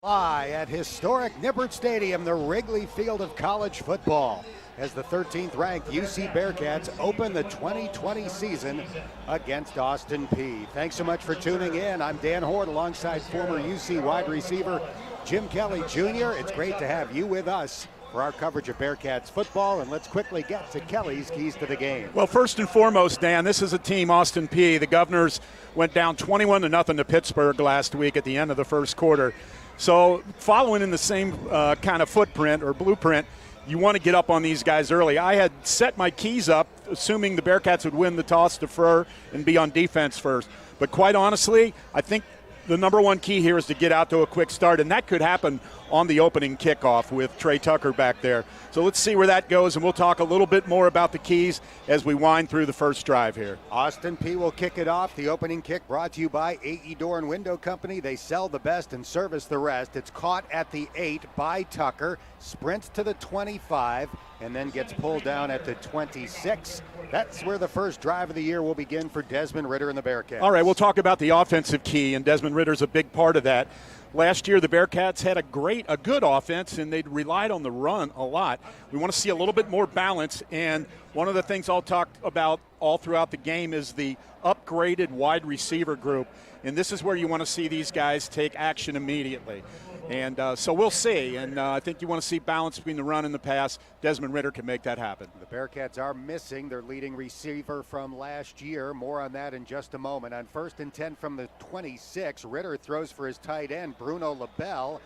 At historic Nippert Stadium, the Wrigley Field of college football, as the 13th ranked UC Bearcats open the 2020 season against Austin Peay. Thanks so much for tuning in. I'm Dan Hort alongside former UC wide receiver Jim Kelly Jr. It's great to have you with us for our coverage of Bearcats football, and let's quickly get to Kelly's keys to the game. Well, first and foremost, Dan, this is a team, Austin Peay. The Governors went down 21-0 to Pittsburgh last week at the end of the first quarter. So following in the same kind of footprint or blueprint, you want to get up on these guys early. I had set my keys up, assuming the Bearcats would win the toss, defer, and be on defense first. But quite honestly, I think the number one key here is to get out to a quick start, and that could happen on the opening kickoff with Trey Tucker back there. So let's see where that goes, and we'll talk a little bit more about the keys as we wind through the first drive here. Austin Peay will kick it off. The opening kick brought to you by AE Door and Window Company. They sell the best and service the rest. It's caught at the 8 by Tucker, sprints to the 25, and then gets pulled down at the 26. That's where the first drive of the year will begin for Desmond Ridder and the Bearcats. All right, we'll talk about the offensive key, and Desmond Ridder's a big part of that. Last year, the Bearcats had a good offense, and they'd relied on the run a lot. We want to see a little bit more balance, and one of the things I'll talk about all throughout the game is the upgraded wide receiver group, and this is where you want to see these guys take action immediately. And so we'll see, and I think you want to see balance between the run and the pass. Desmond Ridder can make that happen. The Bearcats are missing their leading receiver from last year. More on that in just a moment. On 1st and 10 from the 26, Ridder throws for his tight end, Bruno LaBelle,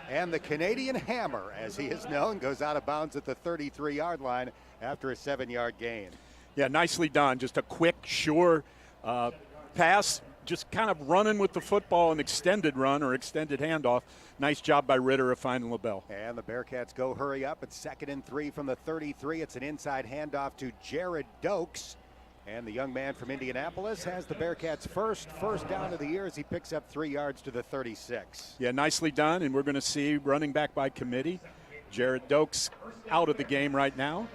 and the Canadian Hammer, as he is known, goes out of bounds at the 33-yard line after a 7-yard gain. Yeah, nicely done. Just a quick, sure pass, just kind of running with the football, an extended run or extended handoff. Nice job by Ridder of finding LaBelle. And the Bearcats go hurry up. It's 2nd and 3 from the 33. It's an inside handoff to Jared Dokes. And the young man from Indianapolis has the Bearcats' first down of the year as he picks up 3 yards to the 36. Yeah, nicely done. And we're going to see running back by committee. Jared Dokes out of the game right now.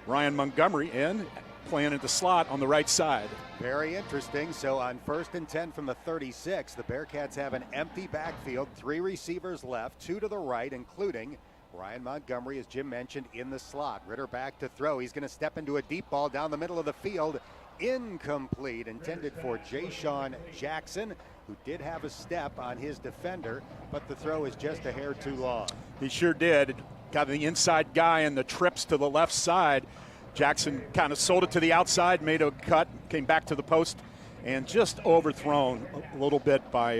Ryan Montgomery in, playing at the slot on the right side. Very interesting. So on 1st and 10 from the 36, the Bearcats have an empty backfield, 3 receivers left, 2 to the right, including Ryan Montgomery, as Jim mentioned, in the slot. Ridder back to throw. He's going to step into a deep ball down the middle of the field. Incomplete, intended for Ja'Shawn Jackson, who did have a step on his defender, but the throw is just a hair too long. He sure did. Got the inside guy and the trips to the left side. Jackson kind of sold it to the outside, made a cut, came back to the post, and just overthrown a little bit by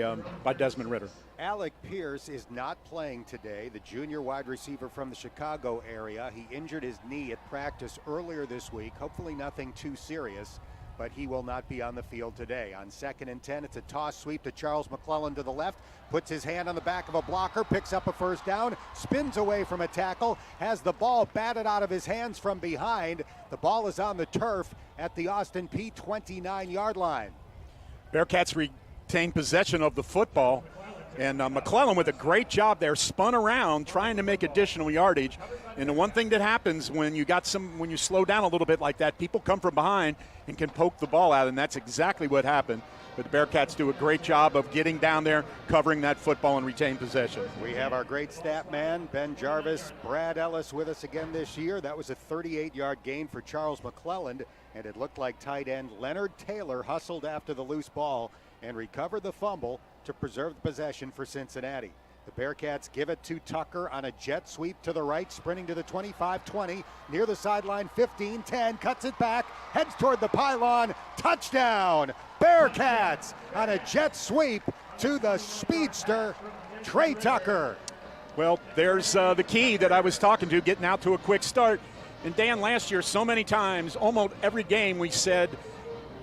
Desmond Ridder. Alec Pierce is not playing today, the junior wide receiver from the Chicago area. He injured his knee at practice earlier this week. Hopefully nothing too serious, but he will not be on the field today. On 2nd and 10, it's a toss sweep to Charles McClellan to the left, puts his hand on the back of a blocker, picks up a first down, spins away from a tackle, has the ball batted out of his hands from behind. The ball is on the turf at the Austin Peay 29-yard line. Bearcats retain possession of the football, and McClellan with a great job there, spun around trying to make additional yardage. And the one thing that happens when you slow down a little bit like that, people come from behind and can poke the ball out, and that's exactly what happened. But the Bearcats do a great job of getting down there, covering that football, and retain possession. We have our great stat man, Ben Jarvis, Brad Ellis with us again this year. That was a 38-yard gain for Charles McClellan, and it looked like tight end Leonard Taylor hustled after the loose ball and recovered the fumble to preserve the possession for Cincinnati. The Bearcats give it to Tucker on a jet sweep to the right, sprinting to the 25-20, near the sideline, 15-10, cuts it back, heads toward the pylon, touchdown! Bearcats on a jet sweep to the speedster, Trey Tucker. Well, there's the key that I was talking to, getting out to a quick start. And Dan, last year, so many times, almost every game we said,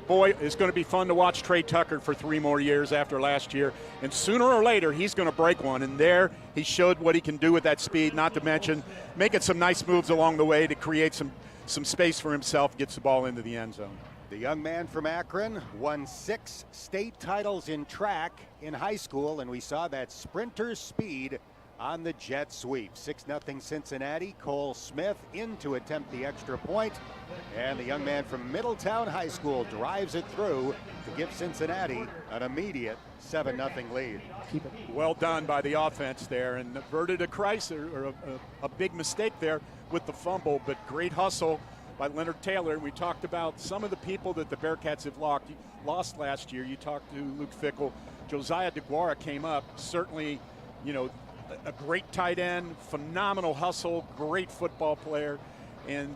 boy, it's going to be fun to watch Trey Tucker for 3 more years after last year. And sooner or later, he's going to break one. And there, he showed what he can do with that speed, not to mention making some nice moves along the way to create some space for himself, gets the ball into the end zone. The young man from Akron won 6 state titles in track in high school, and we saw that sprinter's speed on the jet sweep. 6-0 Cincinnati. Cole Smith in to attempt the extra point, and the young man from Middletown High School drives it through to give Cincinnati an immediate 7-0 lead. Well done by the offense there, and averted a crisis or a big mistake there with the fumble, but great hustle by Leonard Taylor. We talked about some of the people that the Bearcats have lost last year. You talked to Luke Fickell. Josiah DeGuara came up, certainly, a great tight end, phenomenal hustle, great football player, and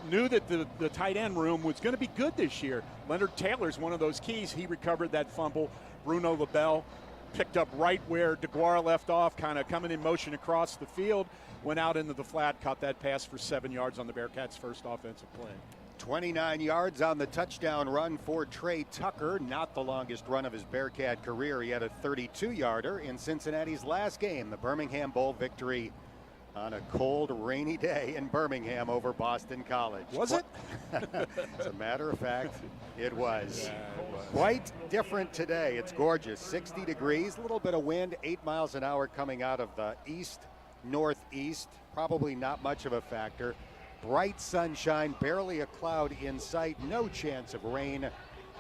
knew that the tight end room was going to be good this year. Leonard Taylor's one of those keys. He recovered that fumble. Bruno LaBelle picked up right where DeGuara left off, kind of coming in motion across the field, went out into the flat, caught that pass for 7 yards on the Bearcats' first offensive play. 29 yards on the touchdown run for Trey Tucker. Not the longest run of his Bearcat career. He had a 32-yarder in Cincinnati's last game, the Birmingham Bowl victory on a cold, rainy day in Birmingham over Boston College. Was it? As a matter of fact, it was. Yeah, it was. Quite different today. It's gorgeous. 60 degrees, a little bit of wind, 8 miles an hour coming out of the east-northeast. Probably not much of a factor. Bright sunshine, barely a cloud in sight, no chance of rain.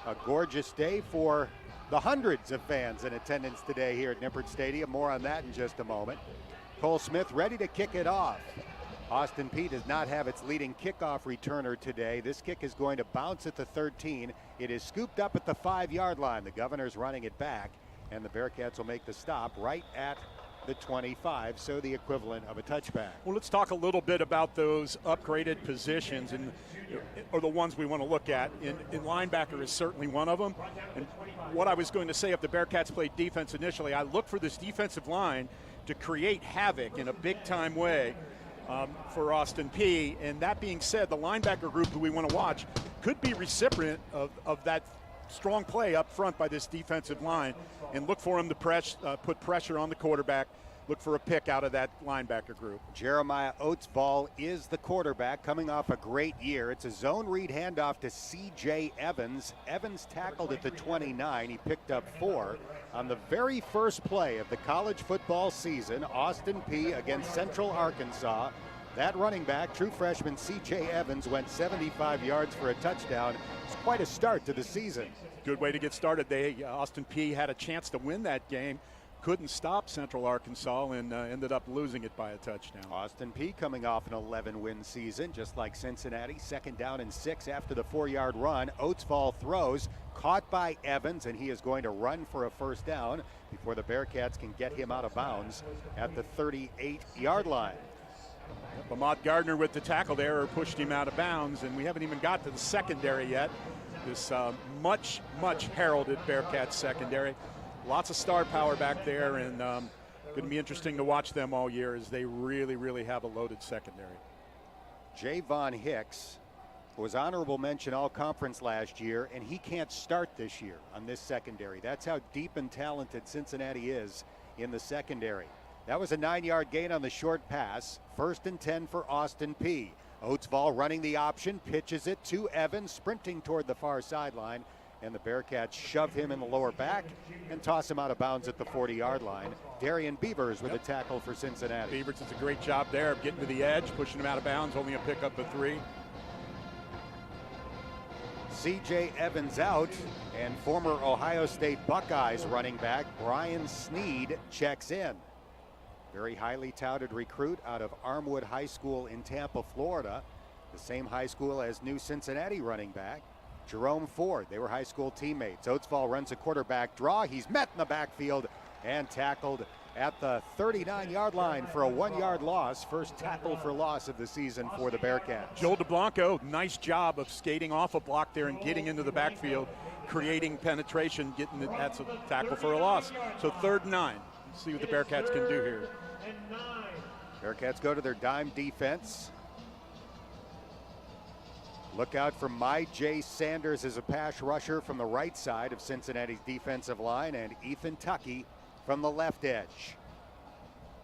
A gorgeous day for the hundreds of fans in attendance today here at Nippert Stadium. More on that in just a moment. Cole Smith ready to kick it off. Austin Peay does not have its leading kickoff returner today. This kick is going to bounce at the 13. It is scooped up at the 5-yard line. The Governor's running it back, and the Bearcats will make the stop right at the 25, so the equivalent of a touchback. Well, let's talk a little bit about those upgraded positions, and or the ones we want to look at. In linebacker is certainly one of them. And what I was going to say, if the Bearcats played defense initially, I look for this defensive line to create havoc in a big-time way for Austin Peay. And that being said, the linebacker group that we want to watch could be recipient of that strong play up front by this defensive line, and look for him to put pressure on the quarterback. Look for a pick out of that linebacker group. Jeremiah Oatsball is the quarterback, coming off a great year. It's a zone read handoff to C.J. Evans. Evans tackled at the 29. He picked up 4 on the very first play of the college football season. Austin Peay against Central Arkansas. That running back, true freshman C.J. Evans, went 75 yards for a touchdown. It's quite a start to the season. Good way to get started. Austin Peay had a chance to win that game. Couldn't stop Central Arkansas and ended up losing it by a touchdown. Austin Peay coming off an 11-win season, just like Cincinnati. 2nd down and 6 after the 4-yard run. Oatsball throws, caught by Evans, and he is going to run for a first down before the Bearcats can get him out of bounds at the 38-yard line. Lamont Gardner with the tackle there pushed him out of bounds, and we haven't even got to the secondary yet. This much heralded Bearcats secondary. Lots of star power back there, and going to be interesting to watch them all year as they really have a loaded secondary. Javon Hicks was honorable mention all-conference last year, and he can't start this year on this secondary. That's how deep and talented Cincinnati is in the secondary. That was a 9-yard gain on the short pass. 1st and 10 for Austin Peay. Oatsball running the option, pitches it to Evans, sprinting toward the far sideline, and the Bearcats shove him in the lower back and toss him out of bounds at the 40-yard line. Darian Beavers with a tackle for Cincinnati. Beavers does a great job there of getting to the edge, pushing him out of bounds, only a pickup of 3. C.J. Evans out, and former Ohio State Buckeyes running back Brian Sneed checks in. Very highly touted recruit out of Armwood High School in Tampa, Florida. The same high school as new Cincinnati running back Jerome Ford. They were high school teammates. Oatsball runs a quarterback draw. He's met in the backfield and tackled at the 39-yard line for a 1-yard loss. First tackle for loss of the season for the Bearcats. Joel DeBlanco, nice job of skating off a block there and getting into the backfield, creating penetration, that's a tackle for a loss. So 3rd and 9. Let's see what the Bearcats can do here. Bearcats go to their dime defense. Look out for J. Sanders as a pass rusher from the right side of Cincinnati's defensive line, and Ethan Tuckey from the left edge.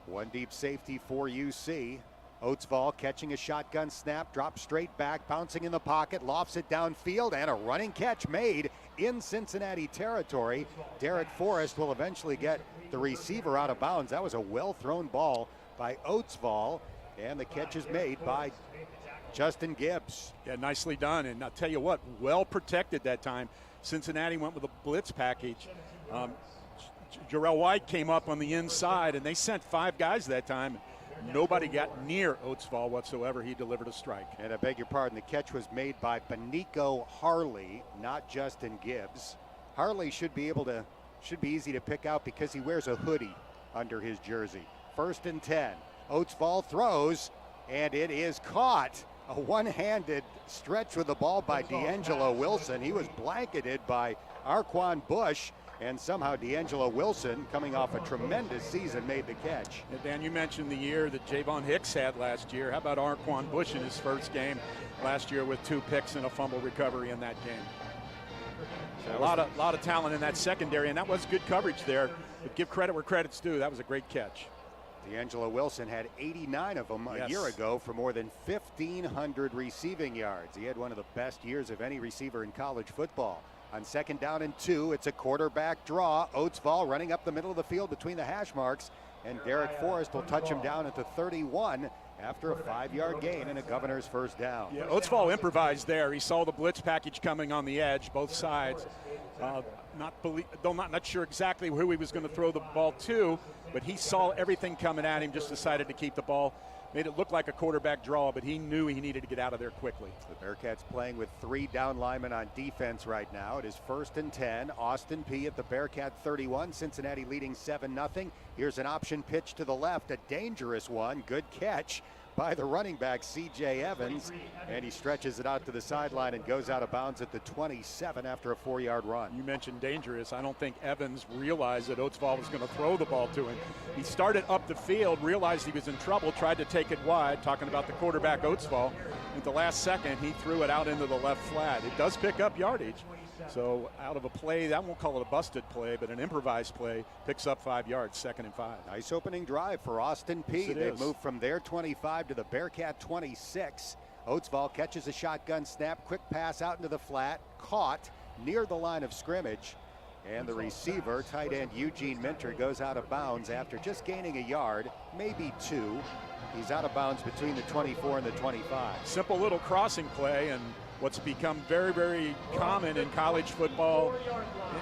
One deep safety for UC. Oatsball catching a shotgun snap, drops straight back, bouncing in the pocket, lofts it downfield, and a running catch made in Cincinnati territory. Derek Forrest will eventually get the receiver out of bounds. That was a well-thrown ball by Oatsvall, and the catch is made by Justin Gibbs. Yeah, nicely done. And I'll tell you what, well protected that time. Cincinnati went with a blitz package. Jarrell White came up on the inside, and they sent 5 guys that time. Nobody got near Oatsvall whatsoever. He delivered a strike. And I beg your pardon, the catch was made by Benico Harley, not Justin Gibbs. Harley should be easy to pick out because he wears a hoodie under his jersey. 1st and 10. Oatsvall throws, and it is caught. A one-handed stretch with the ball by D'Angelo Wilson. He was blanketed by Arquan Bush, and somehow D'Angelo Wilson, coming off a tremendous season, made the catch. And Dan, you mentioned the year that Javon Hicks had last year. How about Arquan Bush in his first game last year with 2 picks and a fumble recovery in that game? So a lot of talent in that secondary, and that was good coverage there. But give credit where credit's due. That was a great catch. D'Angelo Wilson had 89 of them a year ago for more than 1,500 receiving yards. He had one of the best years of any receiver in college football. On 2nd down and 2, it's a quarterback draw. Oatsvall running up the middle of the field between the hash marks, and Derek Forrest will touch him down at the 31 after a 5-yard gain and a Governor's first down. Yeah, Oatsvall improvised there. He saw the blitz package coming on the edge, both sides. Not sure exactly who he was going to throw the ball to, but he saw everything coming at him, just decided to keep the ball. Made it look like a quarterback draw, but he knew he needed to get out of there quickly. The Bearcats playing with 3 down linemen on defense right now. It is 1st and 10. Austin Peay at the Bearcat 31. Cincinnati leading 7-0. Here's an option pitch to the left, a dangerous one. Good catch by the running back, C.J. Evans, and he stretches it out to the sideline and goes out of bounds at the 27 after a 4-yard run. You mentioned dangerous. I don't think Evans realized that Oatsvall was going to throw the ball to him. He started up the field, realized he was in trouble, tried to take it wide, talking about the quarterback Oatsvall. At the last second, he threw it out into the left flat. It does pick up yardage. So out of a play, I won't call it a busted play, but an improvised play, picks up 5 yards, 2nd and 5. Nice opening drive for Austin Peay. Yes, They've moved from their 25 to the Bearcat 26. Oatsvall catches a shotgun snap, quick pass out into the flat, caught near the line of scrimmage. And the receiver, tight end Eugene Minter, goes out of bounds after just gaining a yard, maybe 2. He's out of bounds between the 24 and the 25. Simple little crossing play, and what's become very, very common in college football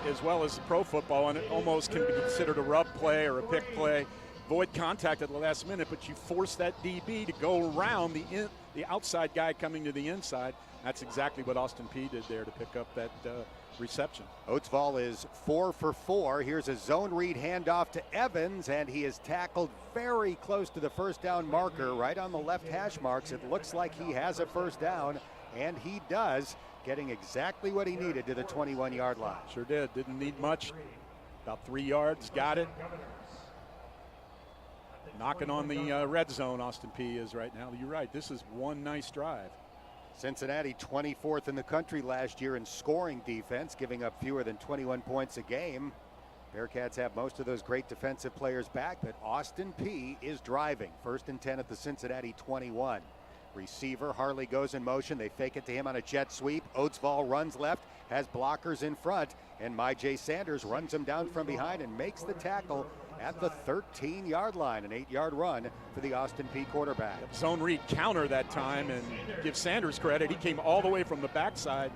as well as pro football, and it almost can be considered a rub play or a pick play. Avoid contact at the last minute, but you force that DB to go around the outside guy coming to the inside. That's exactly what Austin Peay did there to pick up that reception. Oatsvall is 4 for 4. Here's a zone read handoff to Evans, and he is tackled very close to the first down marker, right on the left hash marks. It looks like he has a first down, and he does, getting exactly what he needed to the 21-yard line. Sure did. Didn't need much. About 3 yards. Got it. Knocking on the red zone, Austin Peay is right now. You're right. This is one nice drive. Cincinnati 24th in the country last year in scoring defense, giving up fewer than 21 points a game. Bearcats have most of those great defensive players back, but Austin Peay is driving. 1st and 10 at the Cincinnati 21. Receiver Harley goes in motion. They fake it to him on a jet sweep. Oatsvall runs left, has blockers in front, and Myjay Sanders runs him down from behind and makes the tackle at the 13-yard line. An 8-yard run for the Austin Peay quarterback. Zone read counter that time, and give Sanders credit. He came all the way from the backside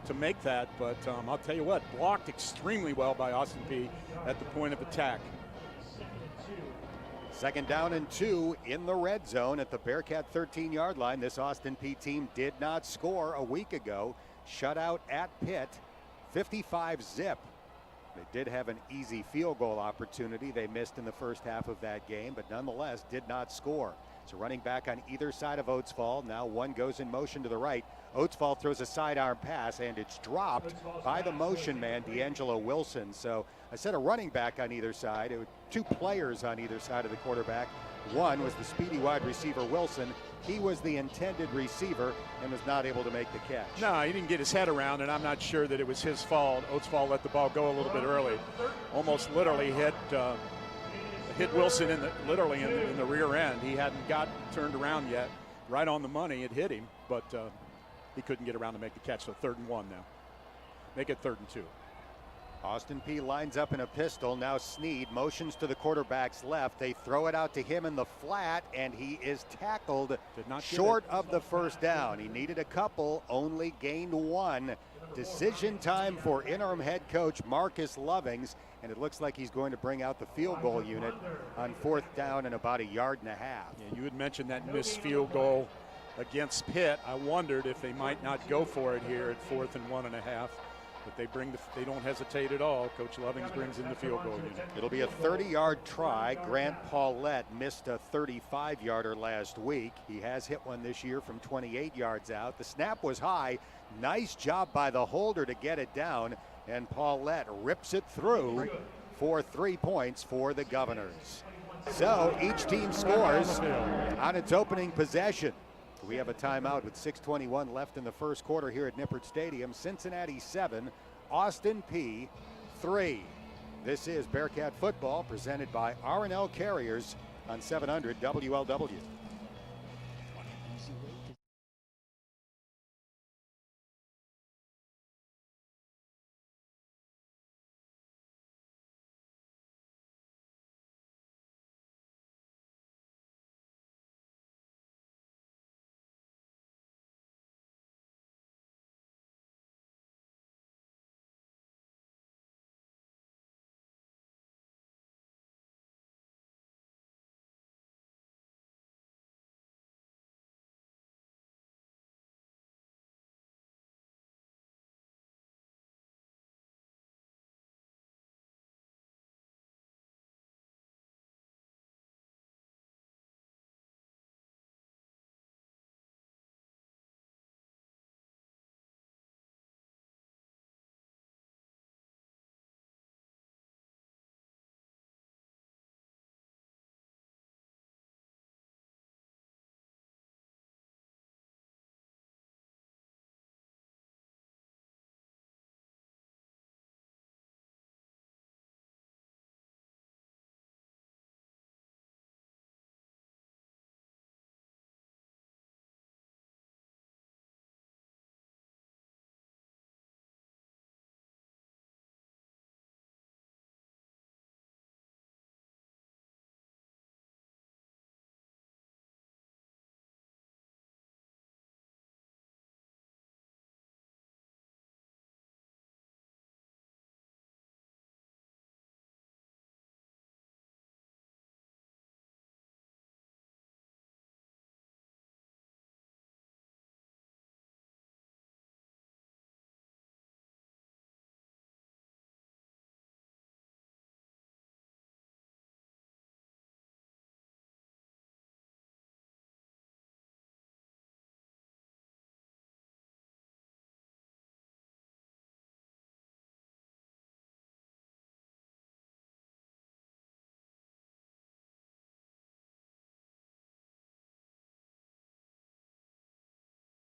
to make that, but I'll tell you what, blocked extremely well by Austin Peay at the point of attack. 2nd down and 2 in the red zone at the Bearcat 13-yard line. This Austin Peay team did not score a week ago. Shutout at Pitt, 55-zip. They did have an easy field goal opportunity they missed in the first half of that game, but nonetheless did not score. So running back on either side of Oatsvall. Now one goes in motion to the right. Oatsvall throws a sidearm pass, and it's dropped by the motion man, D'Angelo Wilson. So I said a running back on either side. It was 2 players on either side of the quarterback. One was the speedy wide receiver Wilson. He was the intended receiver and was not able to make the catch. No, he didn't get his head around, and I'm not sure that it was his fault. Oatsvall let the ball go a little bit early. Almost literally hit Wilson in the rear end. He hadn't got turned around yet. Right on the money, it hit him, but he couldn't get around to make the catch. So 3rd and 1 now. Make it 3rd and 2. Austin Peay lines up in a pistol. Now Sneed motions to the quarterback's left. They throw it out to him in the flat, and he is tackled short of the first down. He needed a couple, only gained one. Decision time for interim head coach Marcus Lovings, and it looks like he's going to bring out the field goal unit on 4th down and about 1.5 yards. Yeah, you had mentioned that missed field goal against Pitt. I wondered if they might not go for it here at 4th and 1.5. But they don't hesitate at all. Coach Lovings brings in the field goal unit. It'll be a 30-yard try. Grant Paulette missed a 35-yarder last week. He has hit one this year from 28 yards out. The snap was high. Nice job by the holder to get it down. And Paulette rips it through for 3 points for the Governors. So each team scores on its opening possession. We have a timeout with 6:21 left in the first quarter here at Nippert Stadium. Cincinnati 7, Austin Peay 3. This is Bearcat football presented by R&L Carriers on 700 WLW.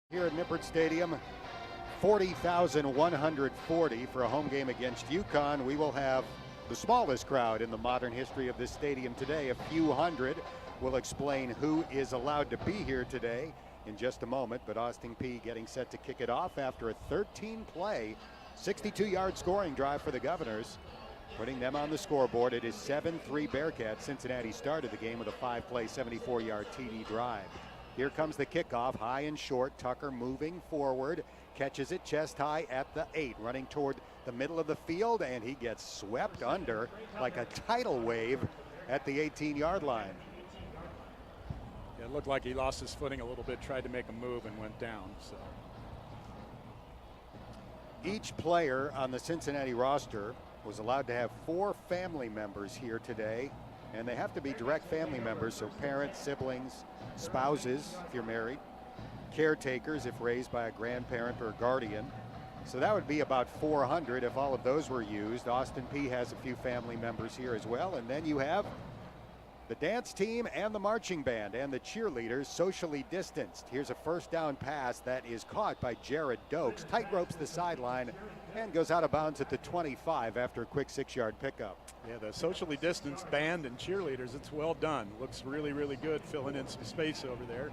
Here at Nippert Stadium, 40,140 for a home game against UConn. We will have the smallest crowd in the modern history of this stadium today, a few hundred. We'll explain who is allowed to be here today in just a moment, but Austin Peay getting set to kick it off after a 13-play, 62-yard scoring drive for the Governors, putting them on the scoreboard. It is 7-3 Bearcats. Cincinnati started the game with a 5-play, 74-yard TD drive. Here comes the kickoff, high and short. Tucker moving forward, catches it chest high at the 8, running toward the middle of the field, and he gets swept under like a tidal wave at the 18-yard line. Yeah, it looked like he lost his footing a little bit, tried to make a move and went down. So each player on the Cincinnati roster was allowed to have 4 family members here today, and they have to be direct family members, so parents, siblings, spouses if you're married, caretakers if raised by a grandparent or guardian. So that would be about 400 if all of those were used. Austin Peay has a few family members here as well, and then you have the dance team and the marching band and the cheerleaders socially distanced. Here's a first down pass that is caught by Jared Dokes, tight ropes the sideline and goes out of bounds at the 25 after a quick 6-yard pickup. Yeah, the socially distanced band and cheerleaders, it's well done. Looks really, really good, filling in some space over there.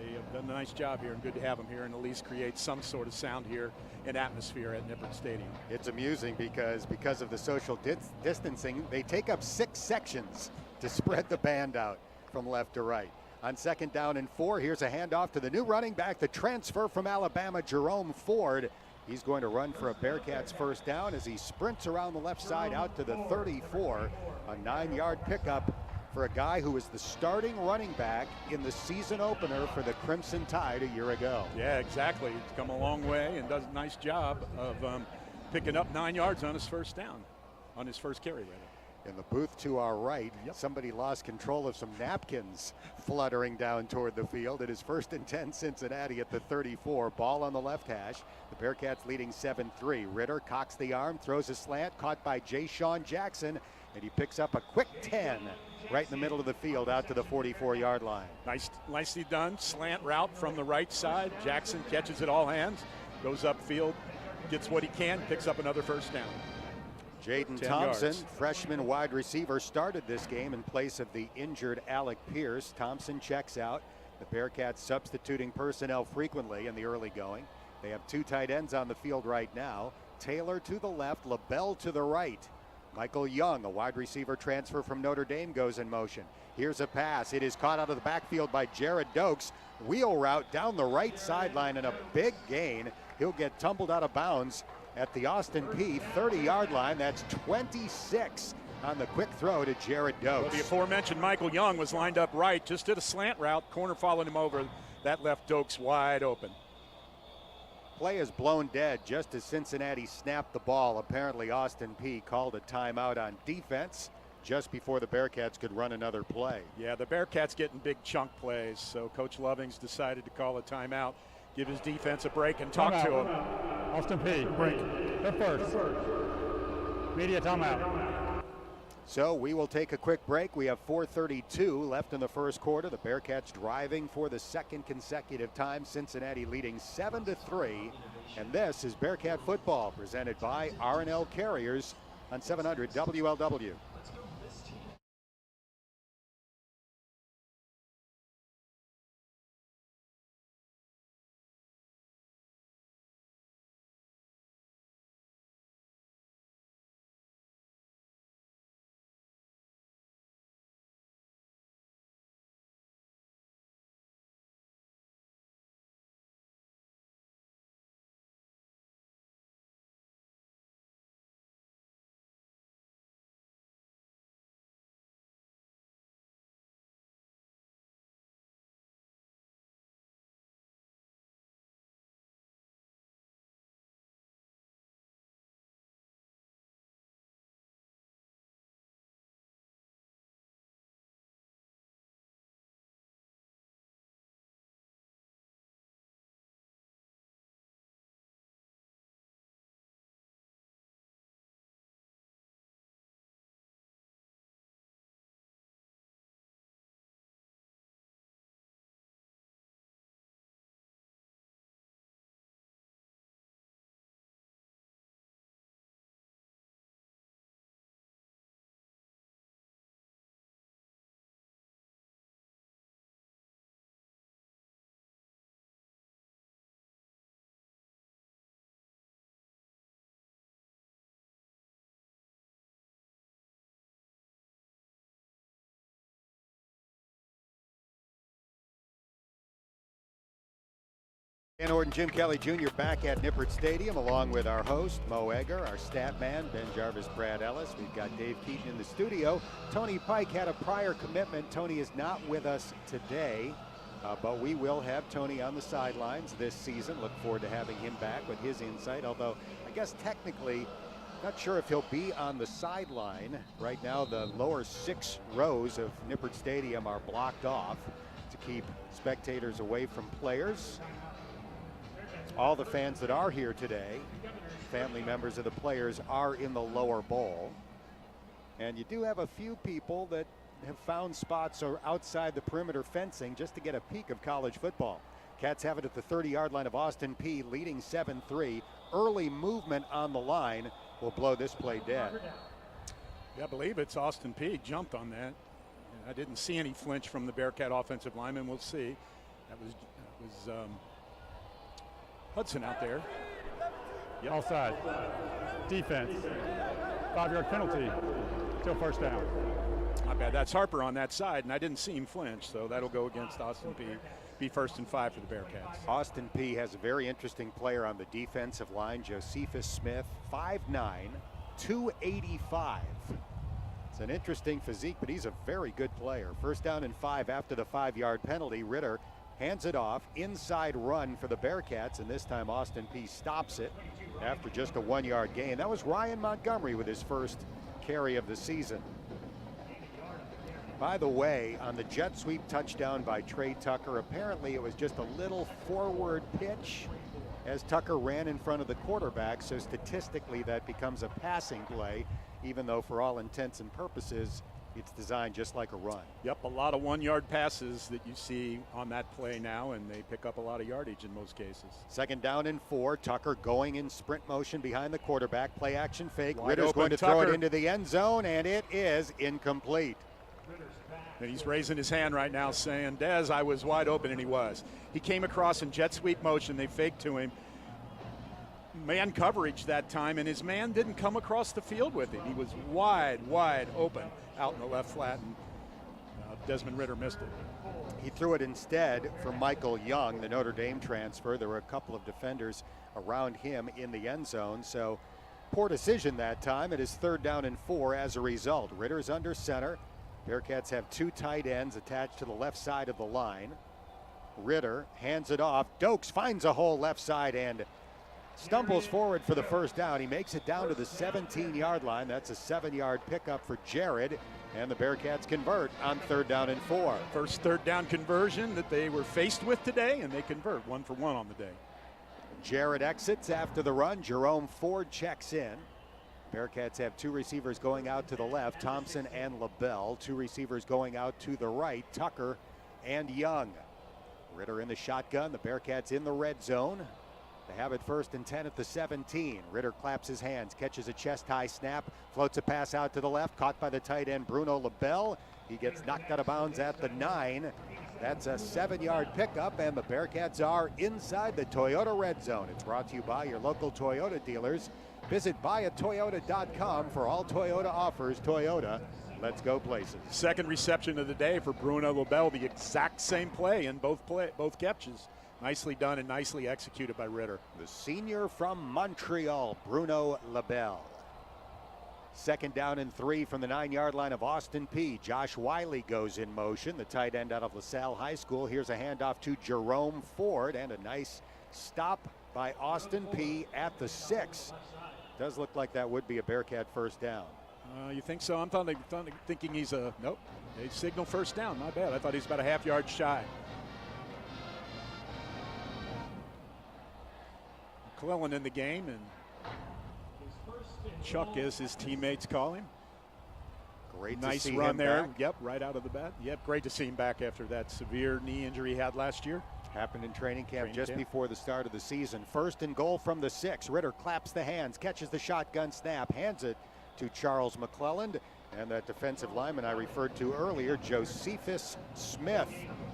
They have done a nice job here, and good to have them here and at least create some sort of sound here and atmosphere at Nippert Stadium. It's amusing because of the social distancing, they take up 6 sections to spread the band out from left to right. On 2nd down and 4, here's a handoff to the new running back, the transfer from Alabama, Jerome Ford. He's going to run for a Bearcats first down as he sprints around the left side out to the 34. A 9-yard pickup for a guy who was the starting running back in the season opener for the Crimson Tide a year ago. Yeah, exactly. He's come a long way and does a nice job of picking up 9 yards on his first down, on his first carry, rather. In the booth to our right, somebody lost control of some napkins fluttering down toward the field. It is 1st and 10 Cincinnati at the 34. Ball on the left hash. The Bearcats leading 7-3. Ritter cocks the arm, throws a slant, caught by Ja'Shawn Jackson, and he picks up a quick 10 right in the middle of the field out to the 44-yard line. Nicely done. Slant route from the right side. Jackson catches it all hands, goes upfield, gets what he can, picks up another first down. Jaden Thompson, freshman wide receiver, started this game in place of the injured Alec Pierce. Thompson checks out. The Bearcats substituting personnel frequently in the early going. They have 2 tight ends on the field right now. Taylor to the left, LaBelle to the right. Michael Young, a wide receiver transfer from Notre Dame, goes in motion. Here's a pass. It is caught out of the backfield by Jared Dokes. Wheel route down the right sideline and a big gain. He'll get tumbled out of bounds at the Austin Peay 30-yard line. That's 26 on the quick throw to Jared Dokes. Well, the aforementioned Michael Young was lined up right, just did a slant route. Corner followed him over. That left Dokes wide open. Play is blown dead just as Cincinnati snapped the ball. Apparently Austin Peay called a timeout on defense just before the Bearcats could run another play. Yeah, the Bearcats getting big chunk plays, so Coach Lovings decided to call a timeout, give his defense a break, and talk to him. Austin Peay, break. They're first. Media timeout. So we will take a quick break. We have 4:32 left in the first quarter. The Bearcats driving for the 2nd consecutive time. Cincinnati leading 7-3. And this is Bearcat football presented by R&L Carriers on 700 WLW. Dan Orton, Jim Kelly Jr. back at Nippert Stadium along with our host, Mo Egger, our stat man, Ben Jarvis, Brad Ellis. We've got Dave Keaton in the studio. Tony Pike had a prior commitment. Tony is not with us today, but we will have Tony on the sidelines this season. Look forward to having him back with his insight, although I guess technically not sure if he'll be on the sideline. Right now, the lower 6 rows of Nippert Stadium are blocked off to keep spectators away from players. All the fans that are here today, family members of the players, are in the lower bowl. And you do have a few people that have found spots or outside the perimeter fencing just to get a peek of college football. Cats have it at the 30-yard line of Austin Peay, leading 7-3. Early movement on the line will blow this play dead. Yeah, I believe it's Austin Peay jumped on that. I didn't see any flinch from the Bearcat offensive lineman. We'll see. That was Hudson out there. Yep. Offside. Defense. 5-yard penalty. Till first down. Not bad. That's Harper on that side, and I didn't see him flinch, so that'll go against Austin Peay. Be 1st and 5 for the Bearcats. Austin Peay has a very interesting player on the defensive line, Josephus Smith, 5'9", 285. It's an interesting physique, but he's a very good player. 1st down and 5 after the 5-yard penalty. Ritter hands it off, inside run for the Bearcats, and this time Austin Peay stops it after just a 1-yard gain. That was Ryan Montgomery with his first carry of the season. By the way, on the jet sweep touchdown by Trey Tucker, apparently it was just a little forward pitch as Tucker ran in front of the quarterback, so statistically that becomes a passing play, even though for all intents and purposes it's designed just like a run. Yep, a lot of 1-yard passes that you see on that play now, and they pick up a lot of yardage in most cases. 2nd down and 4. Tucker going in sprint motion behind the quarterback. Play action fake. Wide Ritter's open, going to Tucker. throw it into the end zone, and it is incomplete. And he's raising his hand right now saying, Dez, I was wide open, and he was. He came across in jet sweep motion. They faked to him. Man coverage that time, and his man didn't come across the field with him. He was wide open out in the left flat, and Desmond Ridder missed it. He threw it instead for Michael Young, the Notre Dame transfer. There were a couple of defenders around him in the end zone, so poor decision that time. It is 3rd down and 4 as a result. Ritter's under center. Bearcats have 2 tight ends attached to the left side of the line. Ritter hands it off. Dokes finds a hole left side and stumbles forward for the 1st down. He makes it down to the 17-yard line. That's a 7-yard pickup for Jared, and the Bearcats convert on 3rd down and 4. First 3rd down conversion that they were faced with today, and they convert 1 for 1 on the day. Jared exits after the run. Jerome Ford checks in. Bearcats have 2 receivers going out to the left, Thompson and LaBelle. 2 receivers going out to the right, Tucker and Young. Ritter in the shotgun. The Bearcats in the red zone. They have it 1st and 10 at the 17. Ritter claps his hands, catches a chest-high snap, floats a pass out to the left, caught by the tight end Bruno LaBelle. He gets knocked out of bounds at the 9. That's a 7-yard pickup, and the Bearcats are inside the Toyota red zone. It's brought to you by your local Toyota dealers. Visit buyatoyota.com for all Toyota offers. Toyota, let's go places. 2nd reception of the day for Bruno LaBelle, the exact same play in both catches. Nicely done and nicely executed by Ritter. The senior from Montreal, Bruno LaBelle. 2nd down and 3 from the 9-yard line of Austin Peay. Josh Wiley goes in motion, the tight end out of LaSalle High School. Here's a handoff to Jerome Ford, and a nice stop by Austin Peay at the 6. Does look like that would be a Bearcat 1st down. You think so? I'm thinking he's a, nope, they signal 1st down. My bad. I thought he's about a half-yard shy. McClellan in the game, and Chuck, as his teammates call him. Great nice to see run him there. back. Yep, right out of the bat. Yep, great to see him back after that severe knee injury he had last year. Happened in training camp before the start of the season. 1st and goal from the 6. Ritter claps the hands, catches the shotgun snap, hands it to Charles McClelland, and that defensive lineman I referred to earlier, Josephus Smith,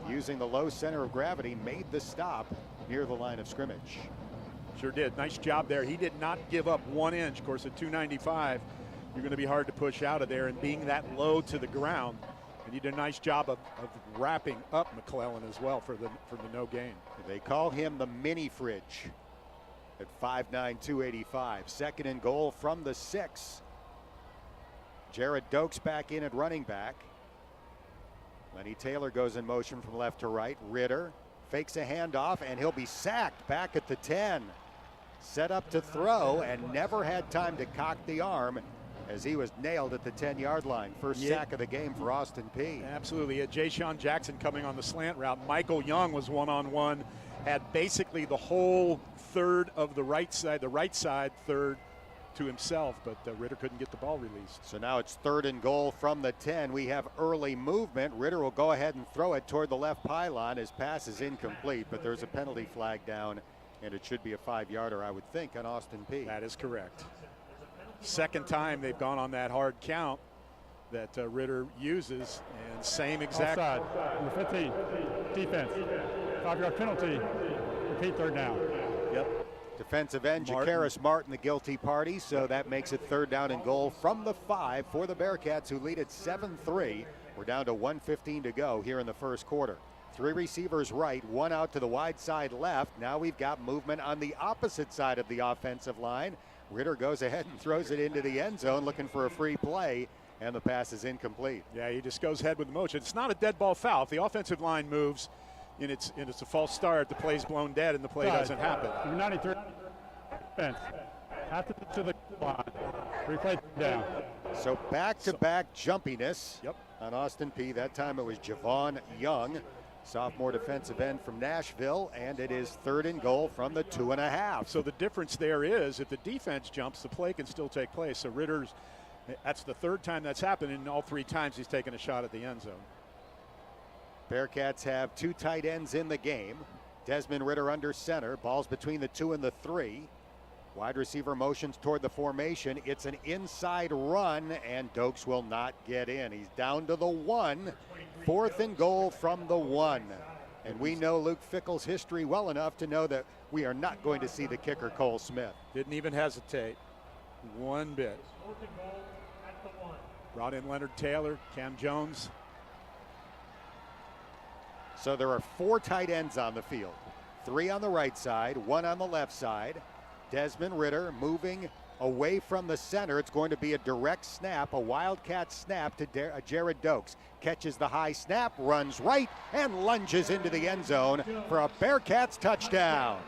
using the low center of gravity, made the stop near the line of scrimmage. Sure did. Nice job there. He did not give up 1 inch. Of course, at 295, you're going to be hard to push out of there, and being that low to the ground. And he did a nice job of wrapping up McClellan as well for the no gain. They call him the mini fridge at 5'9", 285. 2nd and goal from the 6. Jared Dokes back in at running back. Lenny Taylor goes in motion from left to right. Ritter fakes a handoff, and he'll be sacked back at the 10. Set up to throw and never had time to cock the arm as he was nailed at the 10-yard line. First sack of the game for Austin Peay. Absolutely. Jay Sean Jackson coming on the slant route. Michael Young was one-on-one, had basically the whole 3rd of the right side 3rd to himself, but Ritter couldn't get the ball released. So now it's 3rd and goal from the 10. We have early movement. Ritter will go ahead and throw it toward the left pylon. His pass is incomplete, but there's a penalty flag down, and it should be a 5-yarder, I would think, on Austin Peay. That is correct. 2nd time they've gone on that hard count that Ritter uses, and same exact. Offside. Number 15, defense. 5-yard penalty. Repeat third down. Yep. Defensive end Jakaris Martin, the guilty party, so that makes it third down and goal from the 5 for the Bearcats, who lead at 7-3. We're down to 1:15 to go here in the first quarter. 3 receivers right, 1 out to the wide side left. Now we've got movement on the opposite side of the offensive line. Ritter goes ahead and throws it into the end zone looking for a free play, and the pass is incomplete. Yeah, he just goes ahead with the motion. It's not a dead ball foul. If the offensive line moves and it's a false start, the play's blown dead and the play doesn't happen. Number 93 defense. After to the line. Replay down. So back-to-back jumpiness on Austin Peay. That time it was Javon Young, sophomore defensive end from Nashville, and it is third and goal from the 2.5. So the difference there is if the defense jumps, the play can still take place. So Ritter's, that's the third time that's happened, and all 3 times he's taken a shot at the end zone. Bearcats have 2 tight ends in the game. Desmond Ritter under center. Ball's between the 2 and the 3. Wide receiver motions toward the formation. It's an inside run, and Dokes will not get in. He's down to the 1. Fourth and goal from the 1. And we know Luke Fickell's history well enough to know that we are not going to see the kicker, Cole Smith. Didn't even hesitate one bit. Brought in Leonard Taylor, Cam Jones. So there are 4 tight ends on the field. 3 on the right side, 1 on the left side. Desmond Ritter moving away from the center. It's going to be a direct snap, a Wildcat snap to Jared Dokes. Catches the high snap, runs right, and lunges into the end zone for a Bearcats touchdown.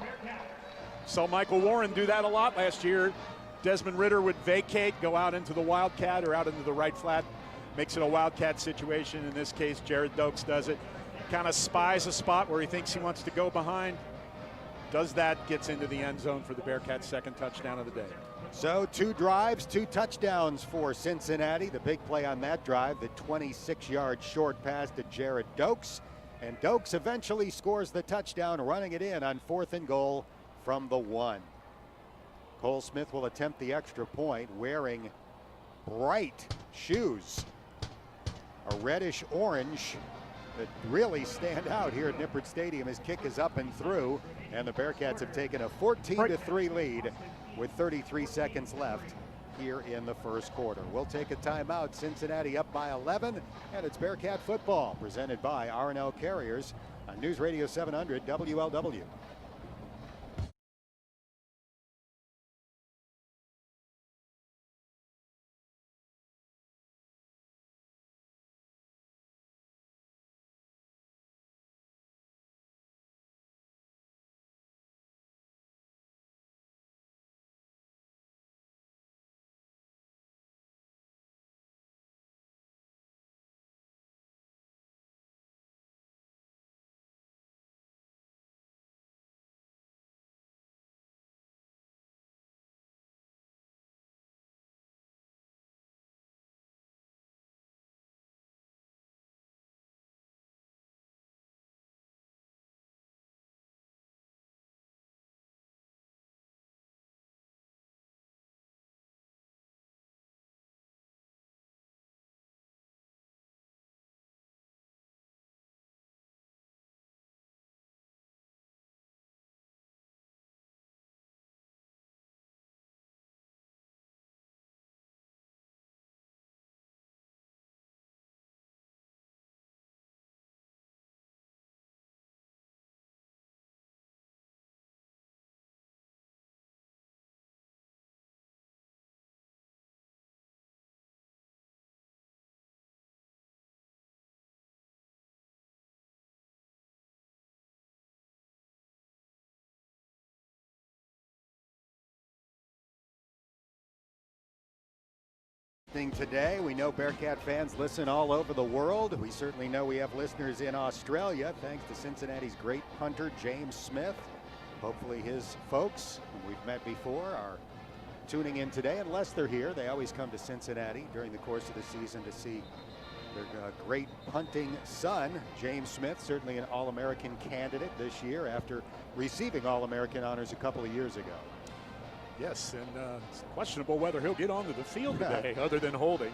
Saw Michael Warren do that a lot last year. Desmond Ritter would vacate, go out into the Wildcat or out into the right flat. Makes it a Wildcat situation. In this case, Jared Dokes does it. Kind of spies a spot where he thinks he wants to go behind. Does that, gets into the end zone for the Bearcats' second touchdown of the day. So 2 drives, 2 touchdowns for Cincinnati. The big play on that drive, the 26-yard short pass to Jared Dokes. And Dokes eventually scores the touchdown, running it in on 4th and goal from the 1. Cole Smith will attempt the extra point wearing bright shoes, a reddish orange that really stand out here at Nippert Stadium. His kick is up and through, and the Bearcats have taken a 14-3 lead with 33 seconds left here in the first quarter. We'll take a timeout. Cincinnati up by 11, and it's Bearcat football presented by R&L Carriers on News Radio 700 WLW. Today, we know Bearcat fans listen all over the world. We certainly know we have listeners in Australia, thanks to Cincinnati's great punter, James Smith. Hopefully his folks, who we've met before, are tuning in today. Unless they're here, they always come to Cincinnati during the course of the season to see their great punting son, James Smith, certainly an All-American candidate this year after receiving All-American honors a couple of years ago. Yes, and it's questionable whether he'll get onto the field today, other than holding.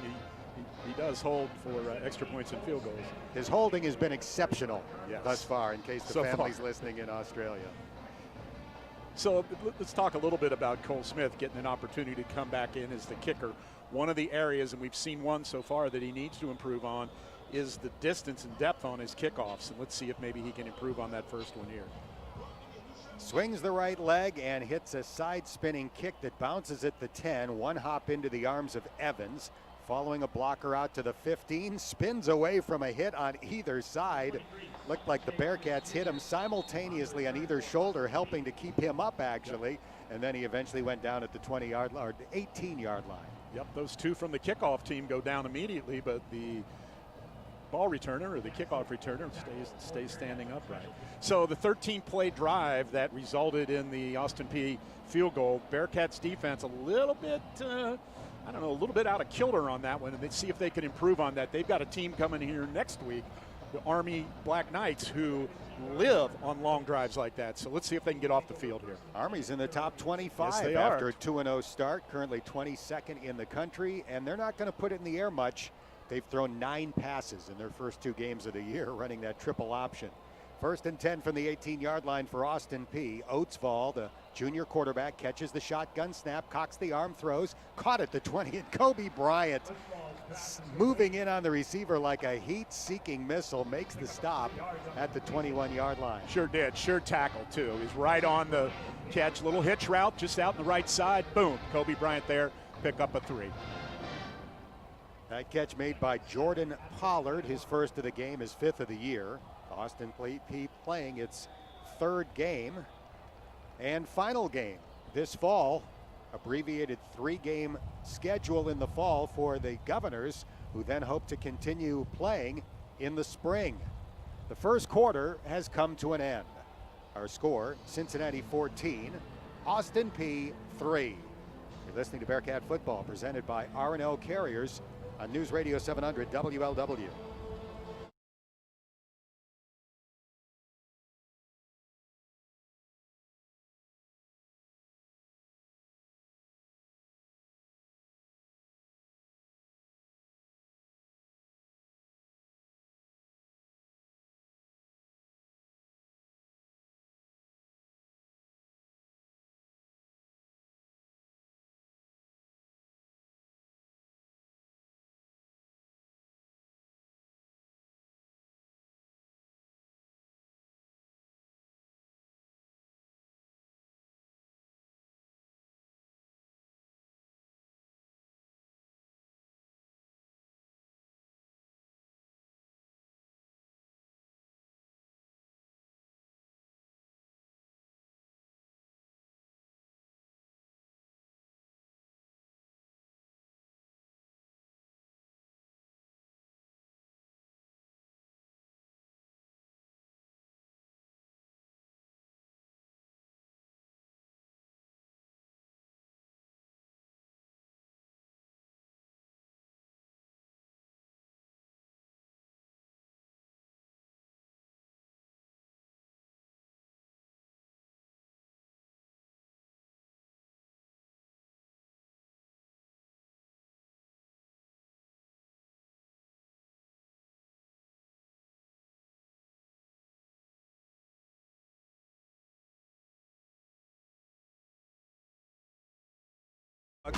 He He does hold for extra points and field goals. His holding has been exceptional Yes. thus far, in case the So family's far. listening in Australia. So let's talk a little bit about Cole Smith getting an opportunity to come back in as the kicker. One of the areas, and we've seen one so far, that he needs to improve on is the distance and depth on his kickoffs. And let's see if maybe he can improve on that first one here. Swings the right leg and hits a side spinning kick that bounces at the 10. One hop into the arms of Evans. Following a blocker out to the 15. Spins away from a hit on either side. Looked like the Bearcats hit him simultaneously on either shoulder, helping to keep him up, actually. And then he eventually went down at the 20-yard line, or 18-yard line. Yep, those two from the kickoff team go down immediately, but the ball returner or the kickoff returner stays standing upright. So the 13-play drive that resulted in the Austin Peay field goal, Bearcats defense a little bit, I don't know, a little bit out of kilter on that one, and let's see if they can improve on that. They've got a team coming here next week, the Army Black Knights, who live on long drives like that. So let's see if they can get off the field here. Army's in the top 25 Yes, they after are. a 2-0 start, currently 22nd in the country, and they're not going to put it in the air much. They've thrown 9 passes in their first 2 games of the year, running that triple option. First and 10 from the 18-yard line for Austin Peay. Oatsvall, the junior quarterback, catches the shotgun snap, cocks the arm, throws, caught at the 20, and Kobe Bryant, moving in on the receiver like a heat-seeking missile, makes the stop at the 21-yard line. Sure did. Sure tackle, too. He's right on the catch. Little hitch route just out on the right side. Boom. Kobe Bryant there. Pick up a 3. That catch made by Jordan Pollard, his first of the game, his 5th of the year. Austin Peay playing its 3rd game and final game this fall. Abbreviated 3-game schedule in the fall for the Governors, who then hope to continue playing in the spring. The first quarter has come to an end. Our score, Cincinnati 14, Austin Peay 3. You're listening to Bearcat Football, presented by R&L Carriers on News Radio 700 WLW.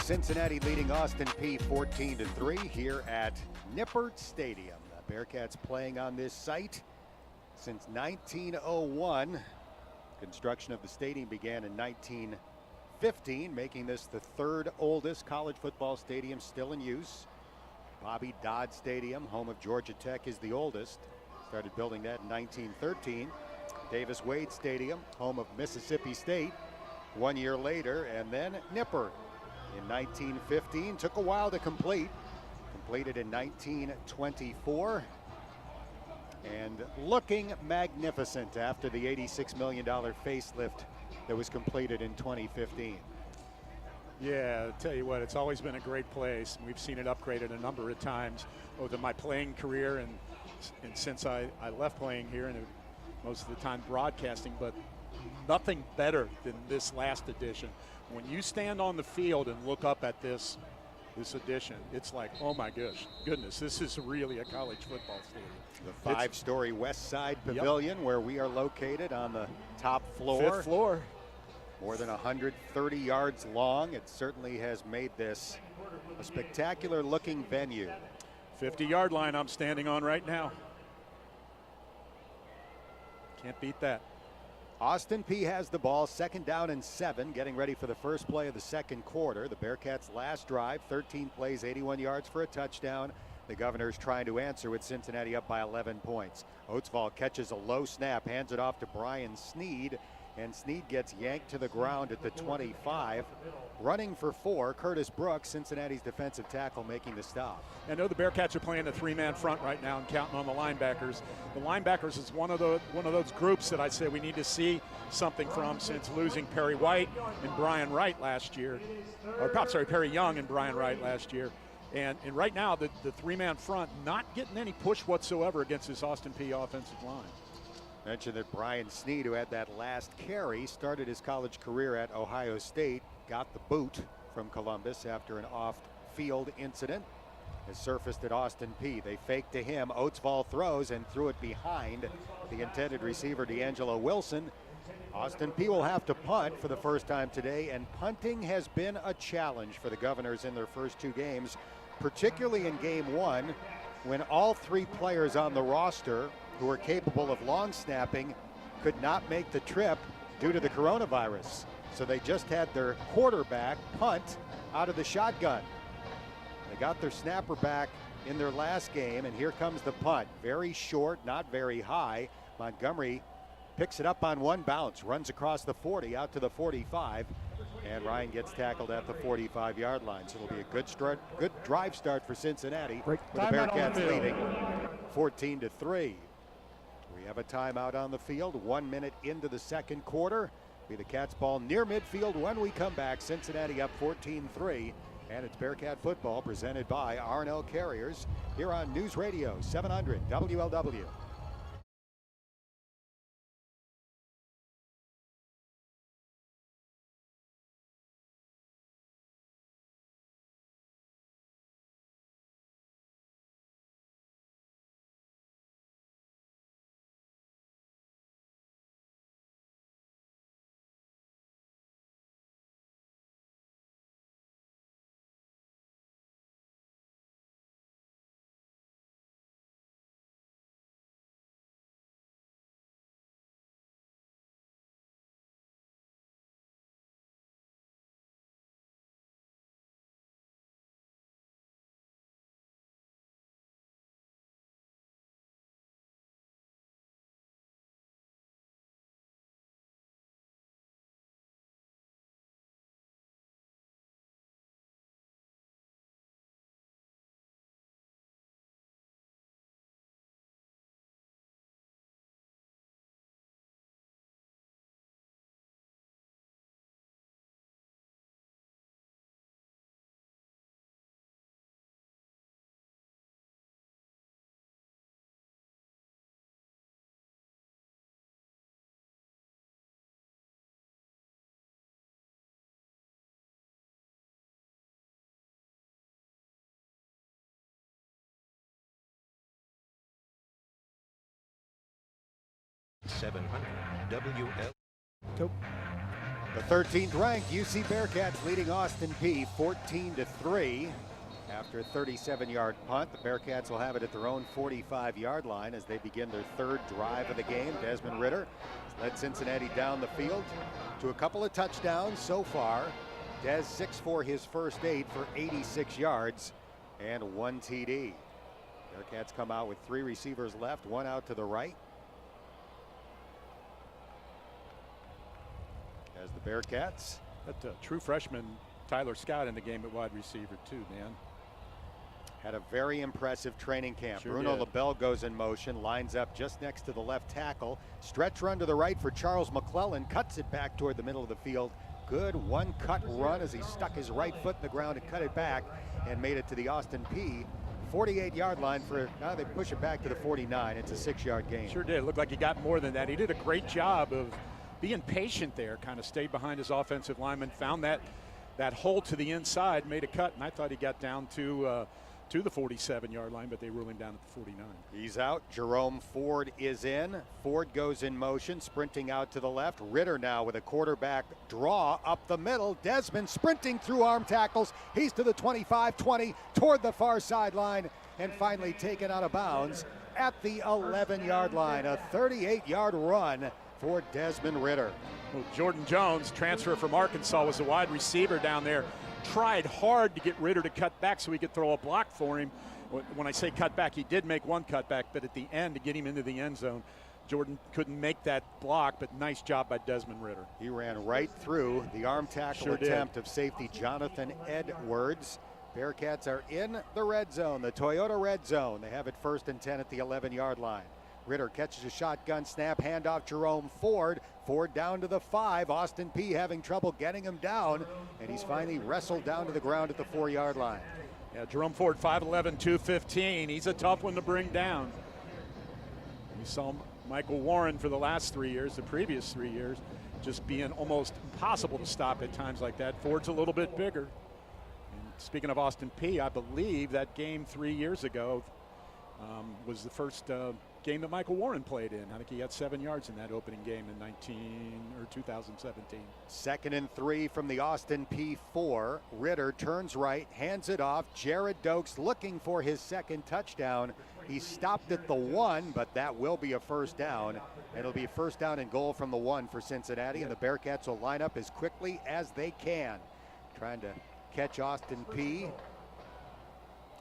Cincinnati leading Austin Peay 14-3 here at Nippert Stadium. The Bearcats playing on this site since 1901. Construction of the stadium began in 1915, making this the 3rd oldest college football stadium still in use. Bobby Dodd Stadium, home of Georgia Tech, is the oldest. Started building that in 1913. Davis Wade Stadium, home of Mississippi State, 1 year later, and then Nippert in 1915. Took a while to complete. Completed in 1924. And looking magnificent after the $86 million facelift that was completed in 2015. Yeah, I'll tell you what, it's always been a great place. We've seen it upgraded a number of times over my playing career and since I left playing here, and most of the time broadcasting, but nothing better than this last edition. When you stand on the field and look up at this this addition. It's like, oh my goodness, this is really a college football stadium. The 5-story West Side Pavilion, where we are located on the top floor. 5th floor. More than 130 yards long. It certainly has made this a spectacular looking venue. 50-yard line I'm standing on right now. Can't beat that. Austin Peay has the ball, 2nd down and 7, getting ready for the first play of the second quarter. The Bearcats' last drive, 13 plays, 81 yards for a touchdown. The Governors trying to answer with Cincinnati up by 11 points. Oatsvall catches a low snap, hands it off to Brian Sneed, and Sneed gets yanked to the ground at the 25. Running for 4, Curtis Brooks, Cincinnati's defensive tackle, making the stop. I know the Bearcats are playing a 3-man front right now and counting on the linebackers. The linebackers is one of those groups that I say we need to see something from since losing Perry White and Brian Wright last year. Perry Young and Brian Wright last year. And right now, the 3-man front not getting any push whatsoever against this Austin Peay offensive line. Mentioned that Brian Sneed, who had that last carry, started his college career at Ohio State, got the boot from Columbus after an off-field incident. Has surfaced at Austin Peay. They fake to him. Oatsvall throws and threw it behind the intended receiver, D'Angelo Wilson. Austin Peay will have to punt for the first time today, and punting has been a challenge for the Governors in their first 2 games, particularly in game 1, when all 3 players on the roster who are capable of long snapping could not make the trip due to the coronavirus. So they just had their quarterback punt out of the shotgun. They got their snapper back in their last game, and here comes the punt. Very short, not very high. Montgomery picks it up on 1 bounce, runs across the 40 out to the 45, and Ryan gets tackled at the 45-yard line. So it'll be a good drive start for Cincinnati, with the Bearcats leading 14-3. We have a timeout on the field, 1 minute into the second quarter. Be the Cats ball near midfield when we come back. Cincinnati up 14-3, and it's Bearcat football presented by R&L Carriers here on News Radio 700 WLW. WL. The 13th ranked UC Bearcats leading Austin Peay 14-3 after a 37-yard punt. The Bearcats will have it at their own 45-yard line as they begin their 3rd drive of the game. Desmond Ritter has led Cincinnati down the field to a couple of touchdowns so far. Des 6 for his first 8 for 86 yards and 1 TD. Bearcats come out with 3 receivers left, 1 out to the right. As the Bearcats. That true freshman Tyler Scott in the game at wide receiver too, Dan. Had a very impressive training camp. Sure Bruno did. LaBelle goes in motion, lines up just next to the left tackle. Stretch run to the right for Charles McClellan, cuts it back toward the middle of the field. Good one-cut run as he stuck his right foot in the ground and cut it back and made it to the Austin Peay 48-yard line for, now they push it back to the 49. It's a 6-yard gain. Sure did. It looked like he got more than that. He did a great job of being patient there, kind of stayed behind his offensive lineman, found that that hole to the inside, made a cut, and I thought he got down to the 47-yard line, but they ruled him down at the 49. He's out. Jerome Ford is in. Ford goes in motion, sprinting out to the left. Ritter now with a quarterback draw up the middle. Desmond sprinting through arm tackles. He's to the 25-20 toward the far sideline and finally taken out of bounds at the 11-yard line. A 38-yard run for Desmond Ritter. Well, Jordan Jones, transfer from Arkansas, was a wide receiver down there. Tried hard to get Ritter to cut back so he could throw a block for him. When I say cut back, he did make one cutback, but at the end to get him into the end zone, Jordan couldn't make that block, but nice job by Desmond Ritter. He ran right through the arm tackle attempt of safety Jonathan Edwards. Bearcats are in the red zone, the Toyota red zone. They have it 1st and 10 at the 11-yard line. Ritter catches a shotgun snap, handoff Jerome Ford. Ford down to the 5. Austin Peay having trouble getting him down, and he's finally wrestled down to the ground at the 4-yard line. Yeah, Jerome Ford, 5'11", 215. He's a tough one to bring down. You saw Michael Warren for the last 3 years, the previous 3 years, just being almost impossible to stop at times like that. Ford's a little bit bigger. And speaking of Austin Peay, I believe that game 3 years ago was the first game that Michael Warren played in. I think he got 7 yards in that opening game in 2017. 2nd and 3 from the Austin Peay 4. Ritter turns right, hands it off. Jared Dokes looking for his 2nd touchdown. He stopped at the 1, but that will be a 1st down. It'll be 1st down and goal from the 1 for Cincinnati, and the Bearcats will line up as quickly as they can. Trying to catch Austin Peay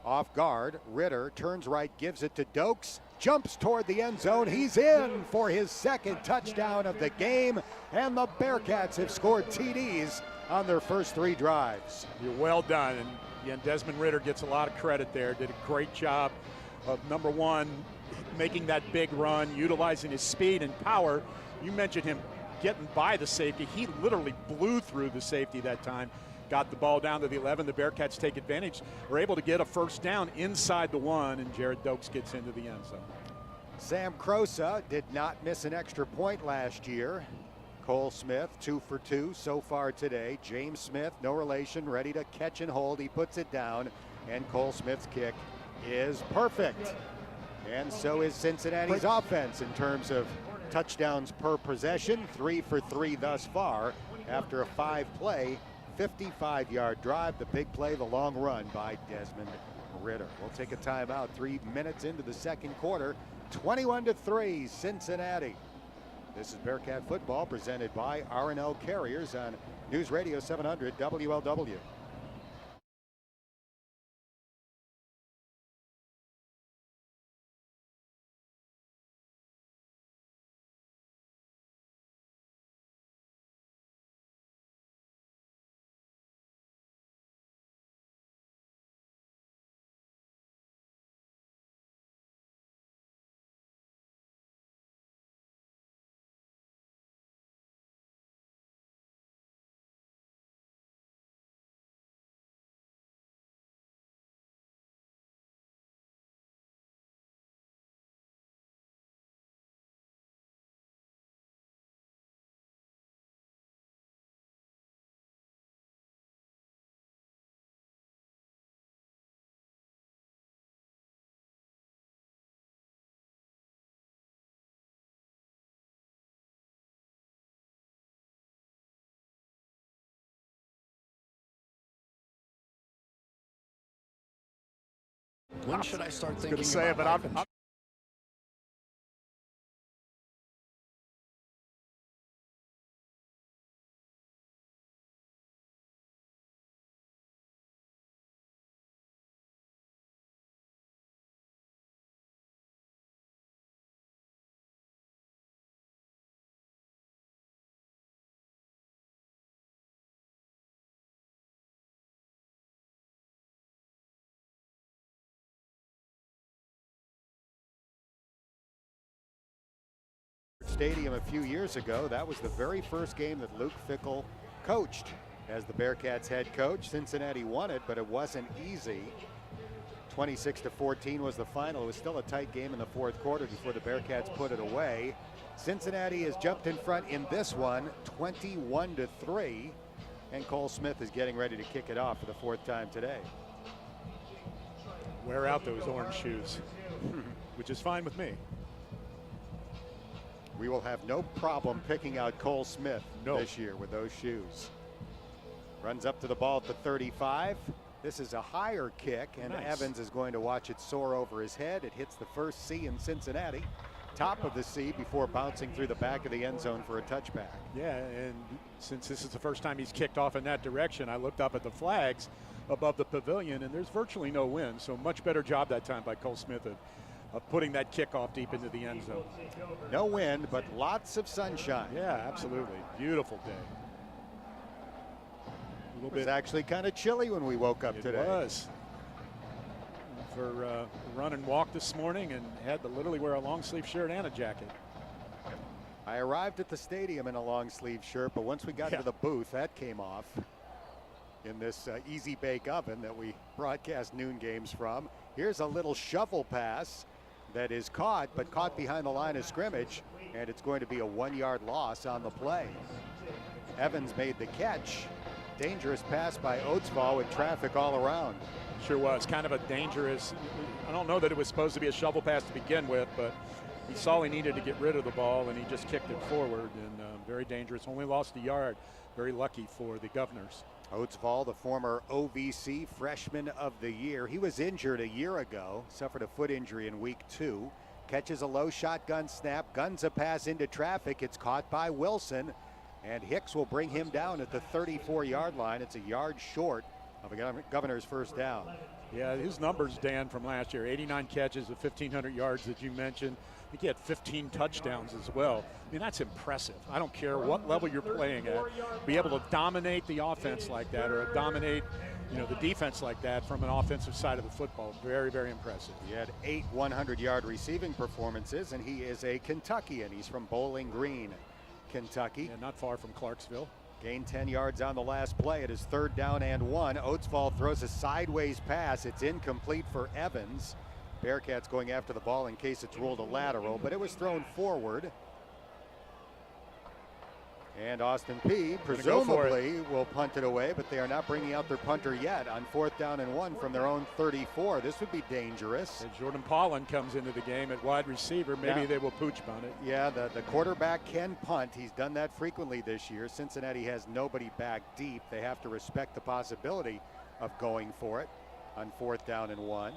off guard. Ritter turns right, gives it to Dokes, jumps toward the end zone. He's in for his 2nd touchdown of the game, and the Bearcats have scored TDs on their first 3 drives. You're well done, and again, Desmond Ritter gets a lot of credit there. Did a great job of, number one, making that big run, utilizing his speed and power. You mentioned him getting by the safety. He literally blew through the safety that time. Got the ball down to the 11. The Bearcats take advantage. We're able to get a 1st down inside the 1, and Jared Dokes gets into the end zone. Sam Crosa did not miss an extra point last year. Cole Smith, 2 for 2 so far today. James Smith, no relation, ready to catch and hold. He puts it down, and Cole Smith's kick is perfect. And so is Cincinnati's offense in terms of touchdowns per possession. 3 for 3 thus far after a 5-play 55-yard drive. The big play, the long run by Desmond Ritter. We'll take a timeout. 3 minutes into the 2nd quarter. 21-3 Cincinnati. This is Bearcat football presented by R&L Carriers on News Radio 700 WLW. When should I start thinking Say it, but about I'm Stadium a few years ago. That was the very first game that Luke Fickell coached as the Bearcats head coach. Cincinnati won it, but it wasn't easy. 26-14 was the final. It was still a tight game in the 4th quarter before the Bearcats put it away. Cincinnati has jumped in front in this one, 21-3. And Cole Smith is getting ready to kick it off for the 4th time today. Wear out those orange shoes, which is fine with me. We will have no problem picking out Cole Smith this year with those shoes. Runs up to the ball at the 35. This is a higher kick, and Evans is going to watch it soar over his head. It hits the first C in Cincinnati, top of the C, before bouncing through the back of the end zone for a touchback. Yeah, and since this is the first time he's kicked off in that direction, I looked up at the flags above the pavilion, and there's virtually no wind, so much better job that time by Cole Smith of putting that kickoff deep into the end zone. No wind, but lots of sunshine. Yeah, absolutely. Beautiful day. It was actually kind of chilly when we woke up today. It was. For run and walk this morning, and had to literally wear a long sleeve shirt and a jacket. I arrived at the stadium in a long sleeve shirt, but once we got to the booth, that came off in this easy bake oven that we broadcast noon games from. Here's a little shovel pass that is caught, but caught behind the line of scrimmage, and it's going to be a 1-yard loss on the play. Evans made the catch. Dangerous pass by Oatsvall with traffic all around. Sure was. Kind of a dangerous, I don't know that it was supposed to be a shovel pass to begin with, but he saw he needed to get rid of the ball, and he just kicked it forward, and very dangerous. Only lost a yard. Very lucky for the Governors. Oatsvall, the former OVC Freshman of the Year. He was injured a year ago, suffered a foot injury in week 2. Catches a low shotgun snap, guns a pass into traffic. It's caught by Wilson, and Hicks will bring him down at the 34-yard line. It's a yard short of a Governor's first down. Yeah, his numbers, Dan, from last year, 89 catches of 1,500 yards that you mentioned. I think he had 15 touchdowns as well. I mean, that's impressive. I don't care what level you're playing at. Be able to dominate the offense like that, or dominate, the defense like that from an offensive side of the football. Very, very impressive. He had 8 100-yard receiving performances, and he is a Kentuckian. He's from Bowling Green, Kentucky. And not far from Clarksville. Gained 10 yards on the last play. It is 3rd down and 1. Oatsvall throws a sideways pass. It's incomplete for Evans. Bearcats going after the ball in case it's ruled a lateral, but it was thrown forward. And Austin Peay presumably will punt it away, but they are not bringing out their punter yet on 4th down and 1 from their own 34. This would be dangerous. And Jordan Pollen comes into the game at wide receiver. Maybe they will pooch punt it. Yeah, the quarterback can punt. He's done that frequently this year. Cincinnati has nobody back deep. They have to respect the possibility of going for it on 4th down and 1.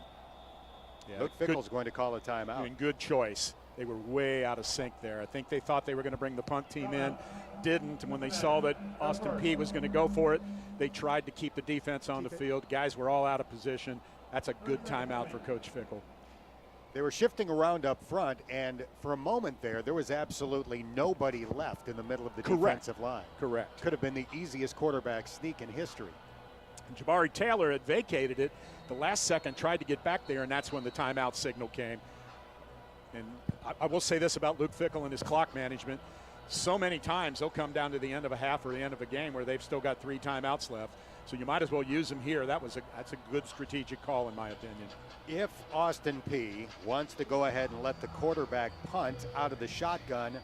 Yeah, Luke Fickell's going to call a timeout. I mean, good choice. They were way out of sync there. I think they thought they were going to bring the punt team in. Didn't. And when they saw that Austin Peay was going to go for it, they tried to keep the defense on the field. Guys were all out of position. That's a good timeout for Coach Fickell. They were shifting around up front, and for a moment there was absolutely nobody left in the middle of the defensive line. Correct. Could have been the easiest quarterback sneak in history. And Jabari Taylor had vacated it the last second, tried to get back there, and that's when the timeout signal came. And I will say this about Luke Fickell and his clock management. So many times they'll come down to the end of a half or the end of a game where they've still got 3 timeouts left. So you might as well use them here. That's a good strategic call, in my opinion. If Austin Peay wants to go ahead and let the quarterback punt out of the shotgun,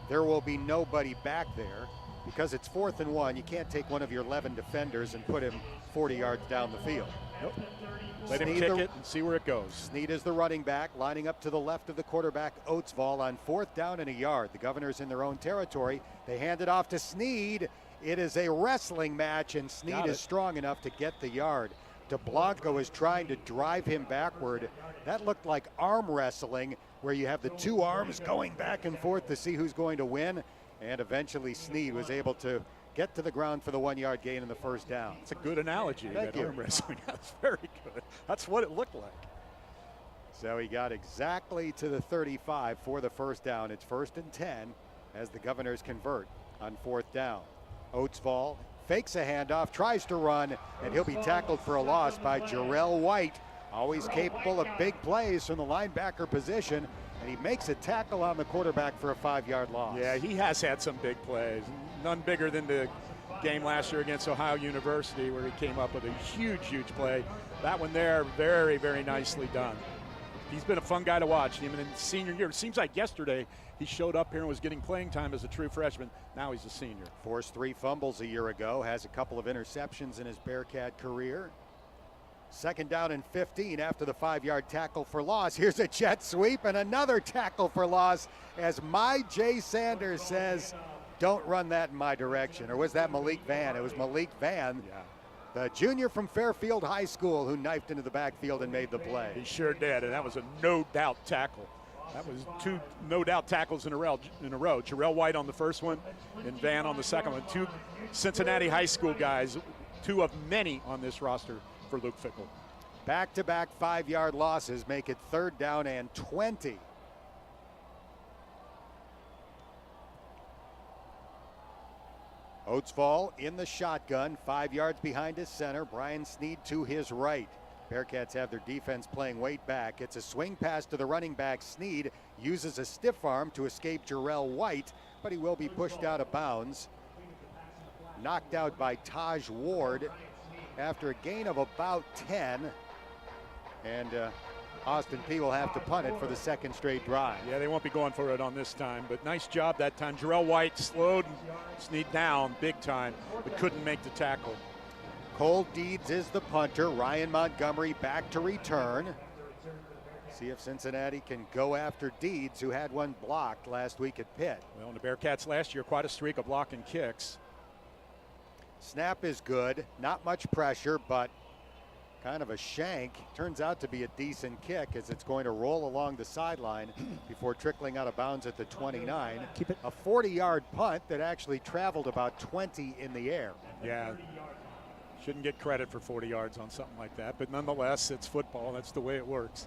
there will be nobody back there. Because it's 4th and 1, you can't take one of your 11 defenders and put him 40 yards down the field. Nope. Let him kick it and see where it goes. Snead is the running back, lining up to the left of the quarterback, Oatsvall, on 4th down and a yard. The Governors in their own territory. They hand it off to Snead. It is a wrestling match, and Snead is strong enough to get the yard. DeBlanco is trying to drive him backward. That looked like arm wrestling, where you have the 2 arms going back and forth to see who's going to win. And eventually Snead was able to get to the ground for the 1-yard gain in the first down. It's a good analogy. Thank you. Arm wrestling. That's very good. That's what it looked like. So he got exactly to the 35 for the first down. It's 1st and 10 as the Governors convert on 4th down. Oatsvall fakes a handoff, tries to run, and he'll be tackled for a loss by Jarrell White. Always capable of big plays from the linebacker position. And he makes a tackle on the quarterback for a 5-yard loss. Yeah, he has had some big plays. None bigger than the game last year against Ohio University, where he came up with a huge play. That one there, very, very nicely done. He's been a fun guy to watch. Him in his senior year. It seems like yesterday he showed up here and was getting playing time as a true freshman. Now he's a senior. Forced 3 fumbles a year ago. Has a couple of interceptions in his Bearcat career. Second down and 15 after the 5-yard tackle for loss. Here's a jet sweep and another tackle for loss as my Jay Sanders says, don't run that in my direction. Or was that Malik Van? It was Malik Van, the junior from Fairfield High School, who knifed into the backfield and made the play. He sure did, and that was a no-doubt tackle. That was 2 no-doubt tackles in a row. Jarrell White on the first one and Van on the second one. 2 Cincinnati high school guys, 2 of many on this roster for Luke Fickell. Back-to-back 5-yard losses make it 3rd down and 20. Oatsfall in the shotgun, 5 yards behind his center. Brian Sneed to his right. Bearcats have their defense playing weight back. It's a swing pass to the running back. Sneed uses a stiff arm to escape Jarrell White, but he will be pushed out of bounds. Knocked out by Taj Ward after a gain of about 10. And Austin Peay will have to punt it for the 2nd straight drive. Yeah, they won't be going for it on this time, but nice job that time. Jarrell White slowed Sneed down big time, but couldn't make the tackle. Cole Deeds is the punter. Ryan Montgomery back to return. See if Cincinnati can go after Deeds, who had one blocked last week at Pitt. Well, the Bearcats last year, quite a streak of blocking kicks. Snap is good, not much pressure, but kind of a shank. Turns out to be a decent kick as it's going to roll along the sideline before trickling out of bounds at the 29. Keep it. A 40-yard punt that actually traveled about 20 in the air. Yeah, shouldn't get credit for 40 yards on something like that, but nonetheless, it's football. That's the way it works.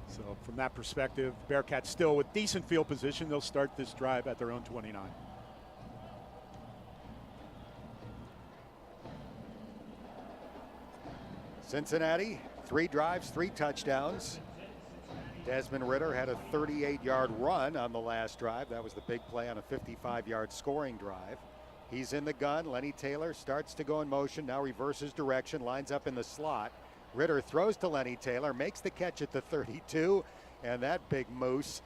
So from that perspective, Bearcats still with decent field position. They'll start this drive at their own 29. Cincinnati, 3 drives, 3 touchdowns. Desmond Ritter had a 38-yard run on the last drive. That was the big play on a 55-yard scoring drive. He's in the gun. Lenny Taylor starts to go in motion, now reverses direction, lines up in the slot. Ritter throws to Lenny Taylor, makes the catch at the 32, and that big moose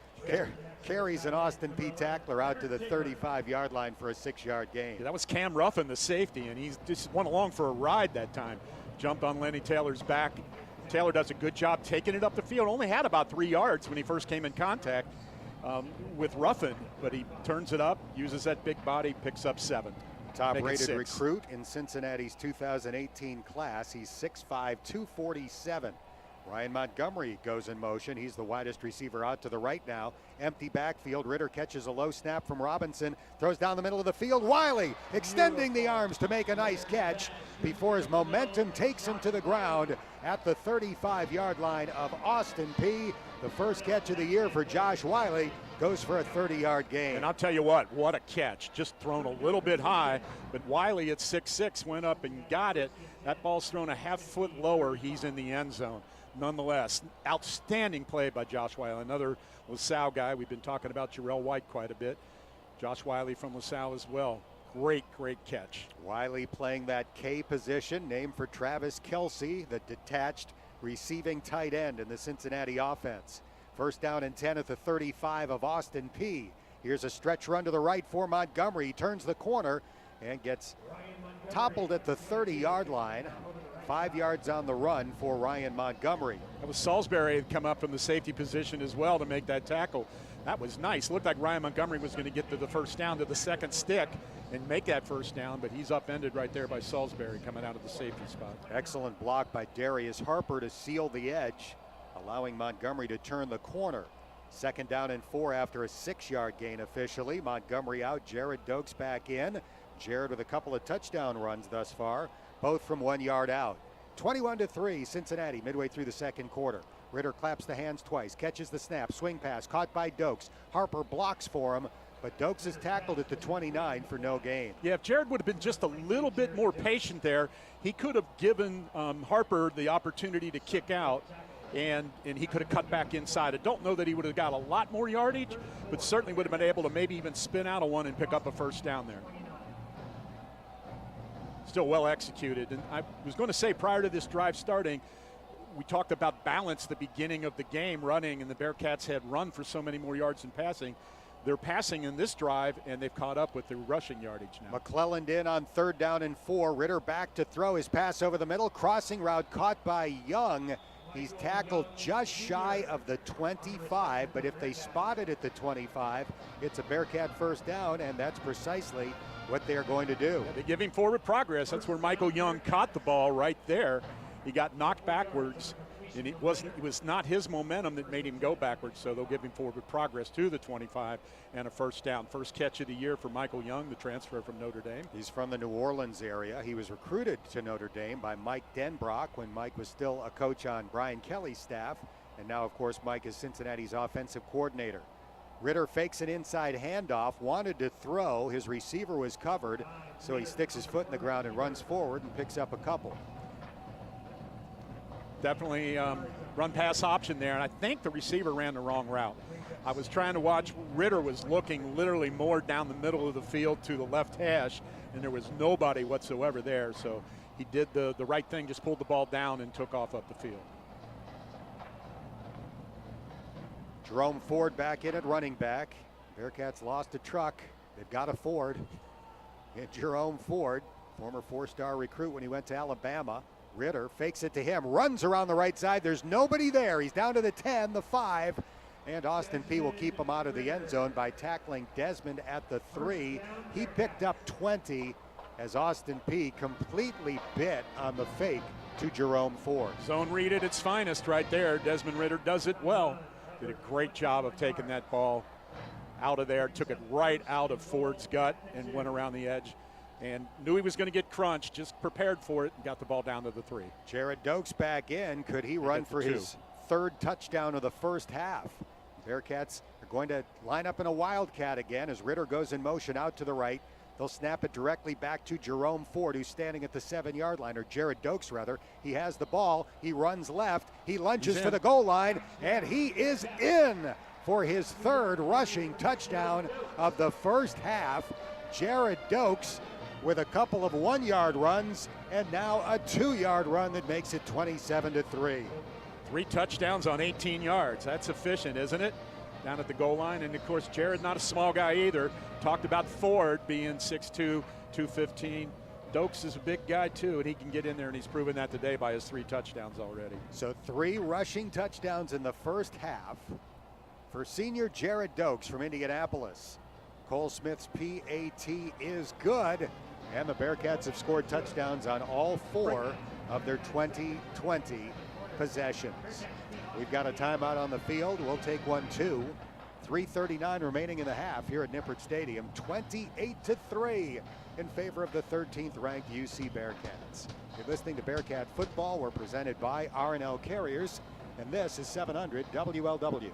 carries an Austin Peay tackler out to the 35-yard line for a 6-yard gain. Yeah, that was Cam Ruffin, the safety, and he's just went along for a ride that time. Jumped on Lenny Taylor's back. Taylor does a good job taking it up the field. Only had about 3 yards when he first came in contact with Ruffin, but he turns it up, uses that big body, picks up 7. Top-rated recruit in Cincinnati's 2018 class. He's 6'5", 247. Ryan Montgomery goes in motion. He's the widest receiver out to the right now. Empty backfield. Ritter catches a low snap from Robinson. Throws down the middle of the field. Wiley extending the arms to make a nice catch before his momentum takes him to the ground at the 35-yard line of Austin Peay. The first catch of the year for Josh Wiley goes for a 30-yard gain. And I'll tell you what a catch. Just thrown a little bit high, but Wiley at 6'6" went up and got it. That ball's thrown a half foot lower. He's in the end zone. Nonetheless, outstanding play by Josh Wiley. Another LaSalle guy. We've been talking about Jarrell White quite a bit. Josh Wiley from LaSalle as well. Great catch. Wiley playing that K position, named for Travis Kelce, the detached receiving tight end in the Cincinnati offense. First down and 10 at the 35 of Austin Peay. Here's a stretch run to the right for Montgomery. He turns the corner and gets toppled at the 30-yard line. 5 yards on the run for Ryan Montgomery. That was Salisbury had come up from the safety position as well to make that tackle. That was nice. Looked like Ryan Montgomery was going to get to the first down, to the second stick, and make that first down, but he's upended right there by Salisbury coming out of the safety spot. Excellent block by Darius Harper to seal the edge, allowing Montgomery to turn the corner. Second down and 4 after a 6-yard gain officially. Montgomery out, Jared Dokes back in. Jared with a couple of touchdown runs thus far, both from 1 yard out. 21-3 Cincinnati midway through the second quarter. Ritter claps the hands twice, catches the snap, swing pass caught by Dokes. Harper blocks for him, but Dokes is tackled at the 29 for no gain. Yeah, if Jared would have been just a little bit more patient there, he could have given Harper the opportunity to kick out, and he could have cut back inside. I don't know that he would have got a lot more yardage, but certainly would have been able to maybe even spin out of one and pick up a first down there. Still well executed. And I was going to say prior to this drive starting, we talked about balance the beginning of the game running, and the Bearcats had run for so many more yards than passing. They're passing in this drive, and they've caught up with the rushing yardage now. McClelland in on 3rd down and 4. Ritter back to throw. His pass over the middle. Crossing route caught by Young. He's tackled just shy of the 25, but if they spot it at the 25, it's a Bearcat first down, and that's precisely what they're going to do. Yeah, they give him forward progress. That's where Michael Young caught the ball right there. He got knocked backwards, and it was not his momentum that made him go backwards, so they'll give him forward progress to the 25 and a first down. First catch of the year for Michael Young, the transfer from Notre Dame. He's from the New Orleans area. He was recruited to Notre Dame by Mike Denbrock when Mike was still a coach on Brian Kelly's staff, and now, of course, Mike is Cincinnati's offensive coordinator. Ritter fakes an inside handoff, wanted to throw. His receiver was covered, so he sticks his foot in the ground and runs forward and picks up a couple. Definitely run-pass option there, and I think the receiver ran the wrong route. I was trying to watch. Ritter was looking literally more down the middle of the field to the left hash, and there was nobody whatsoever there, so he did the right thing, just pulled the ball down and took off up the field. Jerome Ford back in at running back. Bearcats lost a truck. They've got a Ford. And Jerome Ford, former 4-star recruit when he went to Alabama. Ritter fakes it to him, runs around the right side. There's nobody there. He's down to the 10, the 5, and Austin Peay will keep him out of the end zone by tackling Desmond at the 3. He picked up 20 as Austin Peay completely bit on the fake to Jerome Ford. Zone read at its finest right there. Desmond Ritter does it well. Did a great job of taking that ball out of there, took it right out of Ford's gut and went around the edge. And knew he was going to get crunched, just prepared for it and got the ball down to the 3. Jared Dokes back in. Could he run for his 3rd touchdown of the first half? Bearcats are going to line up in a wildcat again as Ritter goes in motion out to the right. They'll snap it directly back to Jerome Ford, who's standing at the 7-yard line, or Jared Dokes rather. He has the ball. He runs left. He lunges for the goal line, and he is in for his 3rd rushing touchdown of the first half. Jared Dokes with a couple of 1-yard runs and now a 2-yard run that makes it 27-3. 3 touchdowns on 18 yards. That's efficient, isn't it? Down at the goal line. And of course, Jared, not a small guy either. Talked about Ford being 6'2", 215. Dokes is a big guy too, and he can get in there, and he's proven that today by his 3 touchdowns already. So 3 rushing touchdowns in the first half for senior Jared Dokes from Indianapolis. Cole Smith's PAT is good, and the Bearcats have scored touchdowns on all 4 of their 2020 possessions. We've got a timeout on the field. We'll take one too. 3:39 remaining in the half here at Nippert Stadium. 28-3 in favor of the 13th ranked UC Bearcats. You're listening to Bearcat Football. We're presented by R&L Carriers, and this is 700 WLW.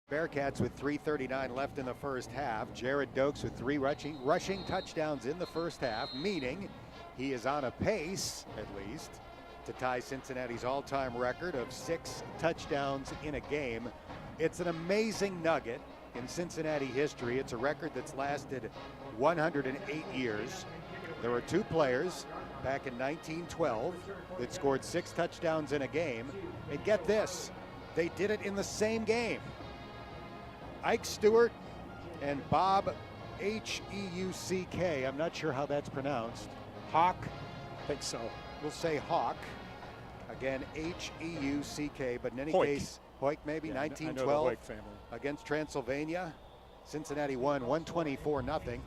Bearcats with 3:39 left in the first half. Jared Dokes with 3 rushing touchdowns in the first half, meaning he is on a pace, at least, to tie Cincinnati's all-time record of 6 touchdowns in a game. It's an amazing nugget in Cincinnati history. It's a record that's lasted 108 years. There were 2 players back in 1912 that scored 6 touchdowns in a game. And get this, they did it in the same game. Ike Stewart and Bob H-E-U-C-K, I'm not sure how that's pronounced. Hawk, I think so. we'll say Hawk. Again, H-E-U-C-K, but in any Hoyk. case, Hoyk maybe, Yeah, I know the 1912 Hoyk family. against Transylvania. Cincinnati won 124-0.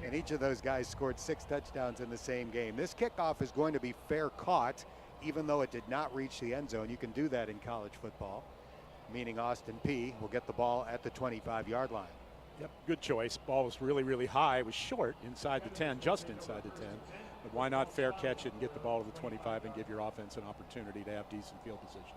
And each of those guys scored 6 touchdowns in the same game. This kickoff is going to be fair caught, even though it did not reach the end zone. You can do that in college football, meaning Austin Peay will get the ball at the 25-yard line. Yep, good choice. Ball was really, really high. It was short inside the 10, just inside the 10. But why not fair catch it and get the ball to the 25 and give your offense an opportunity to have decent field position?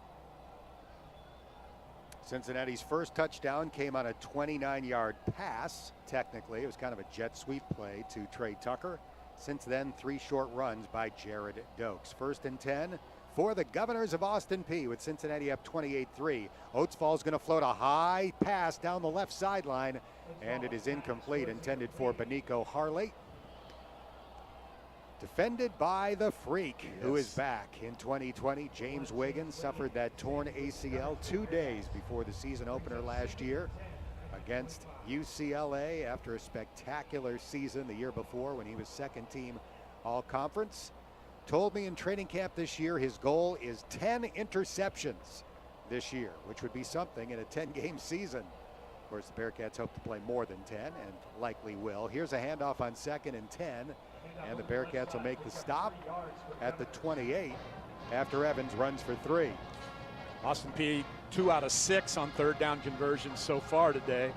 Cincinnati's first touchdown came on a 29-yard pass. Technically, it was kind of a jet sweep play to Trey Tucker. Since then, 3 short runs by Jared Dokes. 1st and 10 for the Governors of Austin Peay, with Cincinnati up 28-3. Oatsfall is going to float a high pass down the left sideline, and it is incomplete, intended for Benico Harley. Defended by the Freak, who is back in 2020. James Wiggins suffered that torn ACL 2 days before the season opener last year against UCLA after a spectacular season the year before when he was 2nd team all-conference. Told me in training camp this year his goal is 10 interceptions this year, which would be something in a 10-game season. Of course, the Bearcats hope to play more than 10 and likely will. Here's a handoff on 2nd and 10. And the Bearcats will make the stop at the 28 after Evans runs for 3. Austin Peay 2 out of 6 on 3rd down conversions so far today.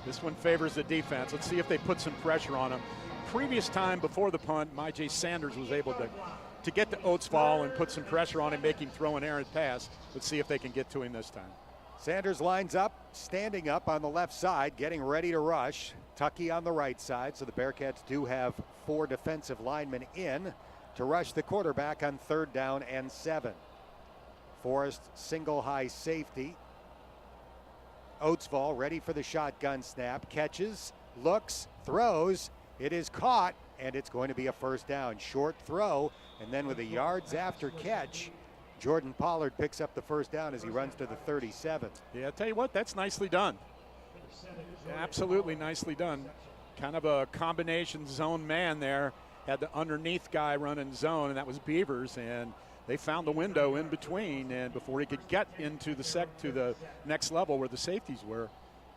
This one favors the defense. Let's see if they put some pressure on him. Previous time before the punt, Myjai Sanders was able to get to Oatsfall and put some pressure on him, make him throw an errant pass. Let's see if they can get to him this time. Sanders lines up, standing up on the left side, getting ready to rush. Tucky on the right side, so the Bearcats do have 4 defensive linemen in to rush the quarterback on 3rd down and 7. Forrest single high safety. Oatsfall ready for the shotgun snap, catches, looks, throws. It is caught, and it's going to be a 1st down. Short throw, and then with a yards after catch, Jordan Pollard picks up the 1st down as he runs to the 37. Yeah, I tell you what, that's nicely done. Absolutely nicely done. Kind of a combination zone man there. Had the underneath guy running zone, and that was Beavers, and they found the window in between, and before he could get into the next level where the safeties were,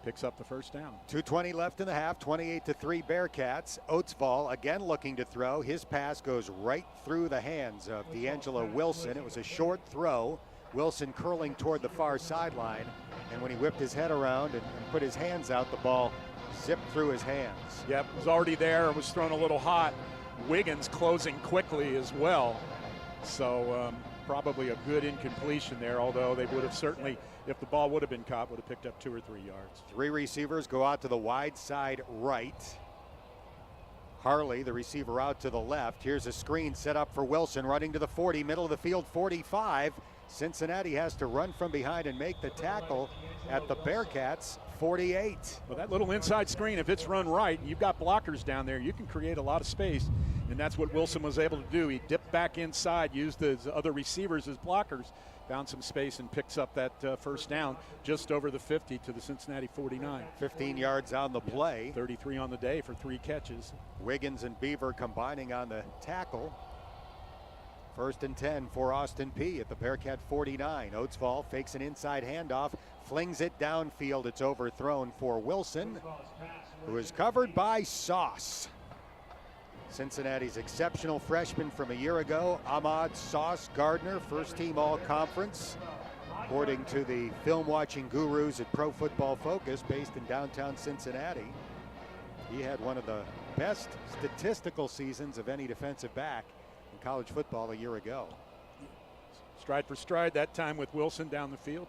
picks up the 1st down. 2:20 left in the half, 28-3 Bearcats. Oatsfall again looking to throw. His pass goes right through the hands of D'Angelo Wilson. It was a short throw. Wilson curling toward the far sideline, and when he whipped his head around and put his hands out, the ball zipped through his hands. Yep, it was already there. It was thrown a little hot. Wiggins closing quickly as well. So probably a good incompletion there, although they would have certainly, if the ball would have been caught, would have picked up 2 or 3 yards. 3 receivers go out to the wide side right. Harley, the receiver, out to the left. Here's a screen set up for Wilson, running to the 40, middle of the field, 45. Cincinnati has to run from behind and make the tackle at the Bearcats' 48. Well, that little inside screen, if it's run right, you've got blockers down there, you can create a lot of space, and that's what Wilson was able to do. He dipped back inside, used the other receivers as blockers, found some space, and picks up that 1st down just over the 50 to the Cincinnati 49. 15 yards on the play. 33 on the day for 3 catches. Wiggins and Beaver combining on the tackle. 1st and 10 for Austin Peay at the Bearcat 49. Oatsfall fakes an inside handoff, flings it downfield. It's overthrown for Wilson, who is covered by Sauce. Cincinnati's exceptional freshman from a year ago, Ahmad Sauce Gardner, 1st team all-conference. According to the film watching gurus at Pro Football Focus, based in downtown Cincinnati, he had one of the best statistical seasons of any defensive back in college football a year ago. Stride for stride that time with Wilson down the field.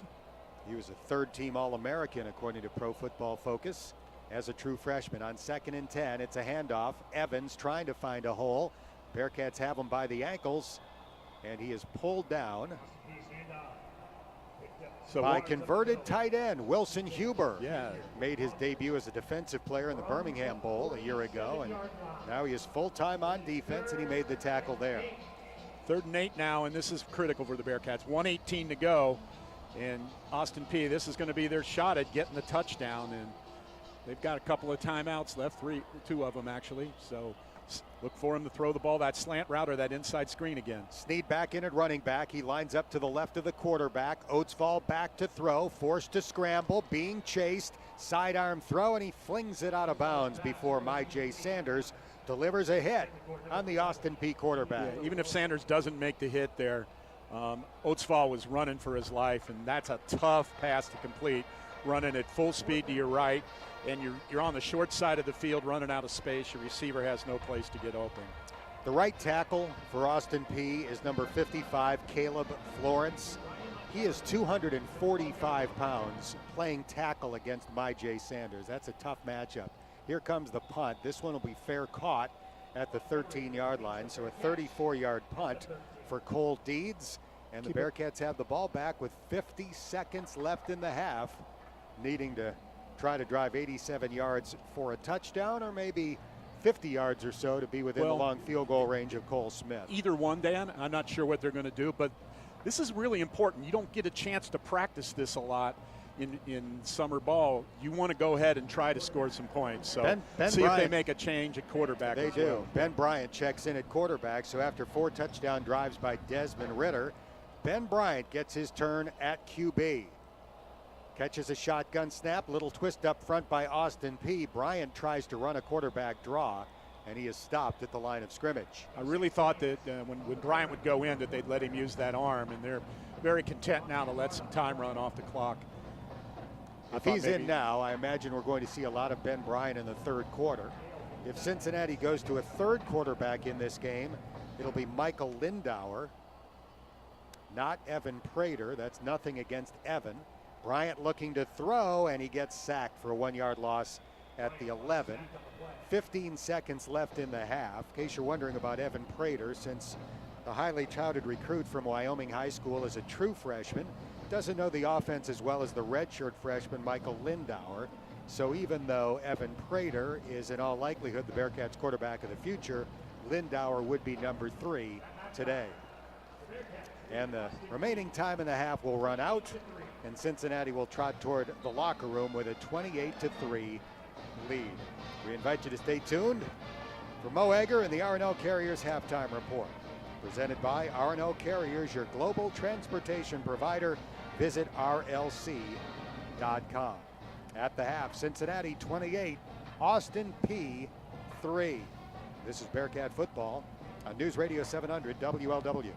He was a third-team All-American according to Pro Football Focus as a true freshman. On 2nd and 10, it's a handoff. Evans trying to find a hole. Bearcats have him by the ankles, and he is pulled down by converted tight end Wilson Huber. Yeah. Made his debut as a defensive player in the Birmingham Bowl a year ago, and now he is full-time on defense, and he made the tackle there. 3rd and 8 now, and this is critical for the Bearcats. 1:18 to go, and Austin Peay, this is going to be their shot at getting the touchdown, and they've got a couple of timeouts left, 2 of them actually, so look for him to throw the ball that slant route or that inside screen again. Snead back in at running back. He lines up to the left of the quarterback. Oatsfall back to throw, forced to scramble, being chased, sidearm throw, and he flings it out of bounds before J. Sanders delivers a hit on the Austin Peay quarterback. Yeah, even if Sanders doesn't make the hit there, Oatsfall was running for his life, and that's a tough pass to complete, running at full speed to your right, and you're on the short side of the field running out of space. Your receiver has no place to get open. The right tackle for Austin Peay is number 55, Caleb Florence. He is 245 pounds playing tackle against J. Sanders. That's a tough matchup. Here comes the punt. This one will be fair caught at the 13-yard line, so a 34-yard punt for Cole Deeds, and the Bearcats have the ball back with 50 seconds left in the half, needing to try to drive 87 yards for a touchdown, or maybe 50 yards or so to be within the long field goal range of Cole Smith. Either one, Dan. I'm not sure what they're going to do, but this is really important. You don't get a chance to practice this a lot in summer ball. You want to go ahead and try to score some points. So see if they make a change at quarterback. They do. Ben Bryant checks in at quarterback. So after 4 touchdown drives by Desmond Ritter, Ben Bryant gets his turn at QB. Catches a shotgun snap, little twist up front by Austin Peay. Bryant tries to run a quarterback draw, and he is stopped at the line of scrimmage. I really thought that when Bryant would go in that they'd let him use that arm, and they're very content now to let some time run off the clock. If he's in now, I imagine we're going to see a lot of Ben Bryant in the 3rd quarter. If Cincinnati goes to a 3rd quarterback in this game, it'll be Michael Lindauer, not Evan Prater. That's nothing against Evan. Bryant looking to throw, and he gets sacked for a 1-yard loss at the 11. 15 seconds left in the half. In case you're wondering about Evan Prater, since the highly touted recruit from Wyoming High School is a true freshman, doesn't know the offense as well as the redshirt freshman Michael Lindauer. So even though Evan Prater is in all likelihood the Bearcats quarterback of the future, Lindauer would be number 3 today. And the remaining time in the half will run out, and Cincinnati will trot toward the locker room with a 28-3 lead. We invite you to stay tuned for Mo Egger and the R&L Carriers halftime report. Presented by R&L Carriers, your global transportation provider. Visit rlc.com. At the half, Cincinnati 28, Austin Peay 3. This is Bearcat football on News Radio 700 WLW.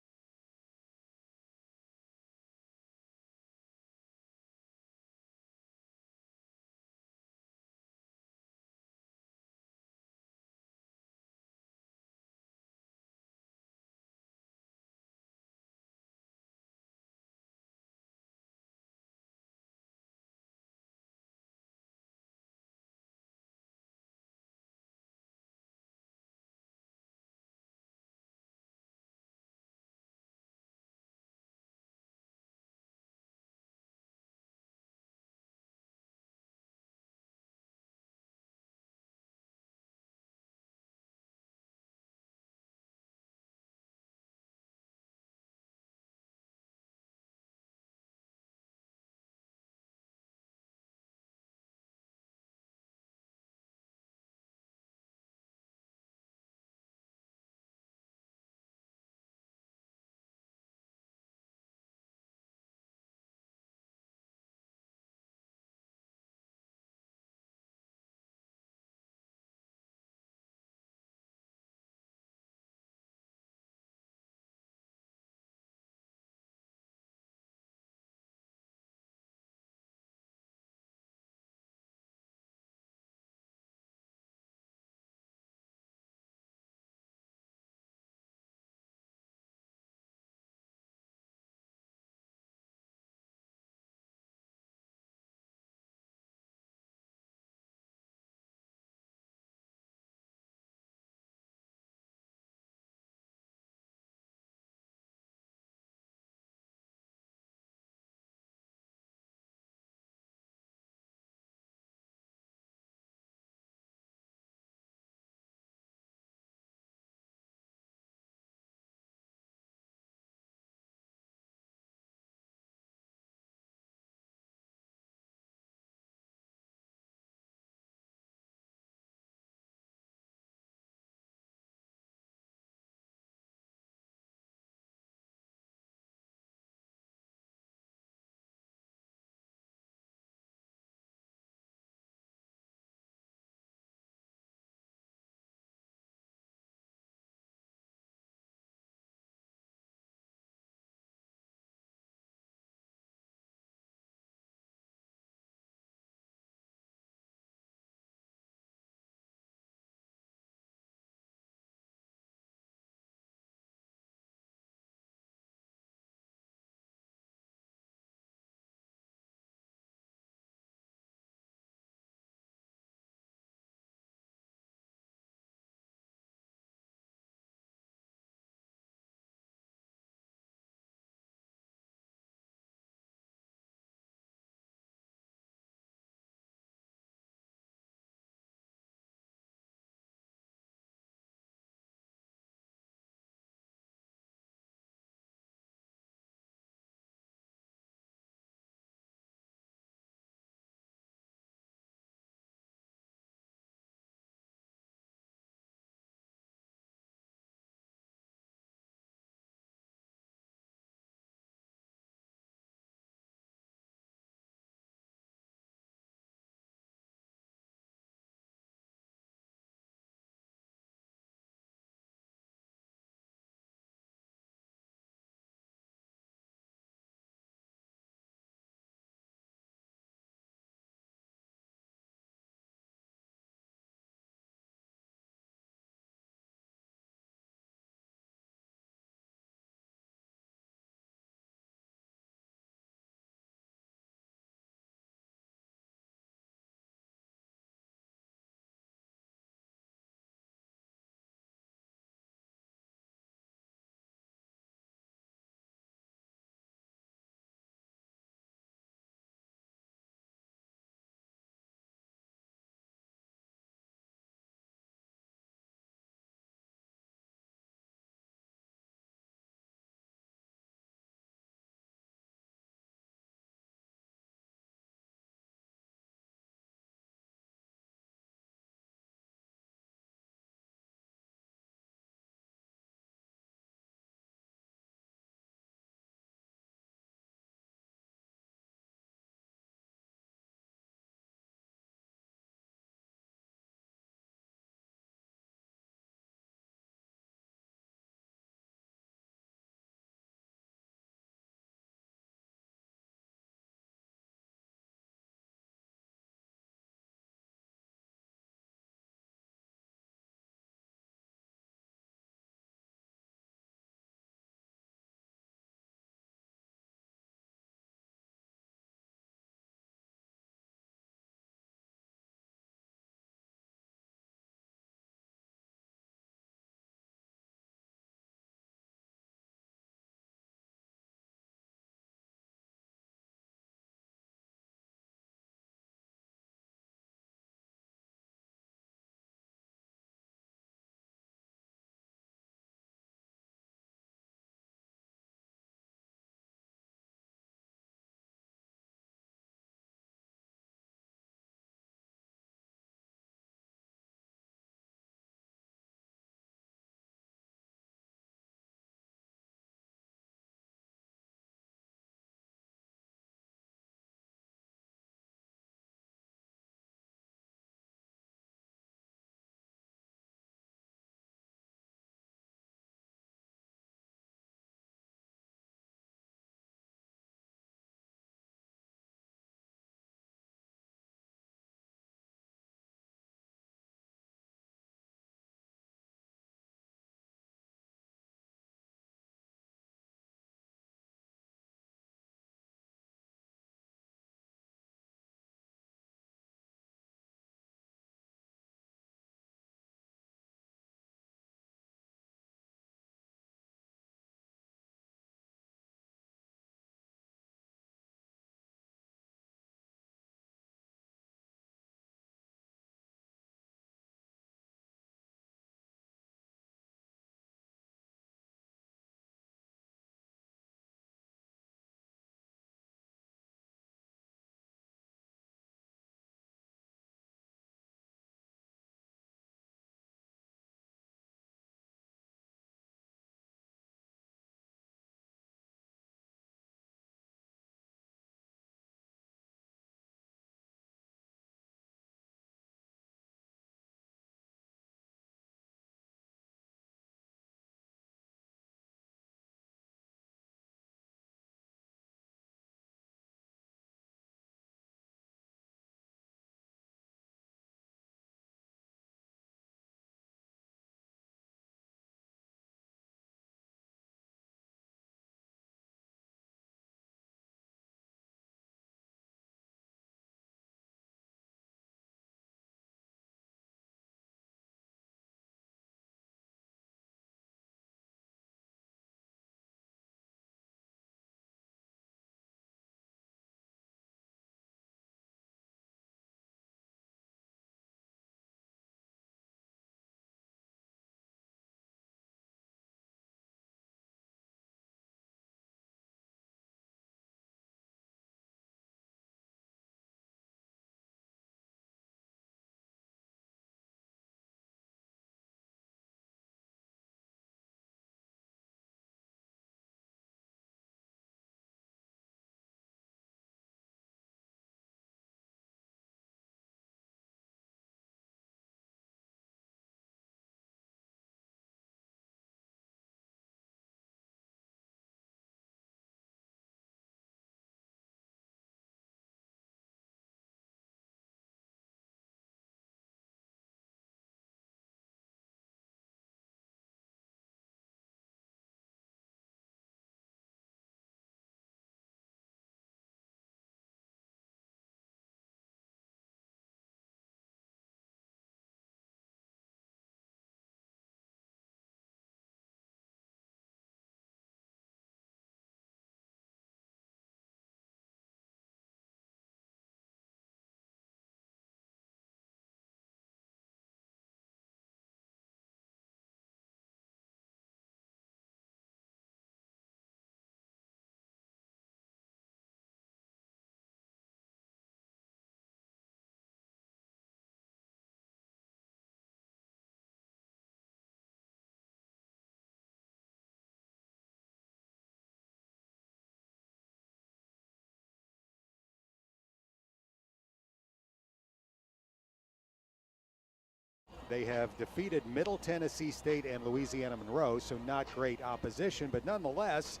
They have defeated Middle Tennessee State and Louisiana Monroe, so not great opposition, but nonetheless,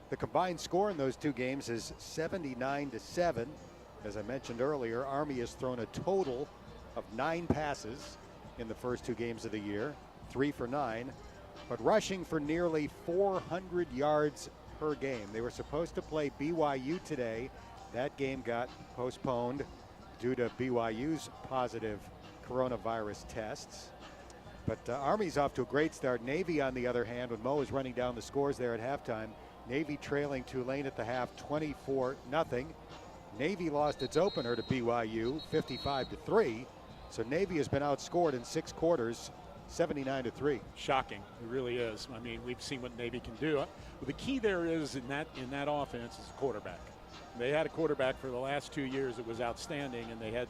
the combined score in those two games is 79-7. As I mentioned earlier, Army has thrown a total of 9 passes in the first 2 games of the year, 3 for 9, but rushing for nearly 400 yards per game. They were supposed to play BYU today. That game got postponed due to BYU's positive coronavirus tests. But Army's off to a great start. Navy, on the other hand, when Mo was running down the scores there at halftime, Navy trailing Tulane at the half 24-0. Navy lost its opener to BYU 55-3. So Navy has been outscored in 6 quarters, 79-3. Shocking, it really is. I mean, we've seen what Navy can do. The key there is in that offense is the quarterback. They had a quarterback for the last 2 years that was outstanding, and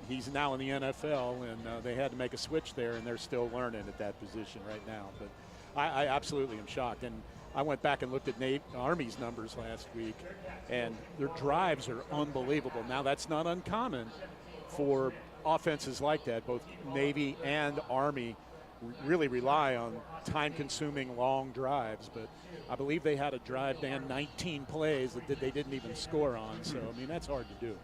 he's now in the NFL, and they had to make a switch there, and they're still learning at that position right now. But I absolutely am shocked. And I went back and looked at Army's numbers last week, and their drives are unbelievable. Now, that's not uncommon for offenses like that. Both Navy and Army really rely on time-consuming long drives, but I believe they had a drive, Dan, 19 plays that they didn't even score on. So, I mean, that's hard to do.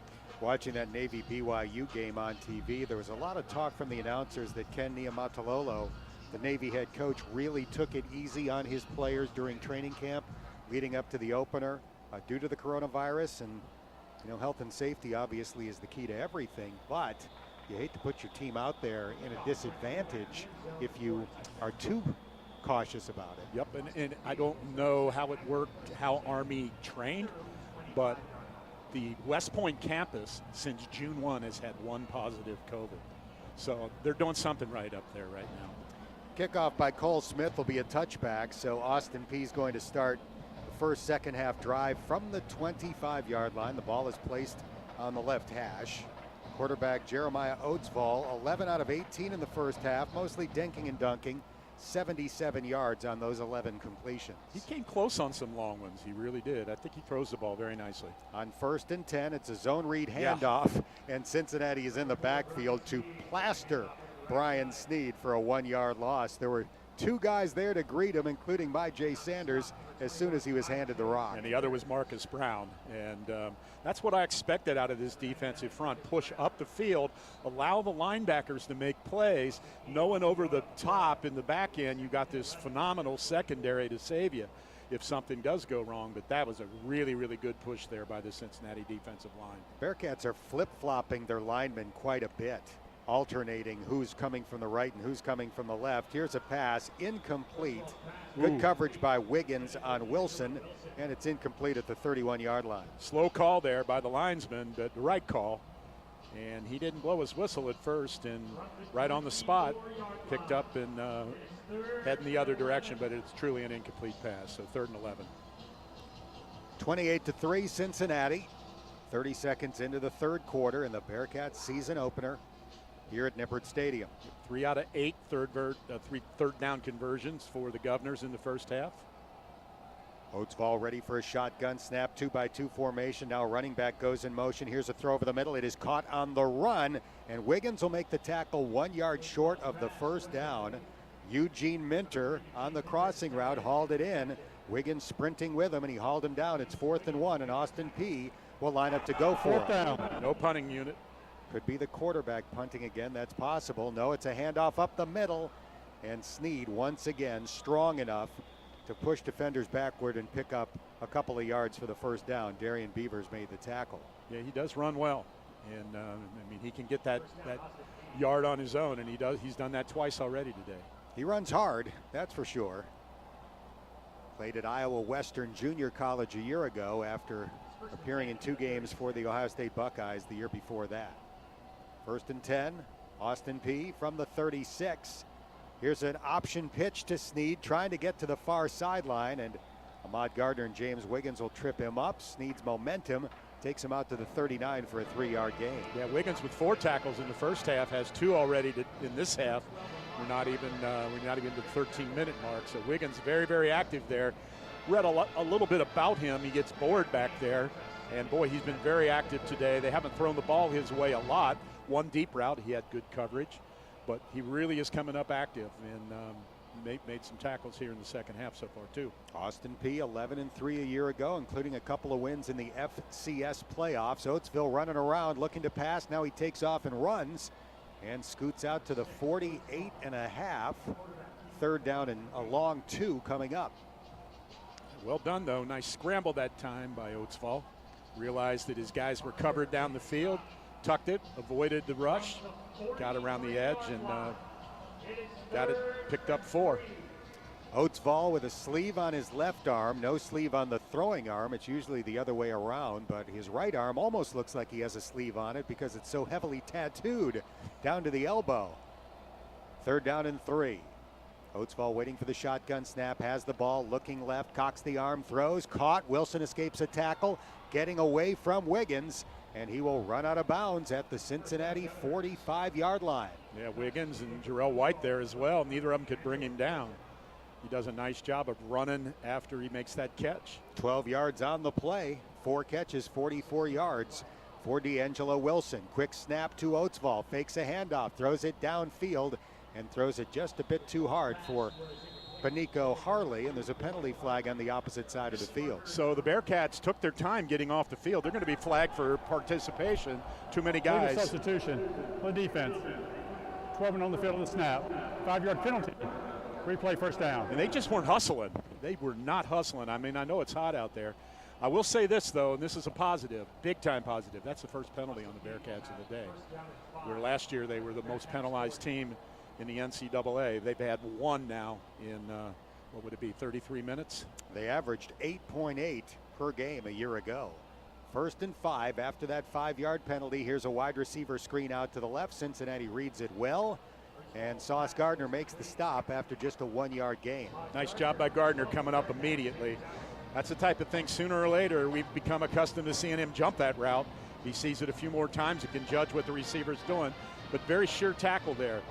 Watching that Navy-BYU game on TV, there was a lot of talk from the announcers that Ken Niumatalolo, the Navy head coach, really took it easy on his players during training camp leading up to the opener due to the coronavirus. And, you know, health and safety obviously is the key to everything, but you hate to put your team out there in a disadvantage if you are too cautious about it. Yep, and I don't know how it worked, how Army trained, but the West Point campus since June 1 has had 1 positive COVID. So they're doing something right up there right now. Kickoff by Cole Smith will be a touchback, so Austin Peay is going to start the first second half drive from the 25-yard line. The ball is placed on the left hash. Quarterback Jeremiah Oatsvall, 11 out of 18 in the first half, mostly dinking and dunking, 77 yards on those 11 completions. He came close on some long ones. He really did. I think he throws the ball very nicely. On 1st and 10, it's a zone read handoff, and Cincinnati is in the backfield to plaster Brian Snead for a 1-yard loss. There were 2 guys there to greet him, including Jay Sanders, as soon as he was handed the rock. And the other was Marcus Brown. And that's what I expected out of this defensive front. Push up the field, allow the linebackers to make plays, knowing over the top in the back end you got this phenomenal secondary to save you if something does go wrong. But that was a really, really good push there by the Cincinnati defensive line. Bearcats are flip-flopping their linemen quite a bit, alternating who's coming from the right and who's coming from the left. Here's a pass, incomplete. Good coverage by Wiggins on Wilson, and it's incomplete at the 31-yard line. Slow call there by the linesman, but the right call. And he didn't blow his whistle at first, and right on the spot, picked up and heading the other direction, but it's truly an incomplete pass, so 3rd and 11. 28-3 Cincinnati. 30 seconds into the 3rd quarter in the Bearcats season opener here at Nippert Stadium. 3 out of 8 third down conversions for the Governors in the first half. Oatsvall ready for a shotgun snap, 2-by-2 formation. Now running back goes in motion. Here's a throw over the middle. It is caught on the run, and Wiggins will make the tackle 1 yard short of the first down. Eugene Minter on the crossing route hauled it in. Wiggins sprinting with him, and he hauled him down. It's 4th and 1, and Austin Peay will line up to go for it. No punting unit. Could be the quarterback punting again. That's possible. No, it's a handoff up the middle, and Snead once again strong enough to push defenders backward and pick up a couple of yards for the first down. Darian Beavers made the tackle. Yeah, he does run well, and I mean, he can get that yard on his own, and he's done that twice already today. He runs hard, that's for sure. Played at Iowa Western Junior College a year ago after appearing in 2 games for the Ohio State Buckeyes the year before that. 1st and 10, Austin Peay from the 36. Here's an option pitch to Snead, trying to get to the far sideline, and Ahmad Gardner and James Wiggins will trip him up. Snead's momentum takes him out to the 39 for a 3-yard gain. Yeah, Wiggins with 4 tackles in the first half, has 2 already in this half. We're not even the 13-minute mark. So Wiggins very, very active there. Read a little bit about him. He gets bored back there, and boy, he's been very active today. They haven't thrown the ball his way a lot. 1 deep route, he had good coverage. but he really is coming up active and made some tackles here in the second half so far too. Austin Peay 11-3 a year ago, including a couple of wins in the FCS playoffs. Oatsville running around looking to pass. Now he takes off and runs and scoots out to the 48.5. Third down and a long 2 coming up. Well done though. Nice scramble that time by Oatsville. Realized that his guys were covered down the field, tucked it, avoided the rush, got around the edge, and got it picked up 4. Oatsville with a sleeve on his left arm, no sleeve on the throwing arm. It's usually the other way around, but his right arm almost looks like he has a sleeve on it because it's so heavily tattooed down to the elbow. Third down and 3. Oatsville waiting for the shotgun snap, has the ball, looking left, cocks the arm, throws, caught. Wilson escapes a tackle, getting away from Wiggins, and he will run out of bounds at the Cincinnati 45-yard line. Yeah, Wiggins and Jerome White there as well. Neither of them could bring him down. He does a nice job of running after he makes that catch. 12 yards on the play, 4 catches, 44 yards for D'Angelo Wilson. Quick snap to Oatsville, fakes a handoff, throws it downfield, and throws it just a bit too hard for Panico Harley, and there's a penalty flag on the opposite side of the field. So the Bearcats took their time getting off the field. They're going to be flagged for participation. Too many Legal guys. substitution on defense. 12 men on the field on the snap. 5-yard penalty. Replay, first down. And they just weren't hustling. They were not hustling. I mean, I know it's hot out there. I will say this, though, and this is a positive, big-time positive. That's the first penalty on the Bearcats of the day. Where last year they were the most penalized team in the NCAA. They've had 1 now in, what would it be, 33 minutes? They averaged 8.8 per game a year ago. 1st and 5 after that 5-yard penalty. Here's a wide receiver screen out to the left. Cincinnati reads it well, and Sauce Gardner makes the stop after just a 1-yard gain. Nice job by Gardner coming up immediately. That's the type of thing sooner or later we've become accustomed to seeing him jump that route. He sees it a few more times. He can judge what the receiver's doing, but very sure tackle there.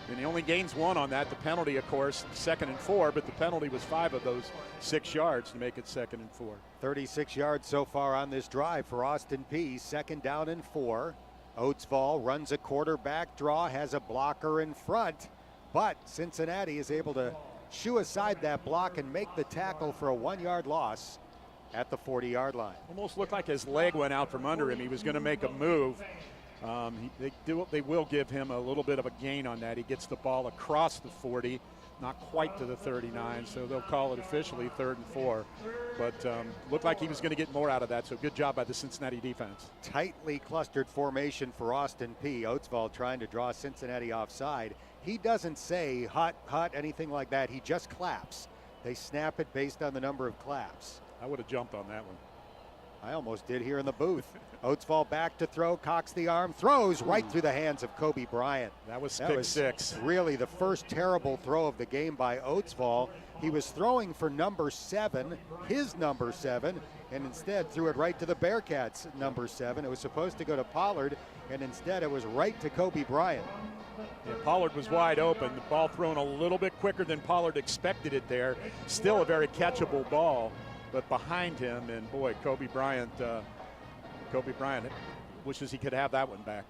And he only gains 1 on that. The penalty, of course, 2nd and 4, but the penalty was 5 of those 6 yards to make it 2nd and 4. 36 yards so far on this drive for Austin Peay. 2nd down and 4. Oatsville runs a quarterback draw, has a blocker in front, but Cincinnati is able to shoo aside that block and make the tackle for a 1-yard loss at the 40-yard line. Almost looked like his leg went out from under him. He was going to make a move. They will give him a little bit of a gain on that. He gets the ball across the 40, not quite to the 39, so they'll call it officially 3rd and 4. But looked like he was going to get more out of that, so good job by the Cincinnati defense. Tightly clustered formation for Austin Peay. Oatsville trying to draw Cincinnati offside. He doesn't say hot, anything like that. He just claps. They snap it based on the number of claps. I would have jumped on that one. I almost did here in the booth. Oatsville back to throw, cocks the arm, throws right through the hands of Kobe Bryant. That was pick 6. Really the first terrible throw of the game by Oatsville. He was throwing for number 7, his number 7, and instead threw it right to the Bearcats' number 7. It was supposed to go to Pollard, and instead it was right to Kobe Bryant. Yeah, Pollard was wide open. The ball thrown a little bit quicker than Pollard expected it there. Still a very catchable ball, but behind him, and boy, Kobe Bryant wishes he could have that one back.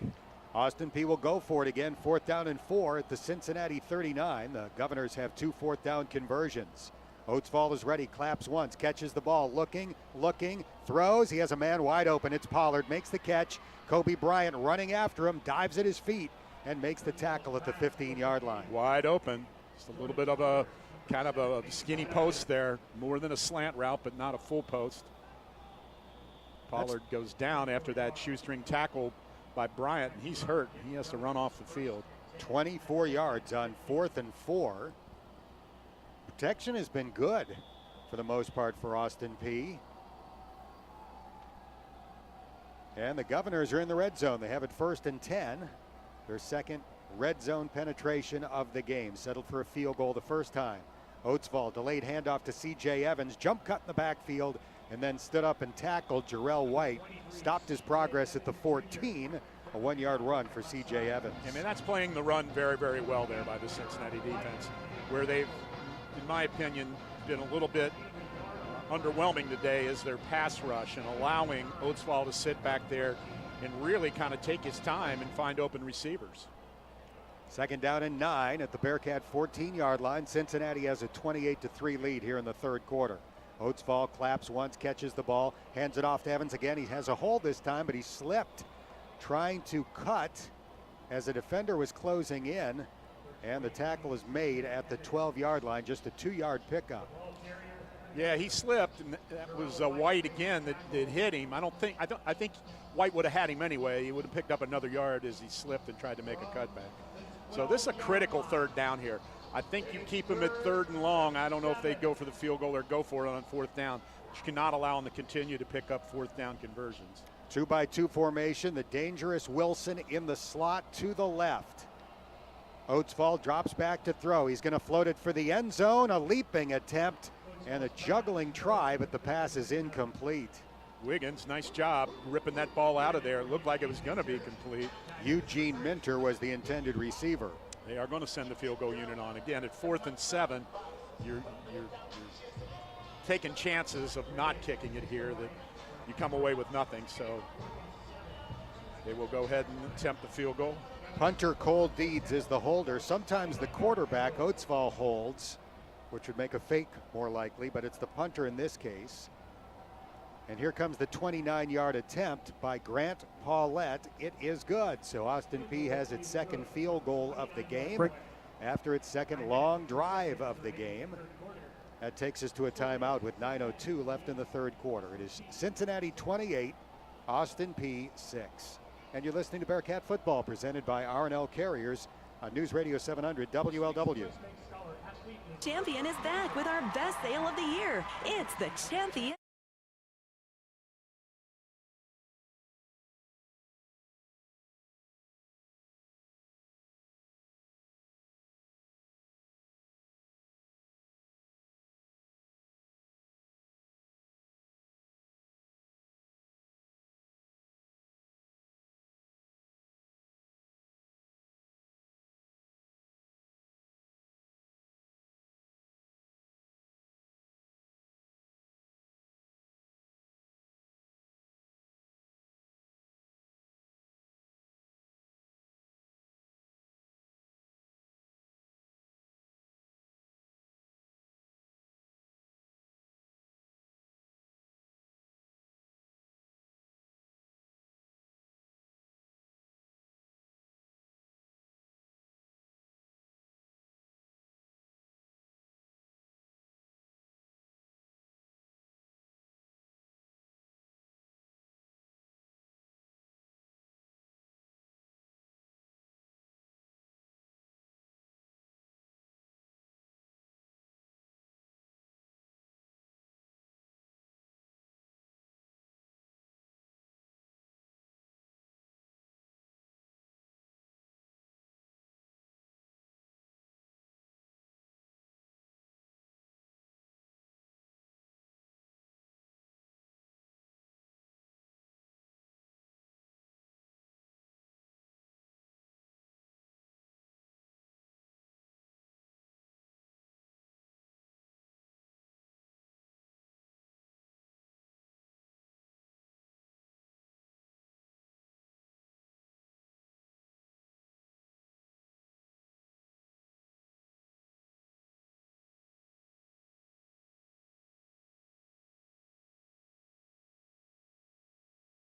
Austin Peay will go for it again. 4th down and 4 at the Cincinnati 39. The Governors have 2 4th down conversions. Oatsville is ready, claps once, catches the ball, looking, throws. He has a man wide open. It's Pollard, makes the catch. Kobe Bryant running after him, dives at his feet, and makes the tackle at the 15-yard line. Wide open. Just a little bit of a kind of a skinny post there, more than a slant route, but not a full post. Pollard goes down after that shoestring tackle by Bryant, and he's hurt. He has to run off the field. 24 yards on 4th and 4. Protection has been good for the most part for Austin Peay. And the Governors are in the red zone. They have it 1st and 10. Their second red zone penetration of the game. Settled for a field goal the first time. Oatsville delayed handoff to C.J. Evans. Jump cut in the backfield and then stood up and tackled Jerome White. Stopped his progress at the 14. A 1-yard run for C.J. Evans. I mean, that's playing the run very, very well there by the Cincinnati defense, where they've, in my opinion, been a little bit underwhelming today is their pass rush and allowing Oatsville to sit back there and really kind of take his time and find open receivers. Second down and 9 at the Bearcat 14-yard line. Cincinnati has a 28-3 lead here in the third quarter. Oatsvall claps once, catches the ball, hands it off to Evans again. He has a hold this time, but he slipped trying to cut as a defender was closing in, and the tackle is made at the 12-yard line, just a 2-yard pickup. Yeah, he slipped, and that was White again that hit him. I think White would have had him anyway. He would have picked up another yard as he slipped and tried to make a cutback. So this is a critical third down here. I think you keep him at 3rd and long. I don't know if they go for the field goal or go for it on 4th down. You cannot allow them to continue to pick up 4th down conversions. 2-by-2 formation. The dangerous Wilson in the slot to the left. Oatsvall drops back to throw. He's going to float it for the end zone. A leaping attempt and a juggling try, but the pass is incomplete. Wiggins, nice job ripping that ball out of there. It looked like it was going to be complete. Eugene Minter was the intended receiver. They are going to send the field goal unit on. Again, at 4th and 7, you're taking chances of not kicking it here that you come away with nothing. So they will go ahead and attempt the field goal. Punter Cole Deeds is the holder. Sometimes the quarterback, Oatsvall, holds, which would make a fake more likely, but it's the punter in this case. And here comes the 29-yard attempt by Grant Paulette. It is good. So Austin Peay has its second field goal of the game after its second long drive of the game. That takes us to a timeout with 9:02 left in the third quarter. It is Cincinnati 28, Austin Peay 6. And you're listening to Bearcat Football presented by R&L Carriers on News Radio 700 WLW. Champion is back with our best sale of the year. It's the Champion.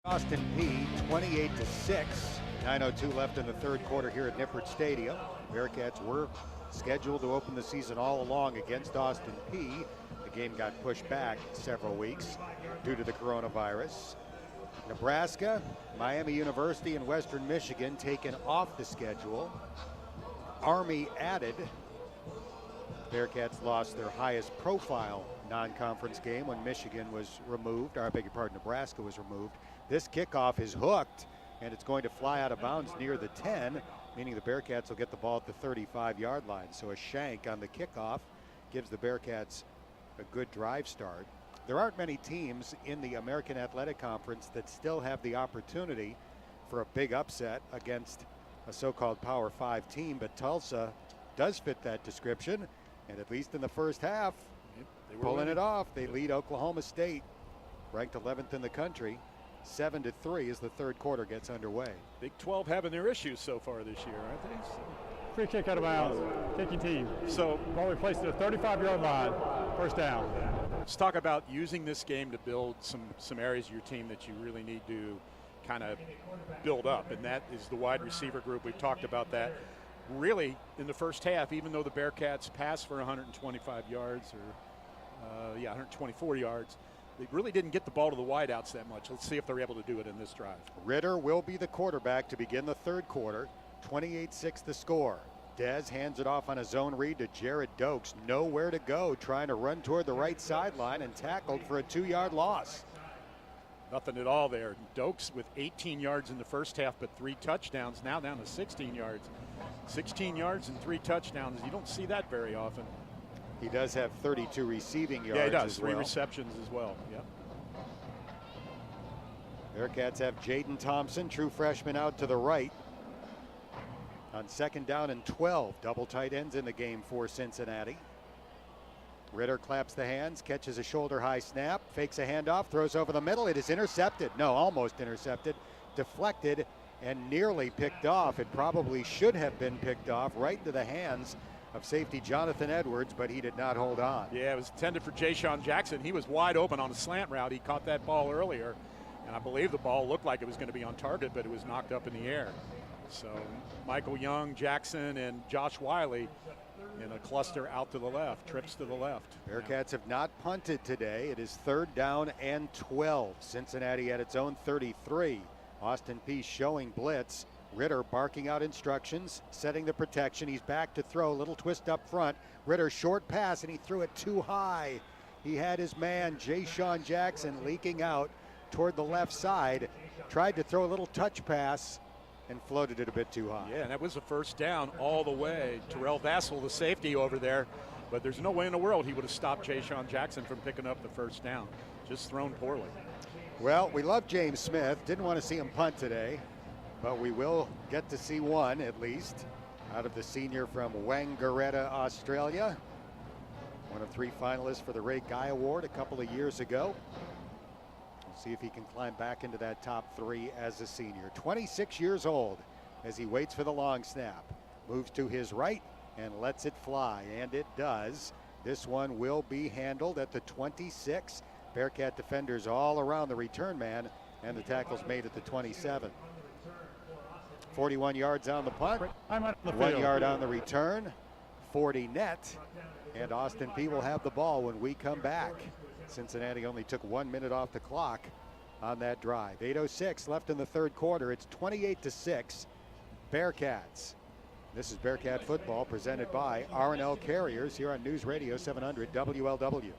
Austin Peay 28-6. 9:02 left in the third quarter here at Nippert Stadium. Bearcats were scheduled to open the season all along against Austin Peay. The game got pushed back several weeks due to the coronavirus. Nebraska, Miami University, and Western Michigan taken off the schedule. Army added. Bearcats lost their highest profile non-conference game when Michigan was removed, or I beg your pardon, Nebraska was removed. This kickoff is hooked, and it's going to fly out of bounds near the 10, meaning the Bearcats will get the ball at the 35-yard line. So a shank on the kickoff gives the Bearcats a good drive start. There aren't many teams in the American Athletic Conference that still have the opportunity for a big upset against a so-called Power 5 team, but Tulsa does fit that description, and at least in the first half, They were pulling winning. it off. They lead Oklahoma State, ranked 11th in the country, 7-3 as the third quarter gets underway. Big 12 having their issues so far this year, aren't they? So Free kick out of bounds. Kicking team. So Ball replaced at the 35-yard line. First down. let's talk about using this game to build some areas of your team that you really need to kind of build up, and that is the wide receiver group. We've talked about that. Really, in the first half, even though the Bearcats passed for 125 yards or 124 yards, they really didn't get the ball to the wideouts that much. Let's see if they're able to do it in this drive. Ritter will be the quarterback to begin the third quarter. 28-6 the score. Dez hands it off on a zone read to Jared Dokes. Nowhere to go, trying to run toward the right sideline and tackled for a 2-yard loss. Nothing at all there. Dokes with 18 yards in the first half, but 3 touchdowns, now down to 16 yards. 16 yards and 3 touchdowns. You don't see that very often. He does have 32 receiving yards. Yeah, he does. as 3 well. receptions as well. Yep. Bearcats have Jaden Thompson, true freshman, out to the right. On 2nd down and 12, double tight ends in the game for Cincinnati. Ritter claps the hands, catches a shoulder high snap, fakes a handoff, throws over the middle. It is intercepted. No, almost intercepted. Deflected and nearly picked off. It probably should have been picked off right into the hands of safety Jonathan Edwards, but he did not hold on. Yeah, it was intended for Jayshawn Jackson. He was wide open on a slant route. He caught that ball earlier, and I believe the ball looked like it was going to be on target, but it was knocked up in the air. So Michael Young, Jackson, and Josh Wiley in a cluster out to the left, trips to the left. Bearcats have not punted today. It is 3rd down and 12. Cincinnati at its own 33. Austin Peay showing blitz. Ritter barking out instructions, setting the protection. He's back to throw, little twist up front. Ritter short pass, and he threw it too high. He had his man, Jayshawn Jackson, leaking out toward the left side. Tried to throw a little touch pass and floated it a bit too high. Yeah, and that was a first down all the way. Terrell Vassell, the safety over there, but there's no way in the world he would have stopped Jayshawn Jackson from picking up the first down. Just thrown poorly. Well, we love James Smith. Didn't want to see him punt today, but we will get to see one at least out of the senior from Wangaratta, Australia. One of 3 finalists for the Ray Guy Award a couple of years ago. We'll see if he can climb back into that top 3 as a senior. 26 years old as he waits for the long snap. Moves to his right and lets it fly, and it does. This one will be handled at the 26. Bearcat defenders all around the return man, and the tackle's made at the 27. 41 yards on the punt, 1 yard on the return, 40 net, and Austin Peay will have the ball when we come back. Cincinnati only took 1 minute off the clock on that drive. 8:06 left in the third quarter. It's 28-6 Bearcats. This is Bearcat football presented by R&L Carriers here on News Radio 700 WLW.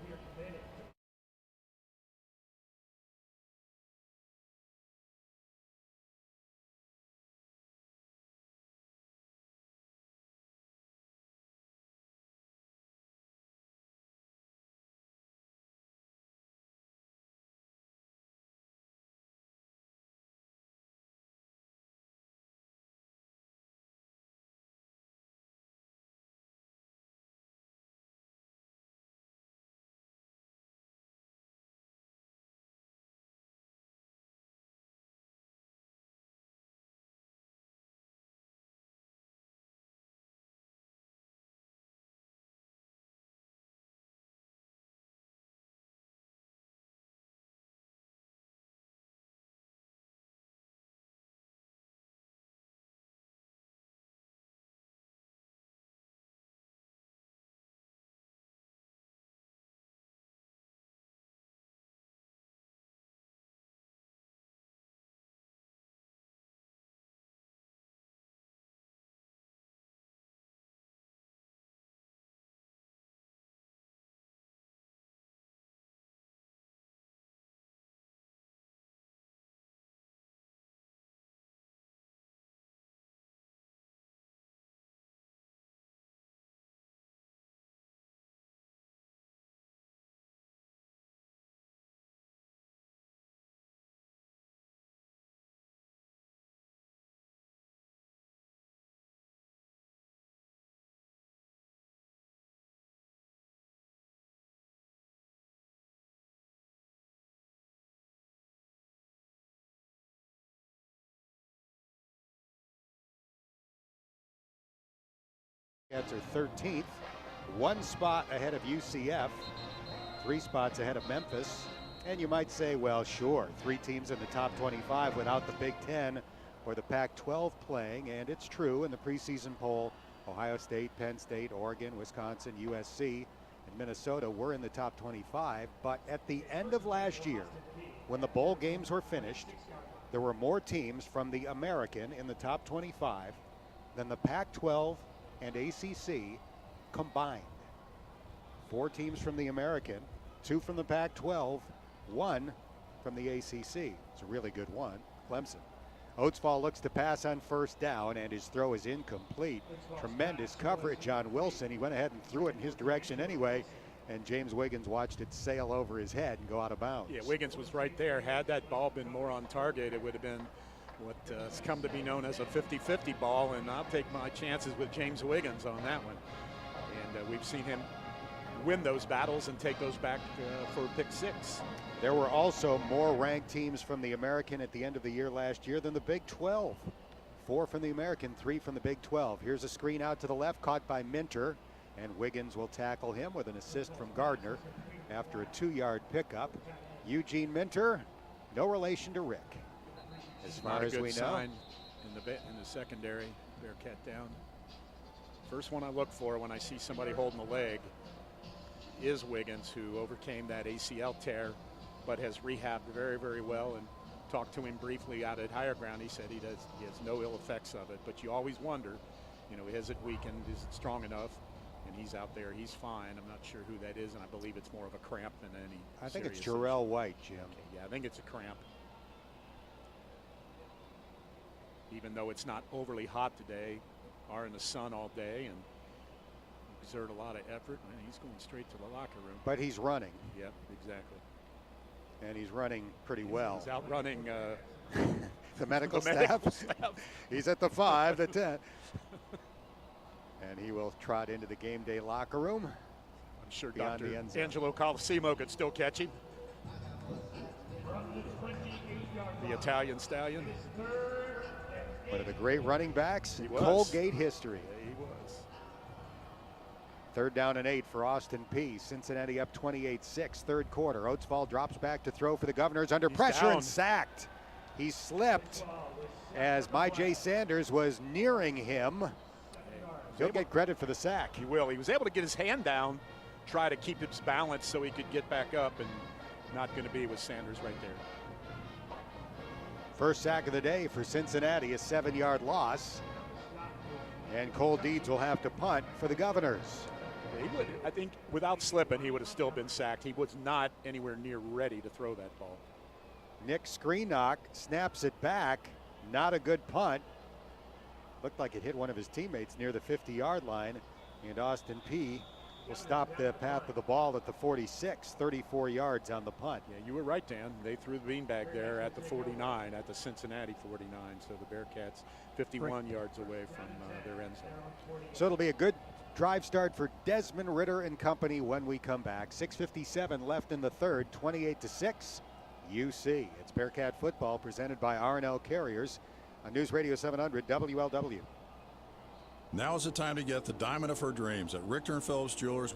Bearcats are 13th, 1 spot ahead of UCF, 3 spots ahead of Memphis. And you might say, well, sure, 3 teams in the top 25 without the Big Ten or the Pac-12 playing, and it's true. In the preseason poll, Ohio State, Penn State, Oregon, Wisconsin, USC, and Minnesota were in the top 25. But at the end of last year, when the bowl games were finished, there were more teams from the American in the top 25 than the Pac-12 and ACC combined. 4 teams from the American, 2 from the Pac-12, 1 from the ACC. It's a really good one, Clemson. Oatsfall looks to pass on first down, and his throw is incomplete. Tremendous coverage on Wilson. He went ahead and threw it in his direction anyway, and James Wiggins watched it sail over his head and go out of bounds. Yeah, Wiggins was right there. Had that ball been more on target, it would have been what's come to be known as a 50-50 ball, and I'll take my chances with James Wiggins on that one. And we've seen him win those battles and take those back for pick 6. There were also more ranked teams from the American at the end of the year last year than the Big 12. 4 from the American, 3 from the Big 12. Here's a screen out to the left, caught by Minter, and Wiggins will tackle him with an assist from Gardner after a 2-yard pickup. Eugene Minter, no relation to Rick, as far as we know. Sign in the secondary. Bearcat down. First one I look for when I see somebody holding the leg is Wiggins, who overcame that ACL tear, but has rehabbed very, very well. And talked to him briefly out at Higher Ground. He said he has no ill effects of it, but you always wonder, you know, is it weakened? Is it strong enough? And he's out there. He's fine. I'm not sure who that is, and I believe it's more of a cramp than any. I think it's Jarrell White, Jim. Okay, yeah, I think it's a cramp. Even though it's not overly hot today, are in the sun all day and exert a lot of effort, and he's going straight to the locker room. But he's running. Yep, exactly. And he's running pretty well. He's outrunning the medical staff. He's at the 5, the 10. And he will trot into the game day locker room. I'm sure Dr. Angelo Colosimo could still catch him. The Italian stallion. One of the great running backs in was. Colgate history. Yeah, he was. 3rd down and 8 for Austin Peay. Cincinnati up 28-6, 3rd quarter. Oatsfall drops back to throw for the Governors, under pressure down. and sacked. He slipped as Jay Sanders was nearing him. He'll get credit for the sack. He will. He was able to get his hand down, try to keep his balance so he could get back up, and not going to be with Sanders right there. First sack of the day for Cincinnati, a 7-yard loss. And Cole Deeds will have to punt for the Governors. He would, I think, without slipping, he would have still been sacked. He was not anywhere near ready to throw that ball. Nick Screenknock snaps it back. Not a good punt. Looked like it hit one of his teammates near the 50-yard line. And Austin Peay will stop the path of the ball at the 46, 34 yards on the punt. Yeah, you were right, Dan. They threw the beanbag there at the 49, at the Cincinnati 49. So the Bearcats 51 yards away from their end zone. So it'll be a good drive start for Desmond Ritter and company when we come back. 6:57 left in the 3rd, 28-6 UC. It's Bearcat football presented by R&L Carriers on News Radio 700 WLW. Now is the time to get the diamond of her dreams at Richter and Phillips Jewelers.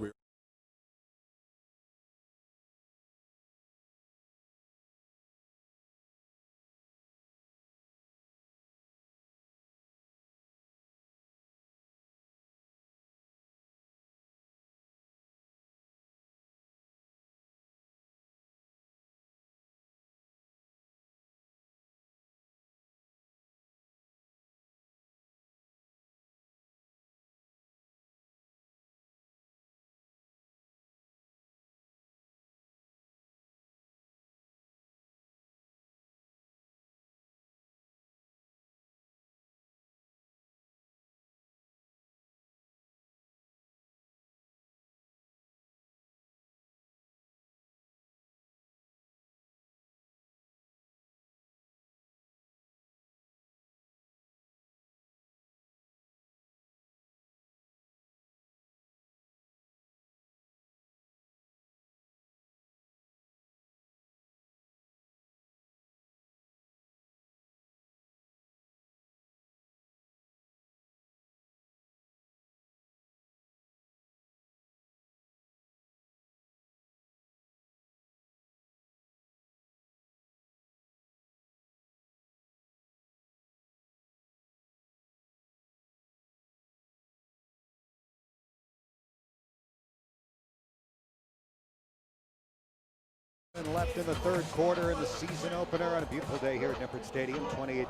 And left in the third quarter in the season opener on a beautiful day here at Nippert Stadium, 28-6.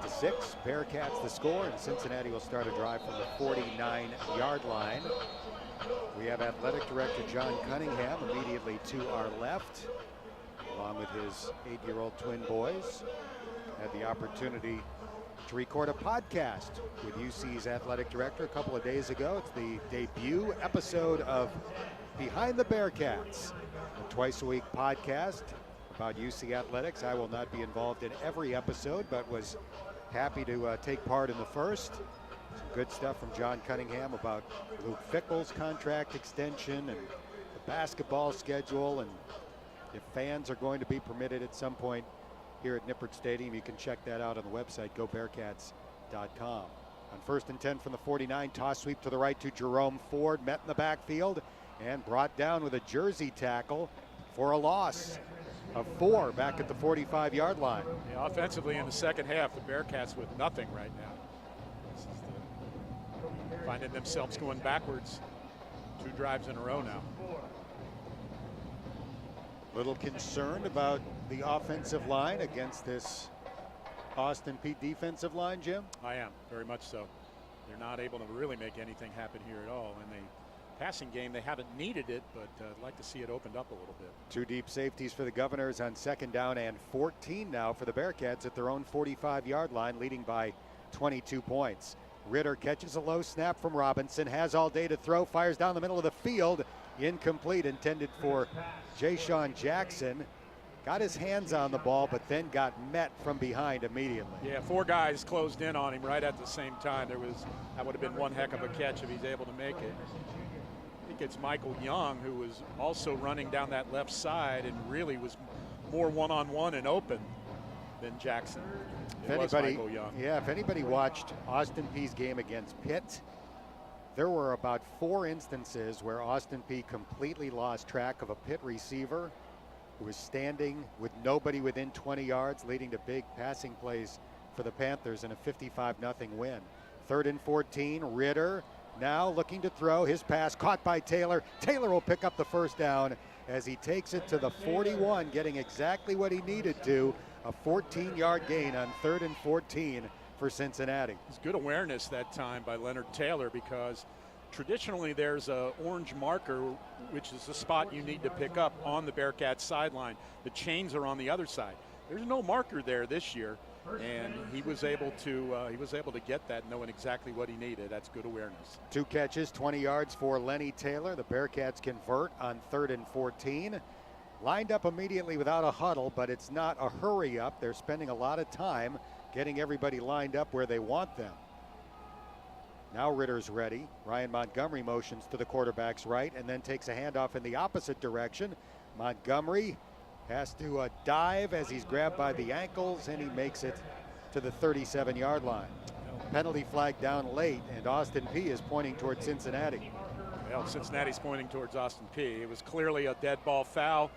Bearcats the score, and Cincinnati will start a drive from the 49-yard line. We have athletic director John Cunningham immediately to our left, along with his 8-year-old twin boys. Had the opportunity to record a podcast with UC's athletic director a couple of days ago. It's the debut episode of Behind the Bearcats, a twice-a-week podcast about UC athletics. I will not be involved in every episode, but was happy to take part in the first. Some good stuff from John Cunningham about Luke Fickell's contract extension and the basketball schedule, and if fans are going to be permitted at some point here at Nippert Stadium. You can check that out on the website, gobearcats.com. On 1st and 10 from the 49, toss sweep to the right to Jerome Ford, met in the backfield and brought down with a jersey tackle for a loss of 4 back at the 45-yard line. Yeah, offensively in the second half, the Bearcats with nothing right now. This is finding themselves going backwards 2 drives in a row now. Little concerned about the offensive line against this Austin Peay defensive line, Jim? I am, very much so. They're not able to really make anything happen here at all. In the passing game, they haven't needed it, but I'd like to see it opened up a little bit. 2 deep safeties for the Governors on 2nd down and 14 now for the Bearcats at their own 45-yard line, leading by 22 points. Ritter catches a low snap from Robinson, has all day to throw, fires down the middle of the field. Incomplete, intended for Ja'Shawn Jackson. Got his hands on the ball, but then got met from behind immediately. Yeah, 4 guys closed in on him right at the same time. That would have been one heck of a catch if he's able to make it. I think it's Michael Young, who was also running down that left side and really was more one-on-one and open than Jackson. If anybody watched Austin Peay's game against Pitt, there were about 4 instances where Austin Peay completely lost track of a Pitt receiver who was standing with nobody within 20 yards, leading to big passing plays for the Panthers in a 55-0 win. 3rd and 14, Ritter now looking to throw. His pass caught by Taylor. Taylor will pick up the first down as he takes it to the 41, getting exactly what he needed to, a 14-yard gain on 3rd and 14 for Cincinnati. It's good awareness that time by Leonard Taylor, because traditionally there's a orange marker, which is the spot you need to pick up on the Bearcats sideline. The chains are on the other side. There's no marker there this year, and he was able to get that, knowing exactly what he needed. That's good awareness. 2 catches, 20 yards for Lenny Taylor. The Bearcats convert on 3rd and 14. Lined up immediately without a huddle, but it's not a hurry up. They're spending a lot of time getting everybody lined up where they want them. Now Ritter's ready. Ryan Montgomery motions to the quarterback's right and then takes a handoff in the opposite direction. Montgomery has to dive as he's grabbed by the ankles, and he makes it to the 37-yard line. Penalty flag down late, and Austin Peay is pointing towards Cincinnati. Well, Cincinnati's pointing towards Austin Peay. It was clearly a dead ball foul.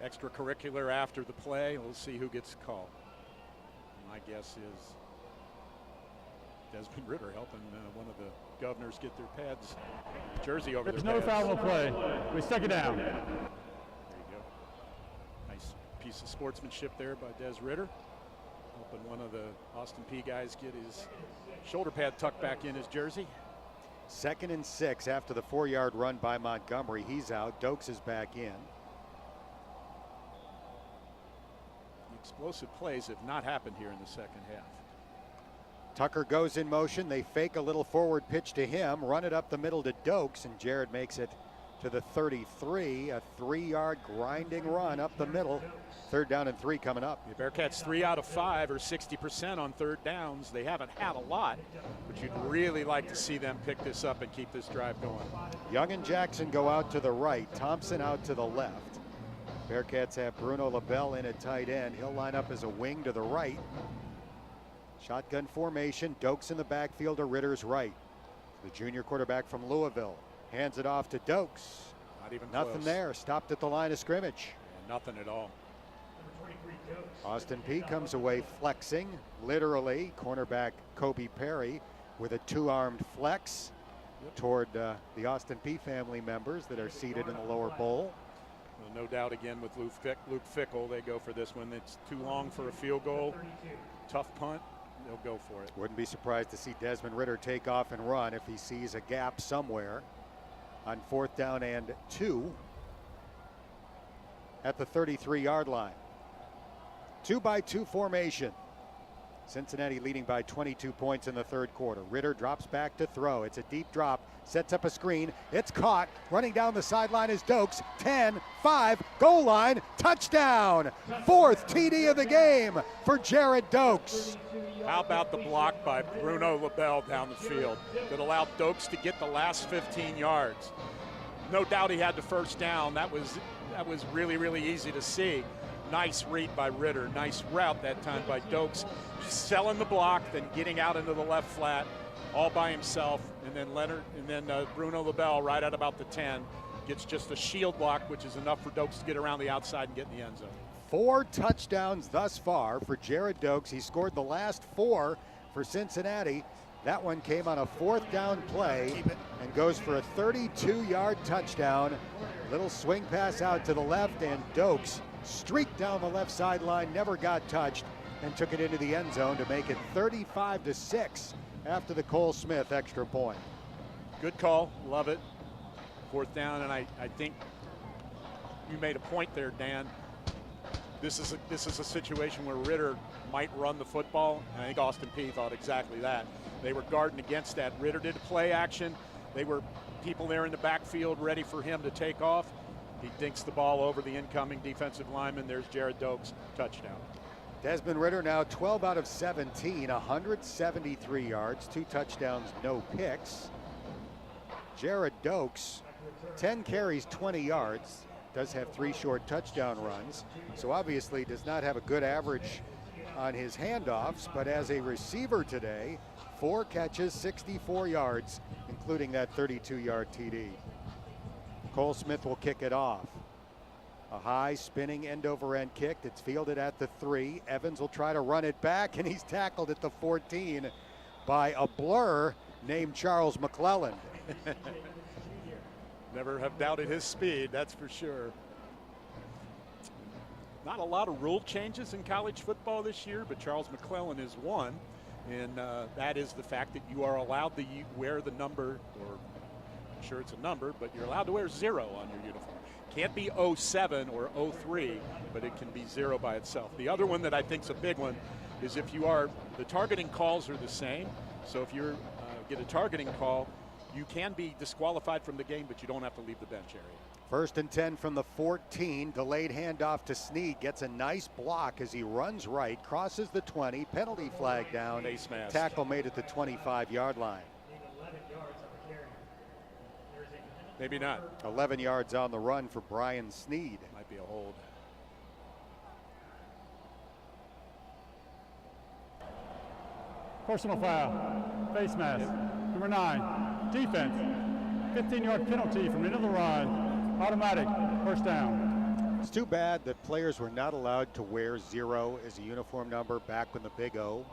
Extracurricular after the play. We'll see who gets called. My guess is Desmond Ritter helping one of the Governors get their pads jersey over There's their no pads. foul on the play. We stuck it down. There you go. Nice piece of sportsmanship there by Des Ritter, helping one of the Austin Peay guys get his shoulder pad tucked back in his jersey. 2nd and 6 after the 4-yard run by Montgomery. He's out. Dokes is back in. Explosive plays have not happened here in the second half. Tucker goes in motion. They fake a little forward pitch to him, run it up the middle to Dokes, and Jared makes it to the 33. A 3-yard grinding run up the middle. 3rd down and 3 coming up. The Bearcats 3 out of 5 or 60% on 3rd downs. They haven't had a lot, but you'd really like to see them pick this up and keep this drive going. Young and Jackson go out to the right. Thompson out to the left. Bearcats have Bruno LaBelle in at tight end. He'll line up as a wing to the right. Shotgun formation. Dokes in the backfield to Ritter's right. The junior quarterback from Louisville hands it off to Dokes. Not even Nothing close. there. Stopped at the line of scrimmage. Yeah, nothing at all. Austin Peay comes away flexing, literally. Cornerback Kobe Perry with a 2-armed flex toward the Austin Peay family members that are seated in the lower bowl. Well, no doubt again with Luke Fickle, they go for this one. It's too long for a field goal. Tough punt. They'll go for it. Wouldn't be surprised to see Desmond Ridder take off and run if he sees a gap somewhere on 4th down and 2 at the 33-yard line. 2-by-2 formation. Cincinnati leading by 22 points in the third quarter. Ridder drops back to throw. It's a deep drop, sets up a screen. It's caught. Running down the sideline is Dokes. 10, 5, goal line, touchdown. 4th TD of the game for Jared Dokes. How about the block by Bruno LaBelle down the field that allowed Dokes to get the last 15 yards? No doubt he had the first down. That was really, really easy to see. Nice read by Ridder. Nice route that time by Dokes. Selling the block, then getting out into the left flat all by himself. And then Bruno LaBelle right at about the 10 gets just a shield block, which is enough for Dokes to get around the outside and get in the end zone. 4 touchdowns thus far for Jared Dokes. He scored the last 4 for Cincinnati. That one came on a 4th down play and goes for a 32-yard touchdown. Little swing pass out to the left, and Dokes streaked down the left sideline, never got touched, and took it into the end zone to make it 35-6 after the Cole Smith extra point. Good call, love it. 4th down, and I think you made a point there, Dan. This is a situation where Ridder might run the football, and I think Austin Peay thought exactly that. They were guarding against that. Ridder did play action. They were people there in the backfield ready for him to take off. He dinks the ball over the incoming defensive lineman. There's Jared Dokes, touchdown. Desmond Ridder now 12 out of 17, 173 yards, 2 touchdowns, no picks. Jared Dokes, 10 carries, 20 yards, does have 3 short touchdown runs, so obviously does not have a good average on his handoffs, but as a receiver today, 4 catches, 64 yards, including that 32-yard TD. Cole Smith will kick it off. A high spinning end over end kick. It's fielded at the 3. Evans will try to run it back, and he's tackled at the 14 by a blur named Charles McClellan. Never have doubted his speed, that's for sure. Not a lot of rule changes in college football this year, but Charles McClellan is one, and that is the fact that you are allowed to wear the number, or I'm sure it's a number, but you're allowed to wear 0 on your uniform. Can't be 07 or 03, but it can be 0 by itself. The other one that I think is a big one is if you are, the targeting calls are the same. So if you get a targeting call, you can be disqualified from the game, but you don't have to leave the bench area. 1st and 10 from the 14. Delayed handoff to Snead. Gets a nice block as he runs right, crosses the 20. Penalty flag down. Face mask. Tackle made at the 25-yard line. Maybe not. 11 yards on the run for Brian Snead. Might be a hold. Personal foul, face mask, number 9, defense, 15-yard penalty from the end of the run, automatic, 1st down. It's too bad that players were not allowed to wear 0 as a uniform number back when the Big O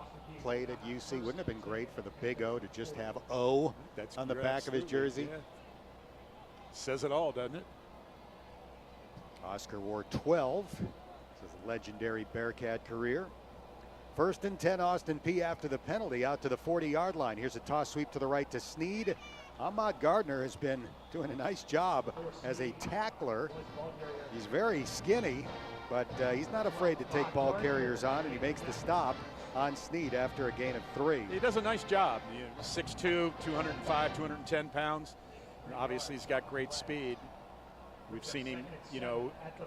played at UC. Wouldn't it have been great for the Big O to just have O on the back of his jersey? Yeah. Says it all, doesn't it? Oscar wore 12. This is a legendary Bearcat career. 1st and 10, Austin Peay after the penalty out to the 40-yard line. Here's a toss sweep to the right to Snead. Ahmad Gardner has been doing a nice job as a tackler. He's very skinny, but he's not afraid to take ball carriers on, and he makes the stop on Snead after a gain of 3. He does a nice job. 6'2", 205, 210 pounds. Obviously, he's got great speed. We've seen him,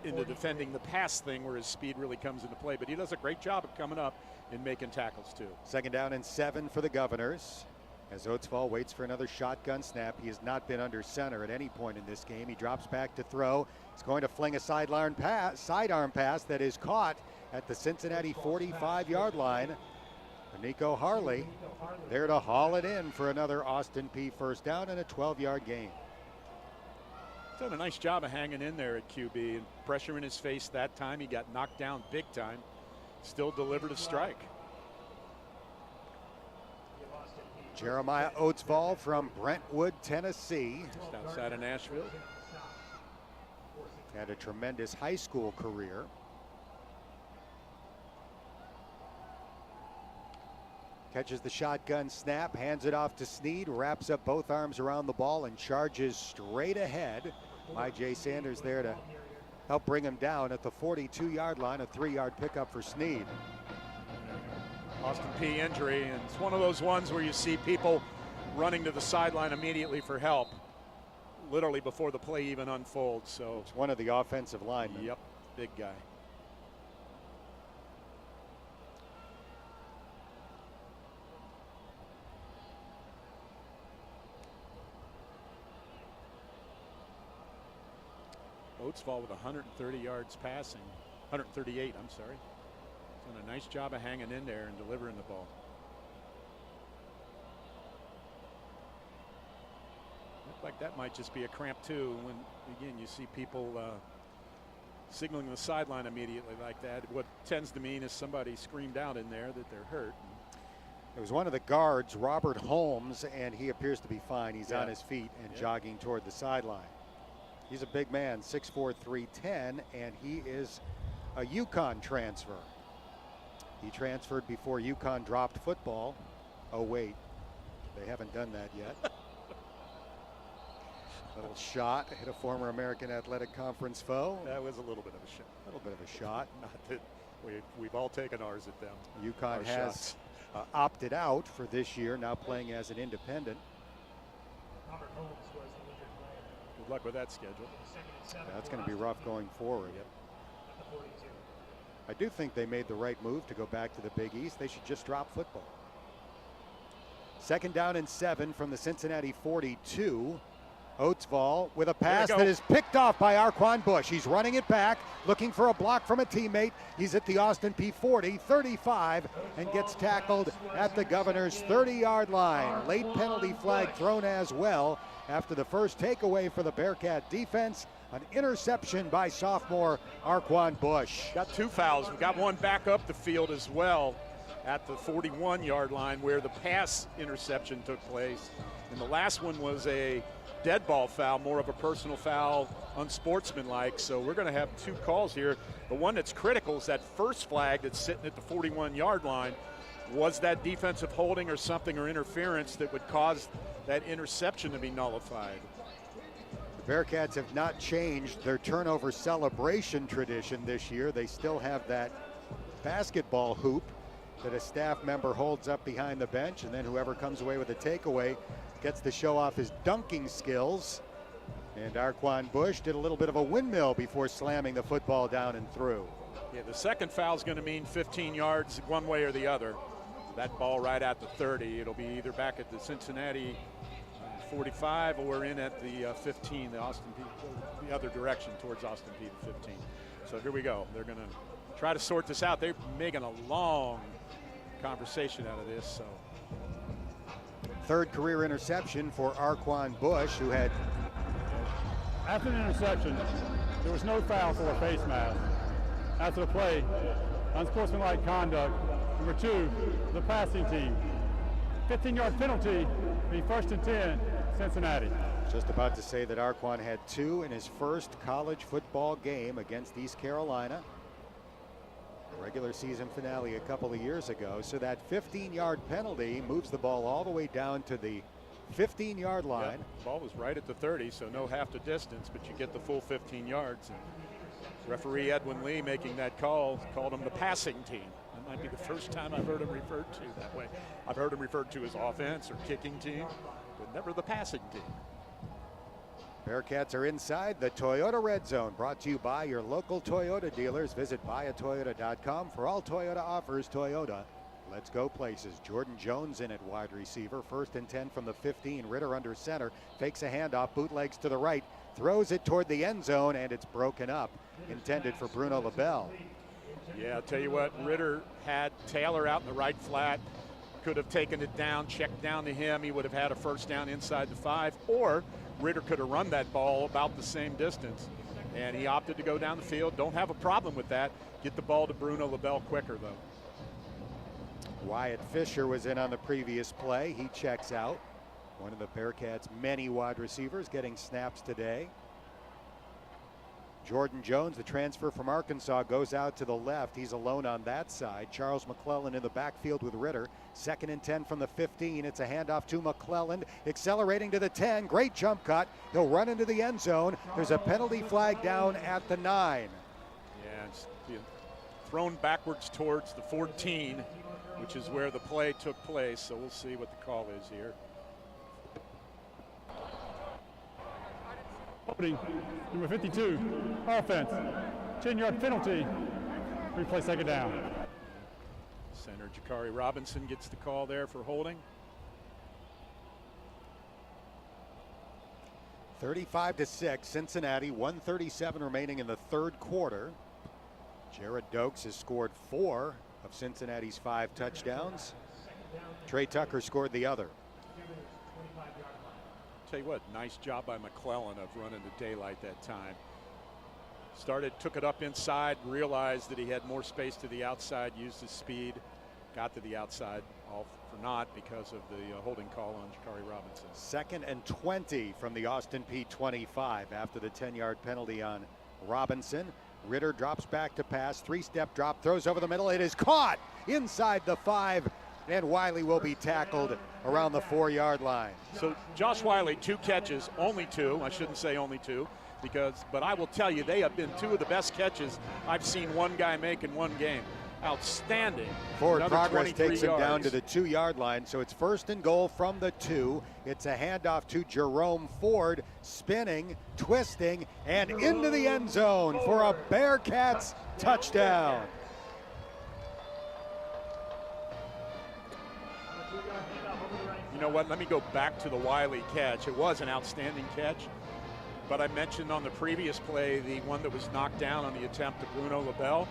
in the defending the pass thing where his speed really comes into play, but he does a great job of coming up and making tackles too. 2nd down and 7 for the Governors. As Oatsfall waits for another shotgun snap, he has not been under center at any point in this game. He drops back to throw. He's going to fling a sidearm pass that is caught at the Cincinnati 45-yard line. Nico Harley there to haul it in for another Austin Peay 1st down and a 12-yard gain. He's done a nice job of hanging in there at QB, and pressure in his face that time. He got knocked down big time. Still delivered a strike. Jeremiah Oatsfall from Brentwood, Tennessee. Just outside of Nashville. Had a tremendous high school career. Catches the shotgun snap, hands it off to Snead, wraps up both arms around the ball and charges straight ahead. Jay Sanders there to help bring him down at the 42-yard line, a 3-yard pickup for Snead. Austin Peay injury, and it's one of those ones where you see people running to the sideline immediately for help, literally before the play even unfolds. So it's one of the offensive linemen. Yep, big guy. Oatsvall with 130 yards passing, 138, I'm sorry. Done a nice job of hanging in there and delivering the ball. Looked like that might just be a cramp too. When again you see people signaling the sideline immediately like that, what tends to mean is somebody screamed out in there that they're hurt. It was one of the guards, Robert Holmes, and he appears to be fine. He's on his feet and jogging toward the sideline. He's a big man, 6'4", 310, and he is a UConn transfer. He transferred before UConn dropped football. Oh, wait, they haven't done that yet. Little shot, hit a former American Athletic Conference foe. That was a little bit of a shot. A little bit of a shot. Not that we've all taken ours at them. UConn has opted out for this year, now playing as an independent. Good luck with that schedule. That's going to be rough going forward. Yep. I do think they made the right move to go back to the Big East. They should just drop football. 2nd down and 7 from the Cincinnati 42. Oatsvall with a pass that is picked off by Arquan Bush. He's running it back, looking for a block from a teammate. He's at the Austin Peay 40, 35, and gets tackled at the Governor's 30-yard line. Late penalty flag thrown as well after the first takeaway for the Bearcat defense. An interception by sophomore Arquan Bush. Got 2 fouls. We got one back up the field as well at the 41-yard line where the pass interception took place. And the last one was a dead ball foul, more of a personal foul, unsportsmanlike. So we're going to have 2 calls here. The one that's critical is that first flag that's sitting at the 41-yard line. Was that defensive holding or something or interference that would cause that interception to be nullified? The Bearcats have not changed their turnover celebration tradition this year. They still have that basketball hoop that a staff member holds up behind the bench, and then whoever comes away with a takeaway gets to show off his dunking skills. And Arquan Bush did a little bit of a windmill before slamming the football down and through. Yeah, the second foul is going to mean 15 yards one way or the other. That ball right at the 30. It'll be either back at the Cincinnati 45 or in at the 15, the other direction towards Austin Peay, the 15. So here we go. They're going to try to sort this out. They're making a long conversation out of this. So 3rd career interception for Arquan Bush, who had. After the interception, there was no foul for a face mask. After the play, unsportsmanlike conduct. Number 2, the passing team. 15-yard penalty, be 1st and 10, Cincinnati. Just about to say that Arquan had 2 in his first college football game against East Carolina. Regular season finale a couple of years ago. So that 15-yard penalty moves the ball all the way down to the 15-yard line. Yep. The ball was right at the 30, so no half the distance, but you get the full 15 yards. And referee Edwin Lee making that call called him the passing team. That might be the first time I've heard him referred to that way. I've heard him referred to as offense or kicking team, but never the passing team. Bearcats are inside the Toyota Red Zone, brought to you by your local Toyota dealers. Visit buyatoyota.com for all Toyota offers. Toyota, let's go places. Jordan Jones in at wide receiver. 1st and 10 from the 15. Ritter under center. Fakes a handoff, bootlegs to the right. Throws it toward the end zone, and it's broken up. Intended for Bruno LaBelle. Yeah, I'll tell you what, Ritter had Taylor out in the right flat. Could have taken it down, checked down to him. He would have had a 1st down inside the 5, or Ritter could have run that ball about the same distance. And he opted to go down the field. Don't have a problem with that. Get the ball to Bruno LaBelle quicker, though. Wyatt Fisher was in on the previous play. He checks out. One of the Bearcats' many wide receivers getting snaps today. Jordan Jones, the transfer from Arkansas, goes out to the left. He's alone on that side. Charles McClellan in the backfield with Ritter. 2nd and 10 from the 15. It's a handoff to McClellan, accelerating to the 10. Great jump cut. He'll run into the end zone. There's a penalty flag down at the 9. Yeah, it's thrown backwards towards the 14, which is where the play took place. So we'll see what the call is here. Holding, number 52, offense, 10-yard penalty, replay 2nd down. Center Jakari Robinson gets the call there for holding. 35-6, Cincinnati, 1:37 remaining in the 3rd quarter. Jared Dokes has scored 4 of Cincinnati's 5 touchdowns. Trey Tucker scored the other. Tell you what, nice job by McClellan of running the daylight that time. Took it up inside, realized that he had more space to the outside, used his speed, got to the outside, all for naught because of the holding call on Jakari Robinson. 2nd and 20 from the Austin Peay 25 after the 10-yard penalty on Robinson. Ritter drops back to pass, 3-step drop, throws over the middle. It is caught inside the 5, and Wiley will be tackled around the 4-yard line. So Josh Wiley, 2 catches, only 2. I shouldn't say only 2, but I will tell you, they have been 2 of the best catches I've seen one guy make in one game. Outstanding. Forward Another progress 23 takes him yards. down to the 2-yard line, so it's 1st and goal from the 2. It's a handoff to Jerome Ford, spinning, twisting, and into the end zone for a Bearcats touchdown. You know what? Let me go back to the Wiley catch. It was an outstanding catch, but I mentioned on the previous play the one that was knocked down on the attempt to Bruno LaBelle.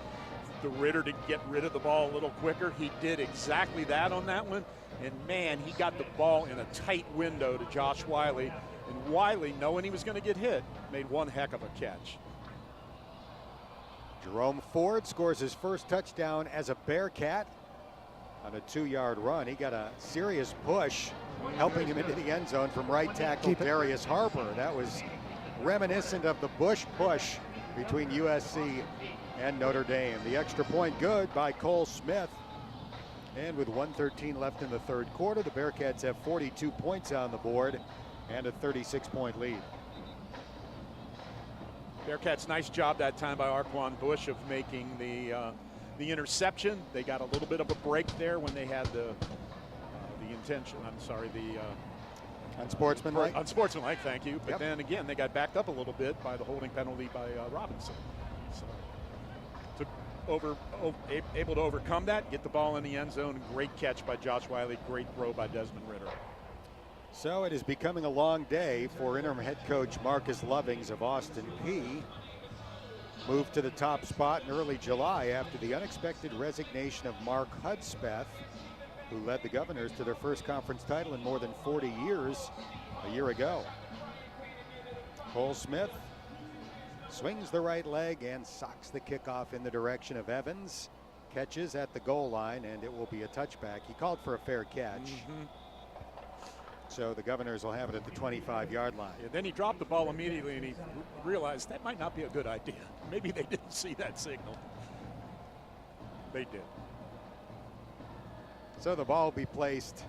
The Ritter to get rid of the ball a little quicker. He did exactly that on that one, and man, he got the ball in a tight window to Josh Wiley, and Wiley, knowing he was going to get hit, made one heck of a catch. Jerome Ford scores his first touchdown as a Bearcat on a 2-yard run. He got a serious push, helping him into the end zone from right tackle Darius Harper. That was reminiscent of the Bush push between USC and Notre Dame. The extra point good by Cole Smith. And with 1:13 left in the 3rd quarter, the Bearcats have 42 points on the board and a 36-point lead. Bearcats, nice job that time by Arquan Bush of making the interception. They got a little bit of a break there when they had the Unsportsmanlike. Unsportsmanlike, thank you. But Yep. then again, they got backed up a little bit by the holding penalty by Robinson. So able to overcome that, get the ball in the end zone. Great catch by Josh Wiley. Great throw by Desmond Ritter. So it is becoming a long day for interim head coach Marcus Lovings of Austin Peay. Moved to the top spot in early July after the unexpected resignation of Mark Hudspeth, who led the Governors to their first conference title in more than 40 years a year ago. Cole Smith swings the right leg and socks the kickoff in the direction of Evans. Catches at the goal line, and it will be a touchback. He called for a fair catch. So the Governors will have it at the 25-yard line. Yeah, then he dropped the ball immediately, and he realized that might not be a good idea. Maybe they didn't see that signal. They did. So the ball will be placed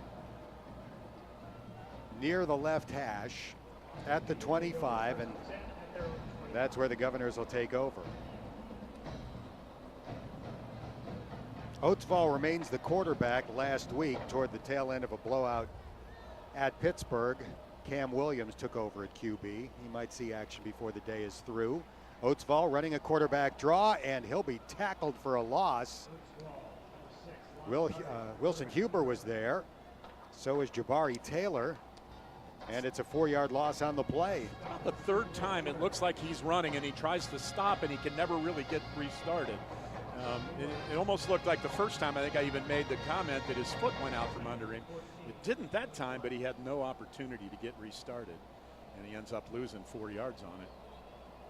near the left hash at the 25, and that's where the Governors will take over. Oatsvall remains the quarterback. Last week, toward the tail end of a blowout at Pittsburgh, Cam Williams took over at QB. He might see action before the day is through. Oatsvall running a quarterback draw, and he'll be tackled for a loss. Wilson Huber was there. So is Jabari Taylor. And it's a 4-yard loss on the play. The 3rd time it looks like he's running, and he tries to stop, and he can never really get restarted. It almost looked like the first time. I think I even made the comment that his foot went out from under him. It didn't that time, but he had no opportunity to get restarted, and he ends up losing 4 yards on it.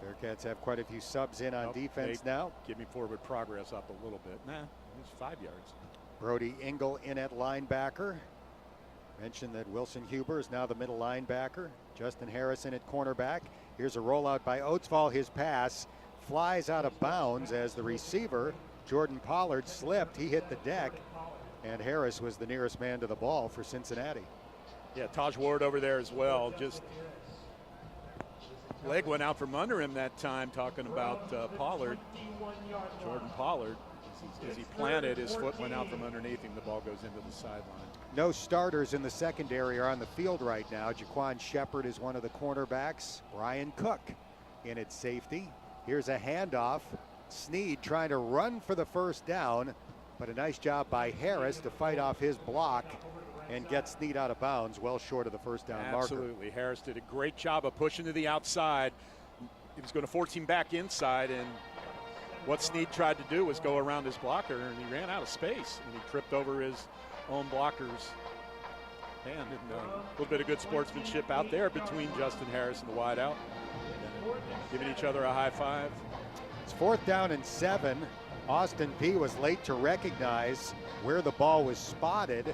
Bearcats have quite a few subs in on defense now. Give me forward progress up a little bit. Nah, it's 5 yards. Brody Engel in at linebacker. Mentioned that Wilson Huber is now the middle linebacker. Justin Harrison at cornerback. Here's a rollout by Oatsvall. His pass flies out of bounds as the receiver, Jordan Pollard, slipped. He hit the deck, and Harris was the nearest man to the ball for Cincinnati. Yeah, Taj Ward over there as well. Just leg went out from under him that time, talking about Pollard, Jordan Pollard. As he planted, his foot went out from underneath him. The ball goes into the sideline. No starters in the secondary are on the field right now. Jaquan Shepard is one of the cornerbacks. Ryan Cook in at safety. Here's a handoff. Snead trying to run for the first down, but a nice job by Harris to fight off his block and get Snead out of bounds, well short of the first down marker. Absolutely. Harris did a great job of pushing to the outside. He was going to force him back inside, and what Snead tried to do was go around his blocker, and he ran out of space, and he tripped over his own blocker's hand. And a little bit of good sportsmanship out there between Justin Harris and the wideout, giving each other a high five. It's 4th down and 7. Austin Peay was late to recognize where the ball was spotted,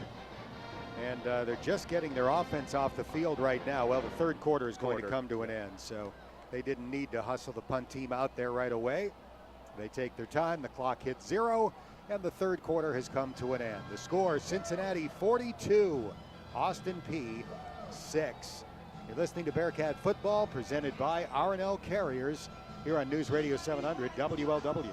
and they're just getting their offense off the field right now. Well, the third quarter is going to come to an end, so they didn't need to hustle the punt team out there right away. They take their time. The clock hits 0, and the third quarter has come to an end. The score, Cincinnati 42, Austin Peay 6. You're listening to Bearcat Football, presented by R&L Carriers, here on News Radio 700 WLW.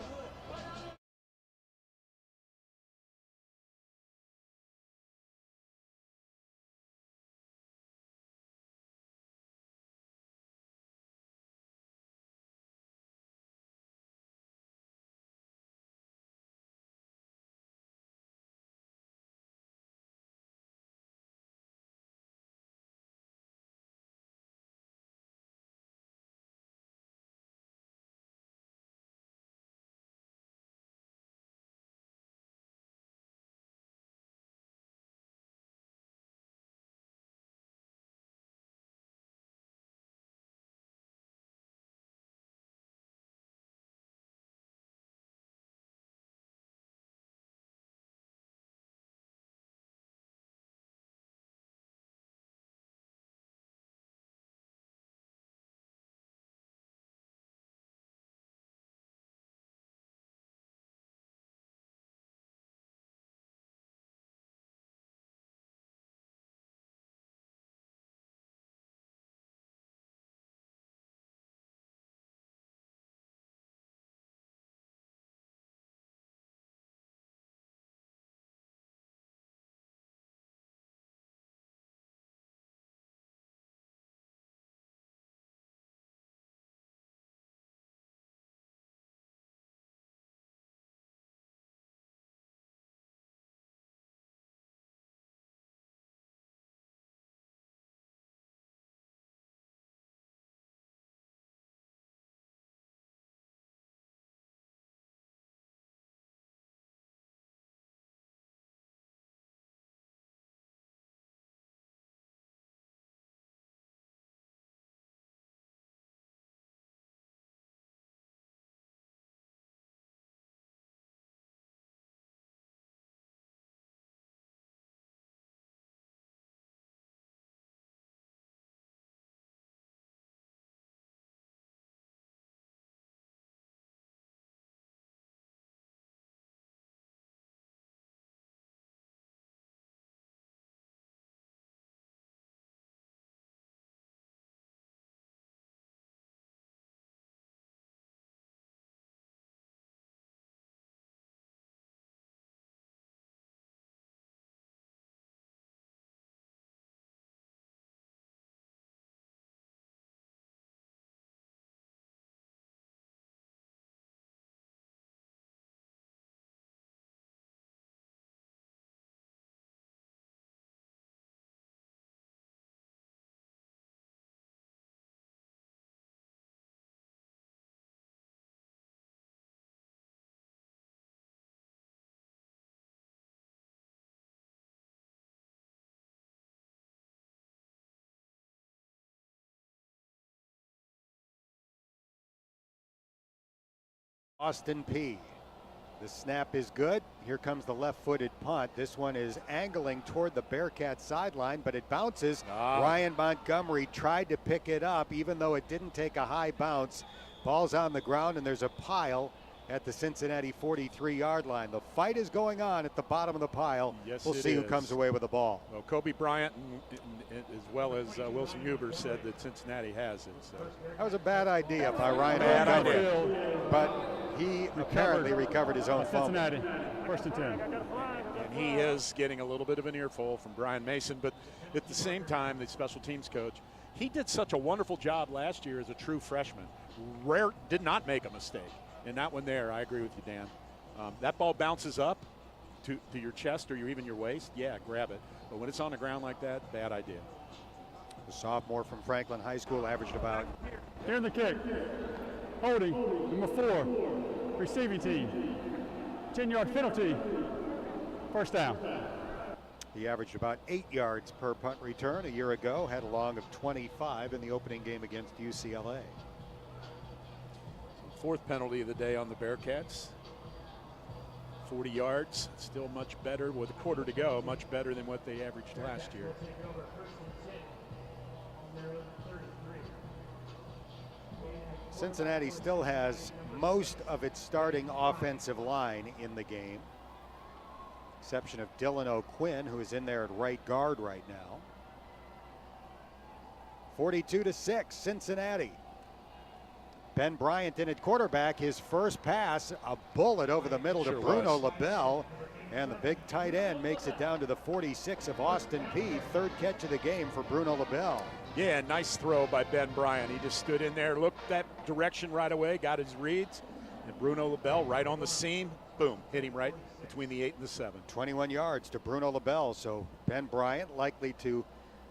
Austin Peay. The snap is good. Here comes the left-footed punt. This one is angling toward the Bearcat sideline, but it bounces. Ryan Montgomery tried to pick it up, even though it didn't take a high bounce. Ball's on the ground, and there's a pile at the Cincinnati 43-yard line. The fight is going on at the bottom of the pile. Yes, we'll see who comes away with the ball. Well, Kobe Bryant, as well as Wilson Huber, said that Cincinnati has it. So. That was a bad idea by Ryan Bad Montgomery, idea. but he apparently recovered his own fumble. Cincinnati, 1st and 10. And he is getting a little bit of an earful from Brian Mason, but at the same time, the special teams coach, he did such a wonderful job last year as a true freshman. Did not make a mistake. And that one there, I agree with you, Dan. That ball bounces up to your chest or even your waist, yeah, grab it. But when it's on the ground like that, bad idea. The sophomore from Franklin High School averaged about. Here in the kick. Holding, number 4, receiving team. 10-yard penalty, 1st down. He averaged about 8 yards per punt return a year ago, had a long of 25 in the opening game against UCLA. 4th penalty of the day on the Bearcats. 40 yards, still much better with a quarter to go, much better than what they averaged last year. Cincinnati still has most of its starting offensive line in the game, exception of Dylan O'Quinn, who is in there at right guard right now. 42-6, Cincinnati. Ben Bryant in at quarterback. His first pass, a bullet over the middle to Bruno LaBelle. And the big tight end makes it down to the 46 of Austin Peay. 3rd catch of the game for Bruno LaBelle. Yeah, nice throw by Ben Bryant. He just stood in there, looked that direction right away, got his reads. And Bruno LaBelle right on the seam, boom, hit him right between the 8 and the 7. 21 yards to Bruno LaBelle. So Ben Bryant likely to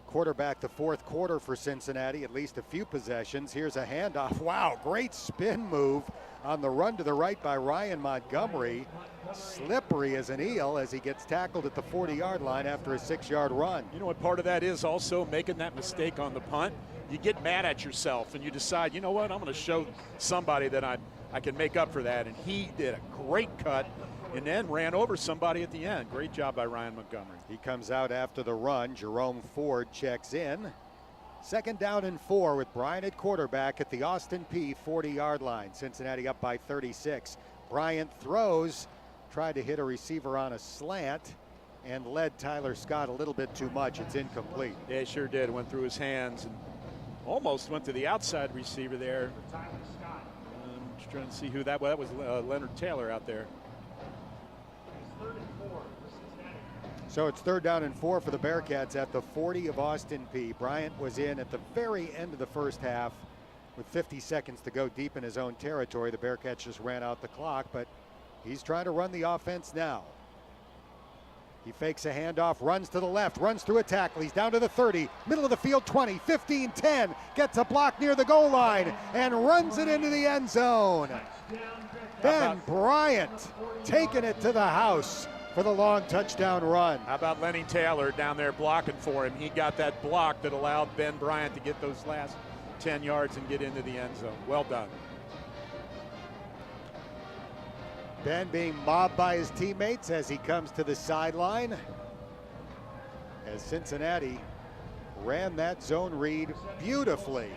quarterback the 4th quarter for Cincinnati, at least a few possessions. Here's a handoff. Wow, great spin move on the run to the right by Ryan Montgomery. Slippery as an eel as he gets tackled at the 40-yard line after a 6-yard run. You know what part of that is also? Making that mistake on the punt. You get mad at yourself and you decide, you know what, I'm going to show somebody that I can make up for that. And he did a great cut and then ran over somebody at the end. Great job by Ryan Montgomery. He comes out after the run. Jerome Ford checks in. 2nd down and 4 with Bryant at quarterback at the Austin Peay 40-yard line. Cincinnati up by 36. Bryant throws, tried to hit a receiver on a slant and led Tyler Scott a little bit too much. It's incomplete. Yeah, he sure did. Went through his hands and almost went to the outside receiver there. I'm just trying to see who that was. That was Leonard Taylor out there. So it's 3rd down and 4 for the Bearcats at the 40 of Austin Peay. Bryant was in at the very end of the first half with 50 seconds to go deep in his own territory. The Bearcats just ran out the clock, but he's trying to run the offense now. He fakes a handoff, runs to the left, runs through a tackle. He's down to the 30, middle of the field, 20, 15, 10, gets a block near the goal line and runs it into the end zone. Ben Bryant taking it to the house for the long touchdown run. How about Lenny Taylor down there blocking for him? He got that block that allowed Ben Bryant to get those last 10 yards and get into the end zone. Well done. Ben being mobbed by his teammates as he comes to the sideline. As Cincinnati ran that zone read beautifully.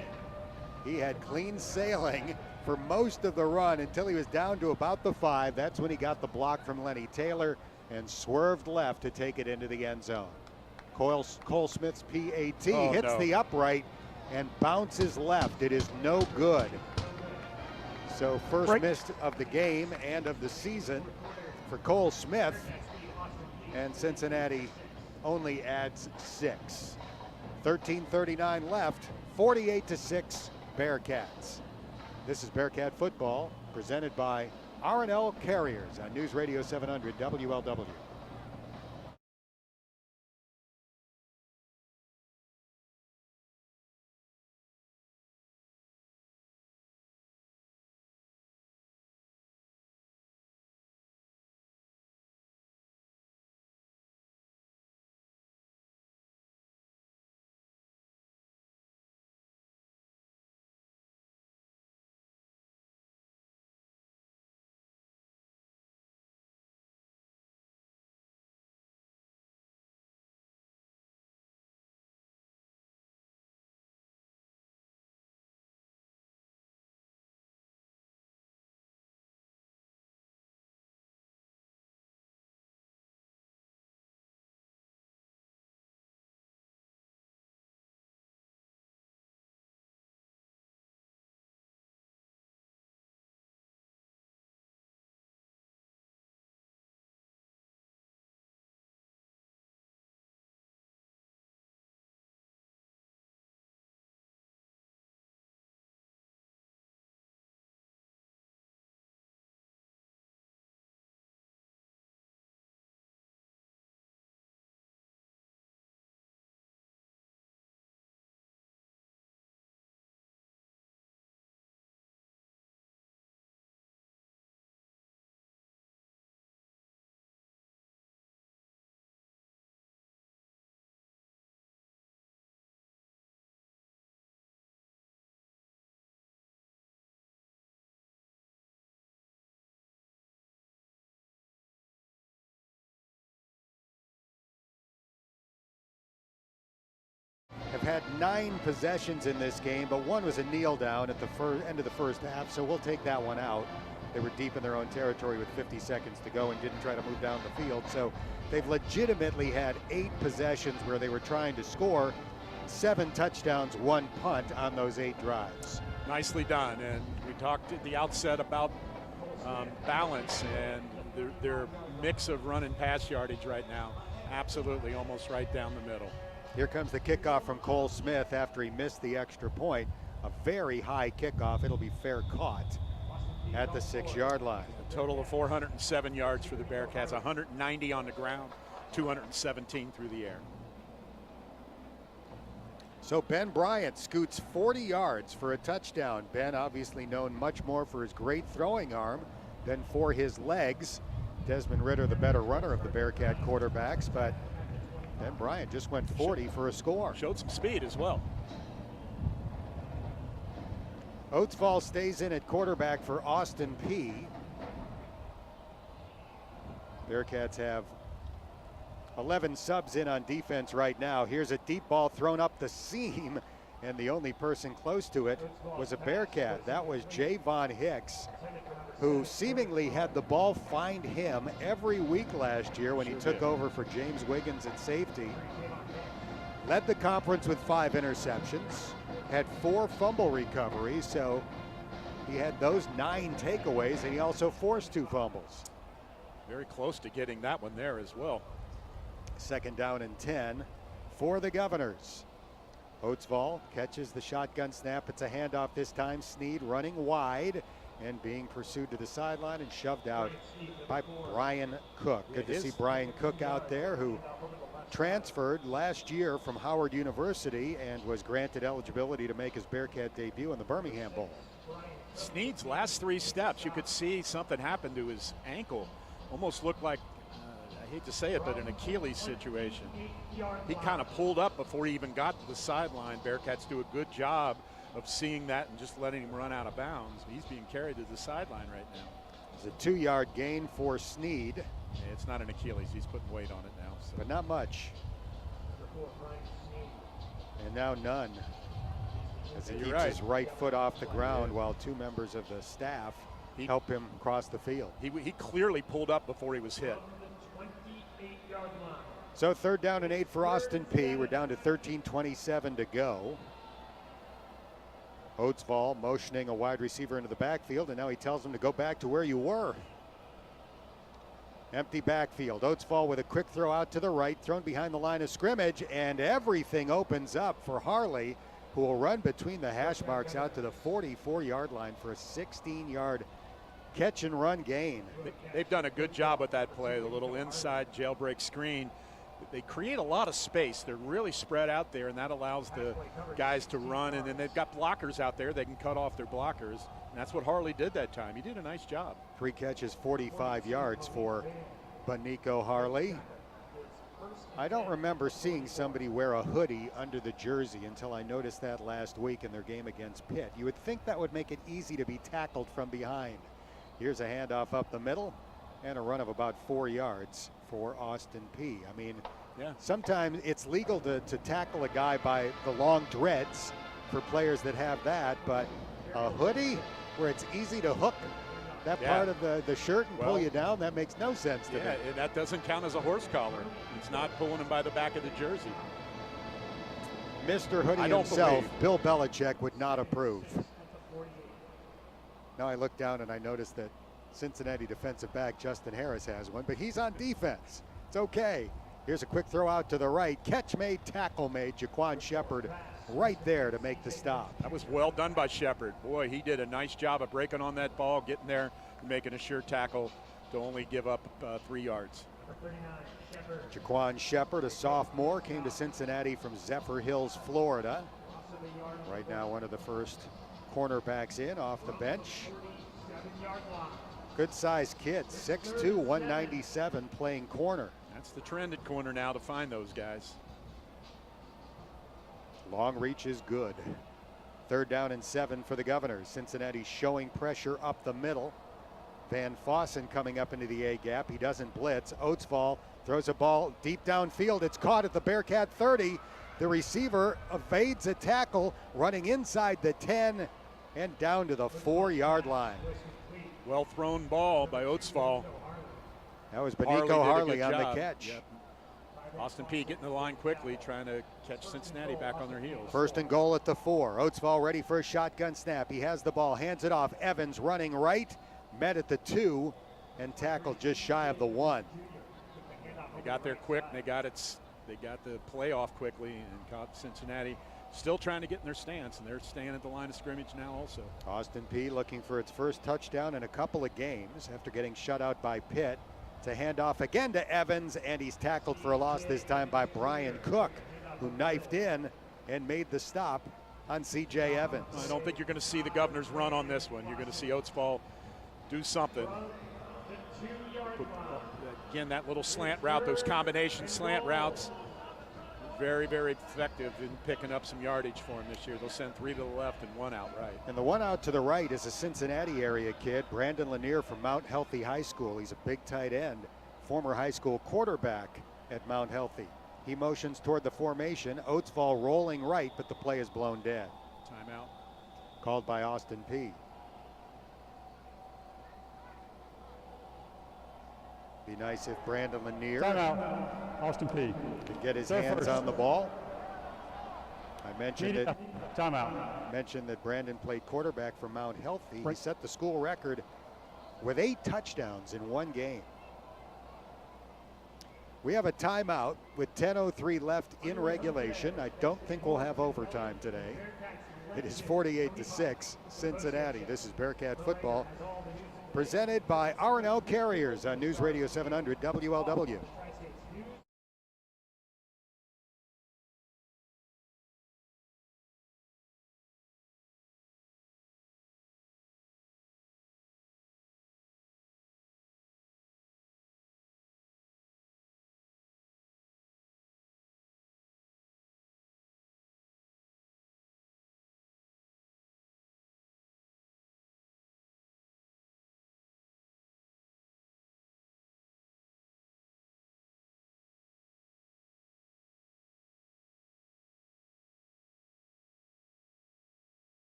He had clean sailing for most of the run until he was down to about the 5. That's when he got the block from Lenny Taylor and swerved left to take it into the end zone. Cole Smith's PAT hits the upright and bounces left. It is no good. So first miss of the game and of the season for Cole Smith, and Cincinnati only adds 6. 13:39 left, 48-6 Bearcats. This is Bearcat football presented by R&L Carriers on News Radio 700 WLW. They've had 9 possessions in this game, but one was a kneel down at the end of the first half, so we'll take that one out. They were deep in their own territory with 50 seconds to go and didn't try to move down the field. So they've legitimately had 8 possessions where they were trying to score, 7 touchdowns, 1 punt on those 8 drives. Nicely done. And we talked at the outset about balance and their mix of run and pass yardage right now. Absolutely almost right down the middle. Here comes the kickoff from Cole Smith after he missed the extra point. A very high kickoff. It'll be fair caught at the 6-yard line. A total of 407 yards for the Bearcats, 190 on the ground, 217 through the air. So Ben Bryant scoots 40 yards for a touchdown. Ben obviously known much more for his great throwing arm than for his legs. Desmond Ridder the better runner of the Bearcat quarterbacks, but Ben Bryant just went 40 for a score. Showed some speed as well. Oatsfall stays in at quarterback for Austin Peay. Bearcats have 11 subs in on defense right now. Here's a deep ball thrown up the seam, and the only person close to it was a Bearcat. That was Javon Hicks, who seemingly had the ball find him every week last year when he took over for James Wiggins at safety. Led the conference with 5 interceptions, had 4 fumble recoveries, so he had those 9 takeaways, and he also forced 2 fumbles. Very close to getting that one there as well. 2nd down and 10 for the Governors. Oatsfall catches the shotgun snap. It's a handoff this time. Snead running wide and being pursued to the sideline and shoved out by Brian Cook. Good to see Brian Cook out there, who transferred last year from Howard University and was granted eligibility to make his Bearcat debut in the Birmingham Bowl. Snead's last 3 steps, you could see something happened to his ankle. Almost looked like, I hate to say it, but an Achilles situation. He kind of pulled up before he even got to the sideline. Bearcats do a good job of seeing that and just letting him run out of bounds. He's being carried to the sideline right now. It's a 2-yard gain for Snead. Yeah, it's not an Achilles. He's putting weight on it now. So. But not much. And now none. As he keeps his right foot off the ground while 2 members of the staff help him cross the field. He clearly pulled up before he was hit. So 3rd down and 8 for Austin Peay. We're down to 13:27 to go. Oatsfall motioning a wide receiver into the backfield, and now he tells him to go back to where you were. Empty backfield. Oatsfall with a quick throw out to the right, thrown behind the line of scrimmage, and everything opens up for Harley, who will run between the hash marks out to the 44-yard line for a 16-yard catch and run gain. They've done a good job with that play, the little inside jailbreak screen. They create a lot of space. They're really spread out there, and that allows the guys to run, and then they've got blockers out there. They can cut off their blockers, and that's what Harley did that time. He did a nice job. 3 catches, 45 yards for Bonico Harley. I don't remember seeing somebody wear a hoodie under the jersey until I noticed that last week in their game against Pitt. You would think that would make it easy to be tackled from behind. Here's a handoff up the middle and a run of about 4 yards for Austin Peay. I mean, sometimes it's legal to tackle a guy by the long dreads for players that have that, but a hoodie where it's easy to hook that part of the shirt and pull you down, that makes no sense to me. And that doesn't count as a horse collar. It's not pulling him by the back of the jersey. Mr. Hoodie himself, Bill Belichick, would not approve. Now I look down and I notice that Cincinnati defensive back Justin Harris has one, but he's on defense. It's okay. Here's a quick throw out to the right. Catch made, tackle made. Jaquan Shepard right there to make the stop. That was well done by Shepard. Boy, he did a nice job of breaking on that ball, getting there, and making a sure tackle to only give up 3 yards. Jaquan Shepard, a sophomore, came to Cincinnati from Zephyr Hills, Florida. Right now, one of the first cornerbacks in off the bench. Good sized kid, 6'2", 197, playing corner. That's the trend at corner now, to find those guys. Long reach is good. 3rd down and 7 for the Governors. Cincinnati showing pressure up the middle. Van Fossen coming up into the A gap. He doesn't blitz. Oatsfall throws a ball deep downfield. It's caught at the Bearcat 30. The receiver evades a tackle, running inside the 10 and down to the 4-yard line. Well thrown ball by Oatsfall. That was Benico Harley on job. the catch. Yep. Austin Peay getting the line quickly, trying to catch Cincinnati back on their heels. First and goal at the 4. Oatsfall ready for a shotgun snap. He has the ball, hands it off. Evans running right, met at the 2, and tackled just shy of the 1. They got there quick. They got the play off quickly, and caught Cincinnati still trying to get in their stance, and they're staying at the line of scrimmage now also. Austin Peay looking for its first touchdown in a couple of games after getting shut out by Pitt. To hand off again to Evans, and he's tackled for a loss this time by Brian Cook, who knifed in and made the stop on C.J. Evans. I don't think you're going to see the Governors run on this one. You're going to see Oatsfall do something. Again, that little slant route, those combination slant routes, very, very effective in picking up some yardage for him this year. They'll send 3 to the left and 1 out right. And the one out to the right is a Cincinnati area kid, Brandon Lanier from Mount Healthy High School. He's a big tight end, former high school quarterback at Mount Healthy. He motions toward the formation. Oatsfall rolling right, but the play is blown dead. Timeout. Called by Austin Peay. Be nice if Brandon Lanier Timeout. Austin Peay. could get his Go hands first. on the ball. I mentioned Media. it. Timeout. Mentioned that Brandon played quarterback for Mount Healthy. He set the school record with 8 touchdowns in one game. We have a timeout with 10:03 left in regulation. I don't think we'll have overtime today. It is 48-6 Cincinnati. This is Bearcat football, presented by R&L Carriers on News Radio 700 WLW.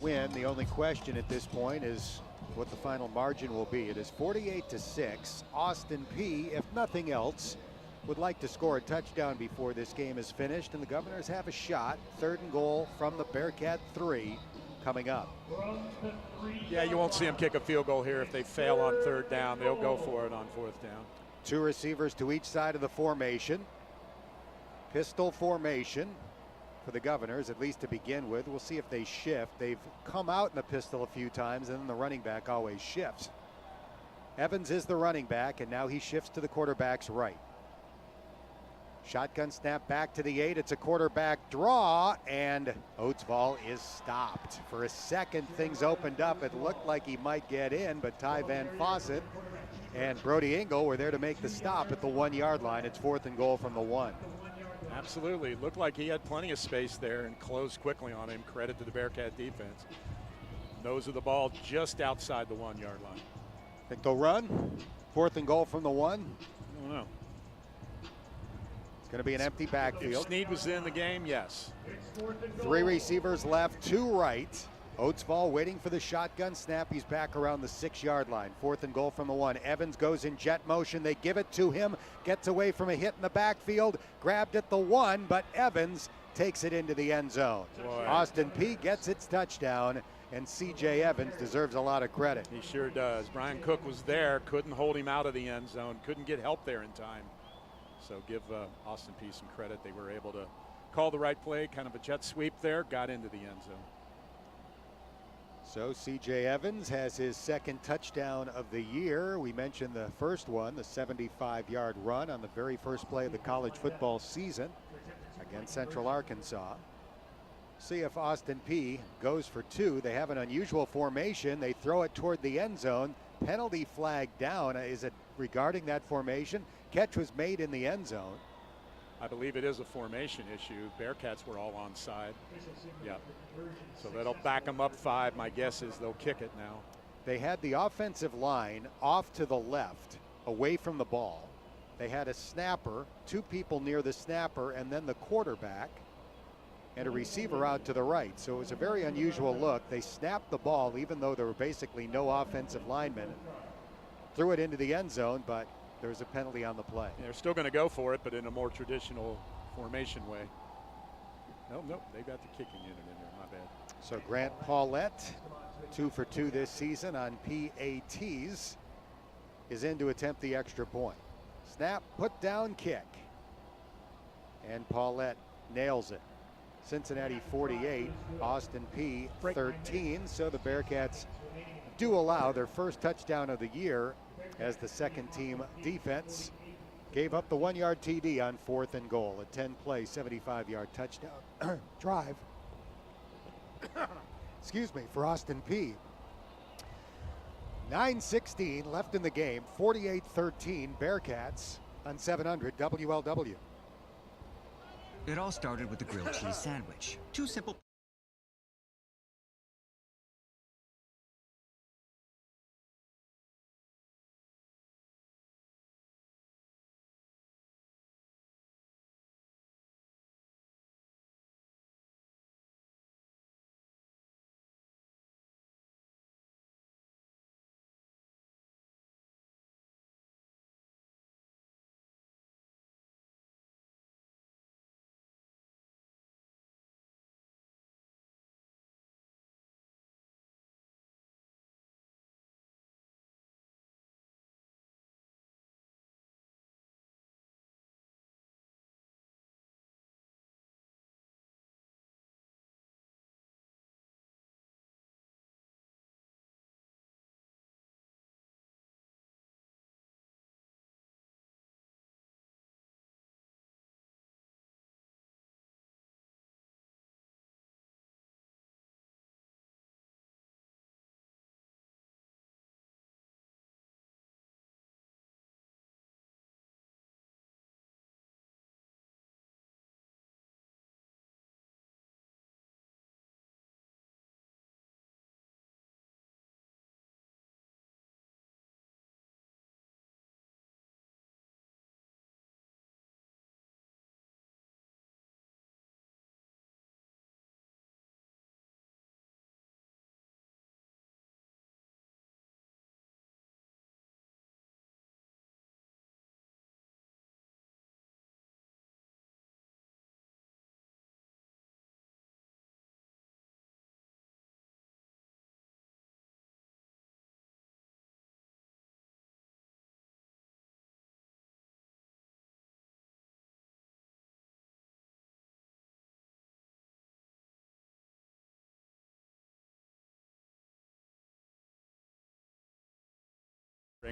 Win. The only question at this point is what the final margin will be. It is 48-6. Austin Peay, if nothing else, would like to score a touchdown before this game is finished, and the Governors have a shot. 3rd and goal from the Bearcat 3 coming up. Yeah, you won't see them kick a field goal here if they fail on 3rd down. They'll go for it on 4th down. 2 receivers to each side of the formation. Pistol formation for the Governors, at least to begin with. We'll see if they shift. They've come out in the pistol a few times, and then the running back always shifts. Evans is the running back, and now he shifts to the quarterback's right. Shotgun snap back to the 8. It's a quarterback draw, and Oatsfall is stopped. For a second, things opened up. It looked like he might get in, but Ty Van Fawcett and Brody Engel were there to make the stop at the 1-yard line. It's 4th and goal from the 1. Absolutely. It looked like he had plenty of space there and closed quickly on him. Credit to the Bearcat defense. Nose of the ball just outside the 1-yard line. Think they'll run? 4th and goal from the 1? I don't know. It's going to be an empty If backfield. Snead was in the game, yes. 3 receivers left, 2 right. Oatsvall waiting for the shotgun snap. He's back around the 6-yard line. 4th and goal from the 1. Evans goes in jet motion. They give it to him. Gets away from a hit in the backfield. Grabbed at the 1, but Evans takes it into the end zone. Boy. Austin Peay gets its touchdown, and C.J. Evans deserves a lot of credit. He sure does. Brian Cook was there, couldn't hold him out of the end zone, couldn't get help there in time. So give Austin Peay some credit. They were able to call the right play, kind of a jet sweep there, got into the end zone. So C.J. Evans has his 2nd touchdown of the year. We mentioned the first one, the 75-yard run on the very first play of the college football season against Central Arkansas. See if Austin Peay goes for 2. They have an unusual formation. They throw it toward the end zone. Penalty flag down. Is it regarding that formation? Catch was made in the end zone. I believe it is a formation issue. Bearcats were all onside. Yep. So that'll back them up 5. My guess is they'll kick it now. They had the offensive line off to the left, away from the ball. They had a snapper, 2 people near the snapper, and then the quarterback and a receiver out to the right. So it was a very unusual look. They snapped the ball even though there were basically no offensive linemen. Threw it into the end zone, but there was a penalty on the play. They're still going to go for it, but in a more traditional formation way. Nope, they got the kicking unit in there, my bad. So Grant Paulette, 2 for 2 this season on PATs, is in to attempt the extra point. Snap, put down, kick. And Paulette nails it. Cincinnati 48, Austin Peay 13. So the Bearcats do allow their first touchdown of the year as the second team defense gave up the 1-yard TD on 4th and goal. A 10-play, 75-yard touchdown drive. Excuse me, for Austin Peay. 9:16 left in the game, 48-13 Bearcats on 700 WLW. It all started with the grilled cheese sandwich. 2 simple.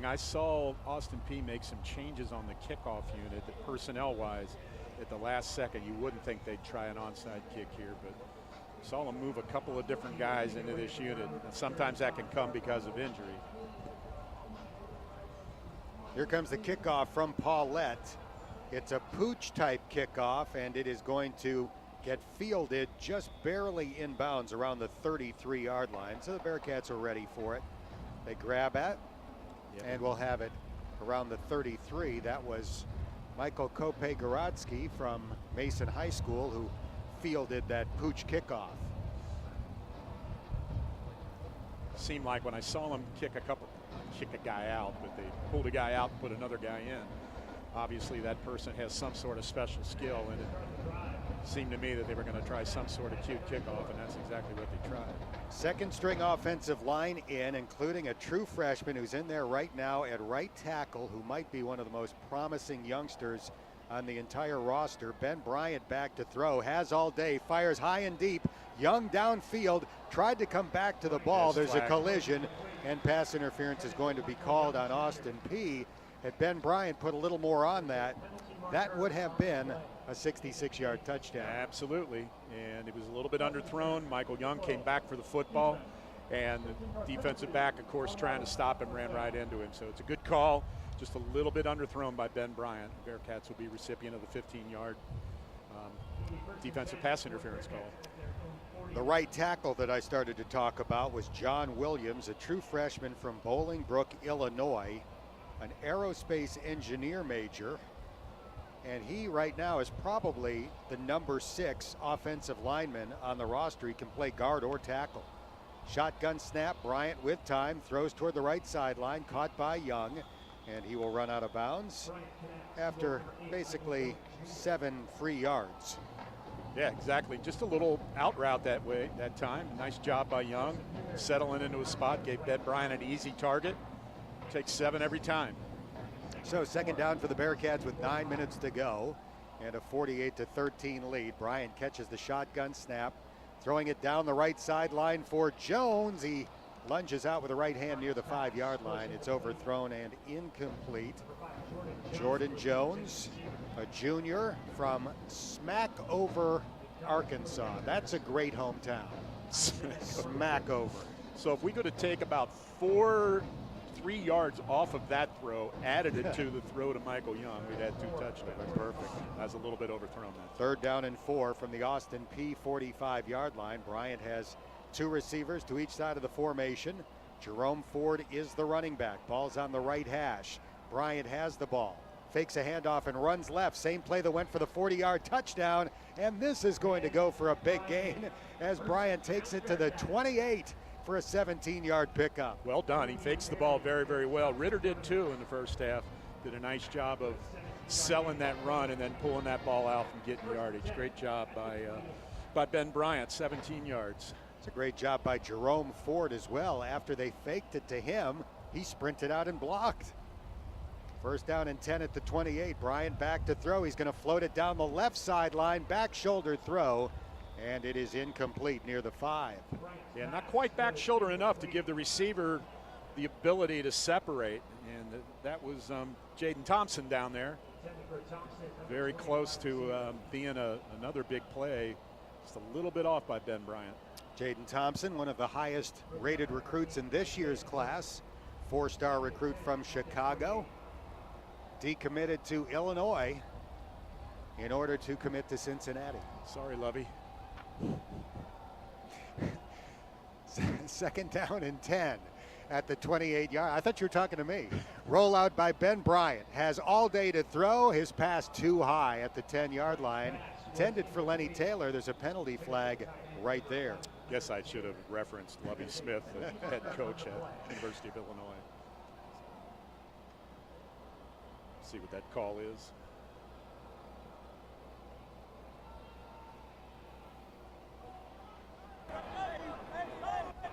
I saw Austin Peay make some changes on the kickoff unit that personnel-wise at the last second. You wouldn't think they'd try an onside kick here, but saw them move a couple of different guys into this unit. And sometimes that can come because of injury. Here comes the kickoff from Paulette. It's a pooch-type kickoff, and it is going to get fielded just barely inbounds around the 33-yard line. So the Bearcats are ready for it. They grab at, and we'll have it around the 33. That was Michael Kope-Gorodsky from Mason High School who fielded that pooch kickoff. seemed like when I saw them kick a guy out, but they pulled a guy out and put another guy in. Obviously that person has some sort of special skill, and it seemed to me that they were going to try some sort of cute kickoff, and that's exactly what they tried. Second string offensive line in, including a true freshman who's in there right now at right tackle, who might be one of the most promising youngsters on the entire roster. Ben Bryant back to throw, has all day, fires high and deep. Young downfield, tried to come back to the ball. There's a collision, and pass interference is going to be called on Austin Peay. Had Ben Bryant put a little more on that, that would have been a 66-yard touchdown. Absolutely, and it was a little bit underthrown. Michael Young came back for the football, and the defensive back, of course, trying to stop him, ran right into him. So it's a good call, just a little bit underthrown by Ben Bryant. Bearcats will be recipient of the 15-yard defensive pass interference call. The right tackle that I started to talk about was John Williams, a true freshman from Bolingbrook, Illinois, an aerospace engineer major, and he right now is probably the number 6 offensive lineman on the roster. He can play guard or tackle. Shotgun snap, Bryant with time, throws toward the right sideline, caught by Young, and he will run out of bounds after basically 7 free yards. Yeah, exactly. Just a little out route that way that time. Nice job by Young, settling into a spot, gave Ben Bryant an easy target. Takes 7 every time. So second down for the Bearcats with 9 minutes to go and a 48-13 lead. Bryant catches the shotgun snap, throwing it down the right sideline for Jones. He lunges out with the right hand near the 5-yard line. It's overthrown and incomplete. Jordan Jones, a junior from Smackover, Arkansas. That's a great hometown. Smackover. So if we could have take about 3 yards off of that throw, added it to the throw to Michael Young, we'd had 2 touchdowns. Perfect. That's a little bit overthrown. That. Third down and 4 from the Austin Peay 45-yard line. Bryant has 2 receivers to each side of the formation. Jerome Ford is the running back. Ball's on the right hash. Bryant has the ball, fakes a handoff and runs left. Same play that went for the 40-yard touchdown, and this is going to go for a big gain as Bryant takes it to the 28 for a 17-yard pickup. Well done. He fakes the ball very, very well. Ritter did too in the first half. Did a nice job of selling that run and then pulling that ball out and getting yardage. Great job by Ben Bryant, 17 yards. It's a great job by Jerome Ford as well. After they faked it to him, he sprinted out and blocked. First down and 10 at the 28. Bryant back to throw. He's going to float it down the left sideline, back shoulder throw, and it is incomplete near the 5. Yeah, not quite back shoulder enough to give the receiver the ability to separate, and that was Jaden Thompson down there. Very close to being another big play. Just a little bit off by Ben Bryant. Jaden Thompson, one of the highest rated recruits in this year's class. 4-star recruit from Chicago. Decommitted to Illinois in order to commit to Cincinnati. Sorry, Lovey. Second down and 10 at the 28-yard. I thought you were talking to me. Rollout by Ben Bryant. Has all day to throw. His pass too high at the 10-yard line. Intended for Lenny Taylor. There's a penalty flag right there. Guess I should have referenced Lovey Smith, the head coach at University of Illinois. See what that call is.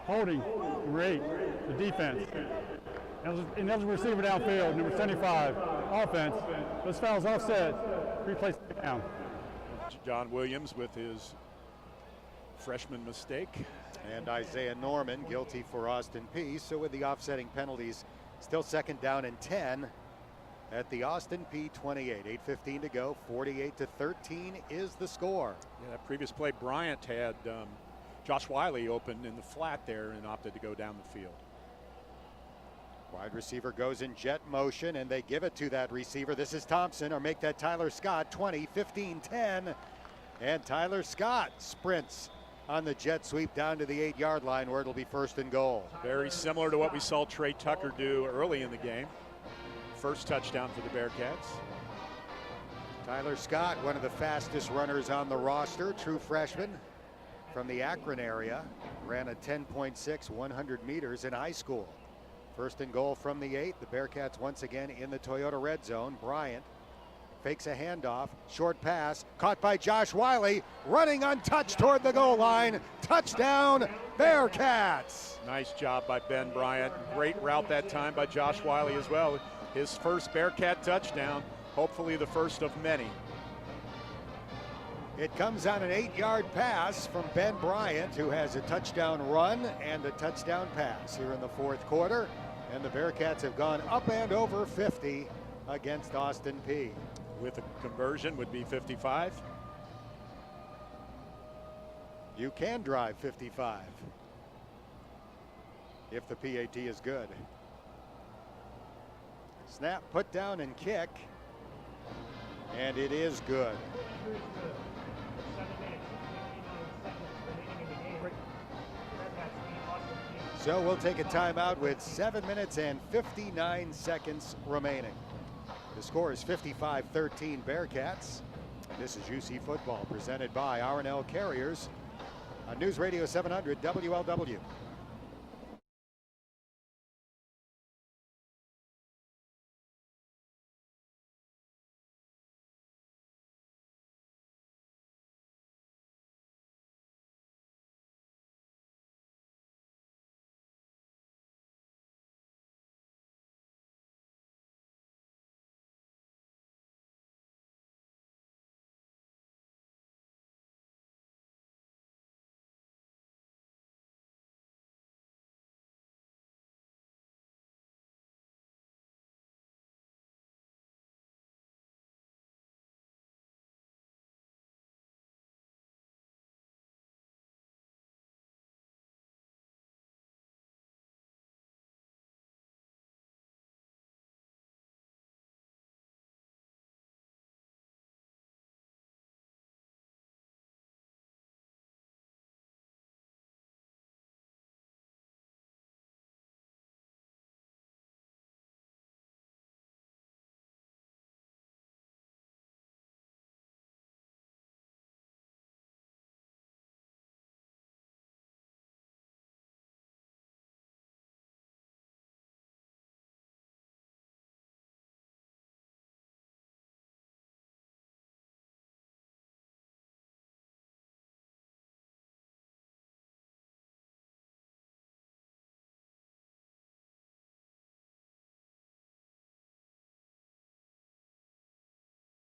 Holding, great. The defense. And there's a receiver downfield, number 75. Offense. This foul's offset. Replace it down. John Williams with his freshman mistake. And Isaiah Norman guilty for Austin Peay. So with the offsetting penalties, still second down and 10 at the Austin Peay 28. 8:15 to go. 48-13 is the score. Yeah, that previous play, Bryant had Josh Wiley open in the flat there and opted to go down the field. Wide receiver goes in jet motion, and they give it to that receiver. This is Thompson, or make that Tyler Scott. 20, 15, 10. And Tyler Scott sprints on the jet sweep down to the 8-yard line where it'll be first and goal. Very similar to what we saw Trey Tucker do early in the game. First touchdown for the Bearcats. Tyler Scott, one of the fastest runners on the roster, true freshman from the Akron area. Ran a 10.6 100 meters in high school. First and goal from the 8. The Bearcats once again in the Toyota red zone. Bryant fakes a handoff. Short pass. Caught by Josh Wiley. Running untouched toward the goal line. Touchdown, Bearcats. Nice job by Ben Bryant. Great route that time by Josh Wiley as well. His first Bearcat touchdown. Hopefully the first of many. It comes on an 8-yard pass from Ben Bryant, who has a touchdown run and a touchdown pass here in the fourth quarter. And the Bearcats have gone up and over 50 against Austin Peay. With a conversion would be 55. You can drive 55 if the PAT is good. Snap, put down, and kick. And it is good. So we'll take a timeout with 7 minutes and 59 seconds remaining. The score is 55-13 Bearcats. This is UC Football presented by R&L Carriers on News Radio 700 WLW.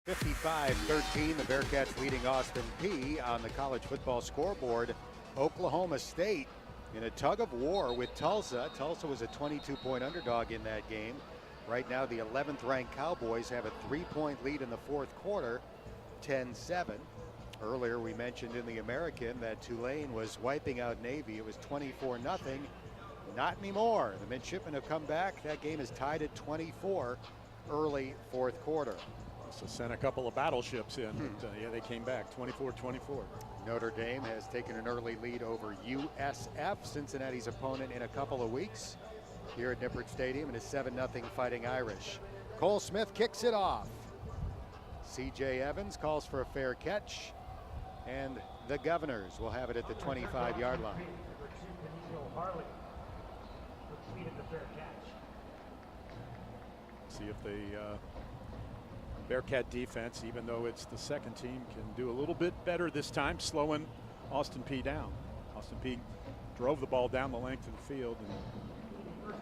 (55-13). The Bearcats leading Austin Peay on the college football scoreboard. Oklahoma State in a tug of war with Tulsa. Tulsa was a 22-point underdog in that game. Right now the 11th ranked Cowboys have a 3-point lead in the fourth quarter, 10-7. Earlier we mentioned in the American that Tulane was wiping out Navy. It was 24-0. Not anymore. The midshipmen have come back. That game is tied at 24 early fourth quarter. So sent a couple of battleships in. But, yeah, they came back 24-24. Notre Dame has taken an early lead over USF, Cincinnati's opponent, in a couple of weeks here at Nippert Stadium, and is 7-0 Fighting Irish. Cole Smith kicks it off. C.J. Evans calls for a fair catch, and the Governors will have it at the 25-yard line. See if the Bearcat defense, even though it's the second team, can do a little bit better this time, slowing Austin Peay down. Austin Peay drove the ball down the length of the field in the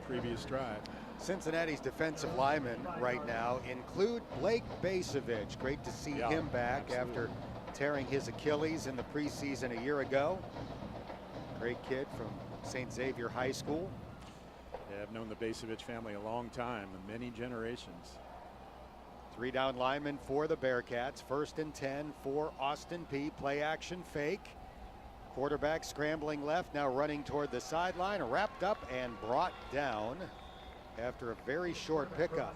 previous drive. Cincinnati's defensive linemen right now include Blake Basevich. Great to see him back after tearing his Achilles in the preseason a year ago. Great kid from St. Xavier High School. Yeah, I've known the Basevich family a long time, many generations. 3 down linemen for the Bearcats. 1st and 10 for Austin Peay. Play action fake. Quarterback scrambling left, now running toward the sideline. Wrapped up and brought down after a very short pickup.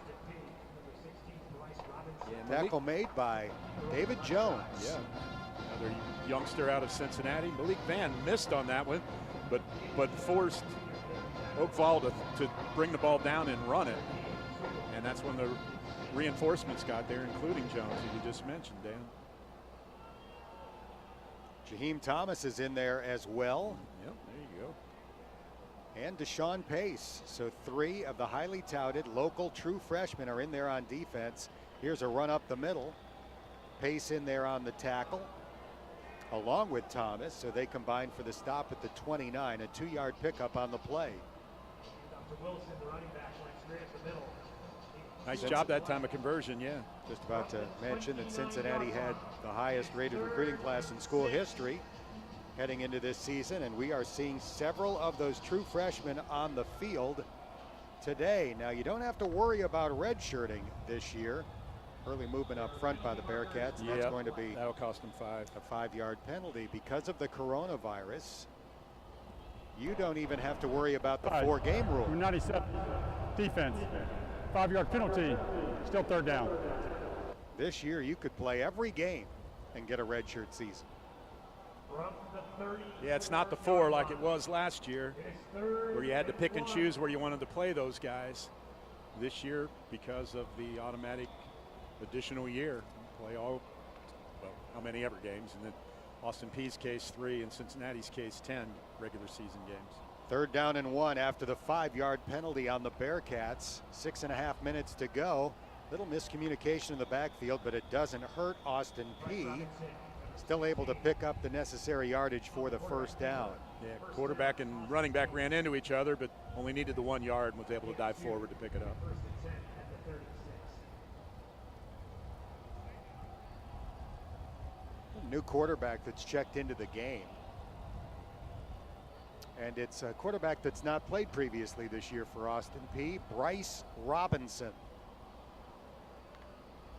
Tackle made by David Jones. Yeah, another youngster out of Cincinnati. Malik Van missed on that one, but forced Oakval to bring the ball down and run it. And that's when the reinforcements got there, including Jones, who you just mentioned, Dan. Jaheim Thomas is in there as well. Yep, there you go. And Deshaun Pace. So 3 of the highly touted local true freshmen are in there on defense. Here's a run up the middle. Pace in there on the tackle, along with Thomas. So they combine for the stop at the 29, a 2-yard pickup on the play. Nice job that time of conversion, yeah. Just about to mention that Cincinnati had the highest rated recruiting class in school history heading into this season, and we are seeing several of those true freshmen on the field today. Now, you don't have to worry about redshirting this year. Early movement up front by the Bearcats, and that's going to be that'll cost them a 5-yard penalty because of the coronavirus. You don't even have to worry about the 4-game rule. 97 defense, 5-yard penalty, still 3rd down. This year you could play every game and get a redshirt season. Yeah, it's not the 4 like it was last year, where you had to pick and choose where you wanted to play those guys. This year, because of the automatic additional year, play all, well, how many ever games, and then Austin Peay's case 3 and Cincinnati's case 10 regular season games. 3rd down and 1 after the 5-yard penalty on the Bearcats. 6.5 minutes to go. Little miscommunication in the backfield, but it doesn't hurt Austin Peay. Still able to pick up the necessary yardage for the 1st down. Yeah, quarterback and running back ran into each other, but only needed the 1 yard and was able to dive forward to pick it up. New quarterback that's checked into the game. And it's a quarterback that's not played previously this year for Austin Peay, Bryce Robinson.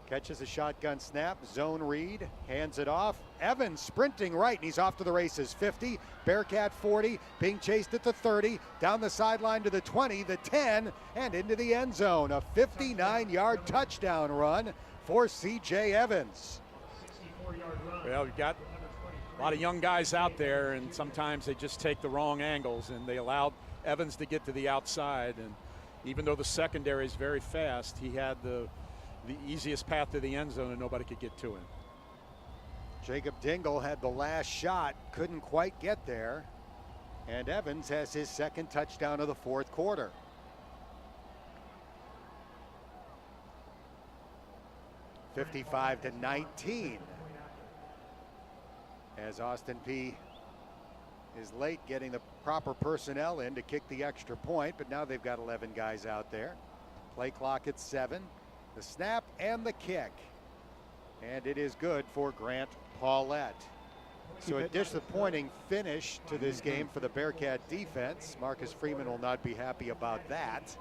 Catches a shotgun snap, zone read, hands it off. Evans sprinting right, and he's off to the races. 50, Bearcat 40, being chased at the 30, down the sideline to the 20, the 10, and into the end zone. A 59-yard touchdown run for C.J. Evans. Well, you've got a lot of young guys out there, and sometimes they just take the wrong angles, and they allowed Evans to get to the outside. And even though the secondary is very fast, he had the easiest path to the end zone, and nobody could get to him. Jacob Dingle had the last shot, couldn't quite get there. And Evans has his 2nd touchdown of the 4th quarter. (55-19). As Austin Peay is late getting the proper personnel in to kick the extra point, but now they've got 11 guys out there. Play clock at 7. The snap and the kick. And it is good for Grant Paulette. So a disappointing finish to this game for the Bearcat defense. Marcus Freeman will not be happy about that,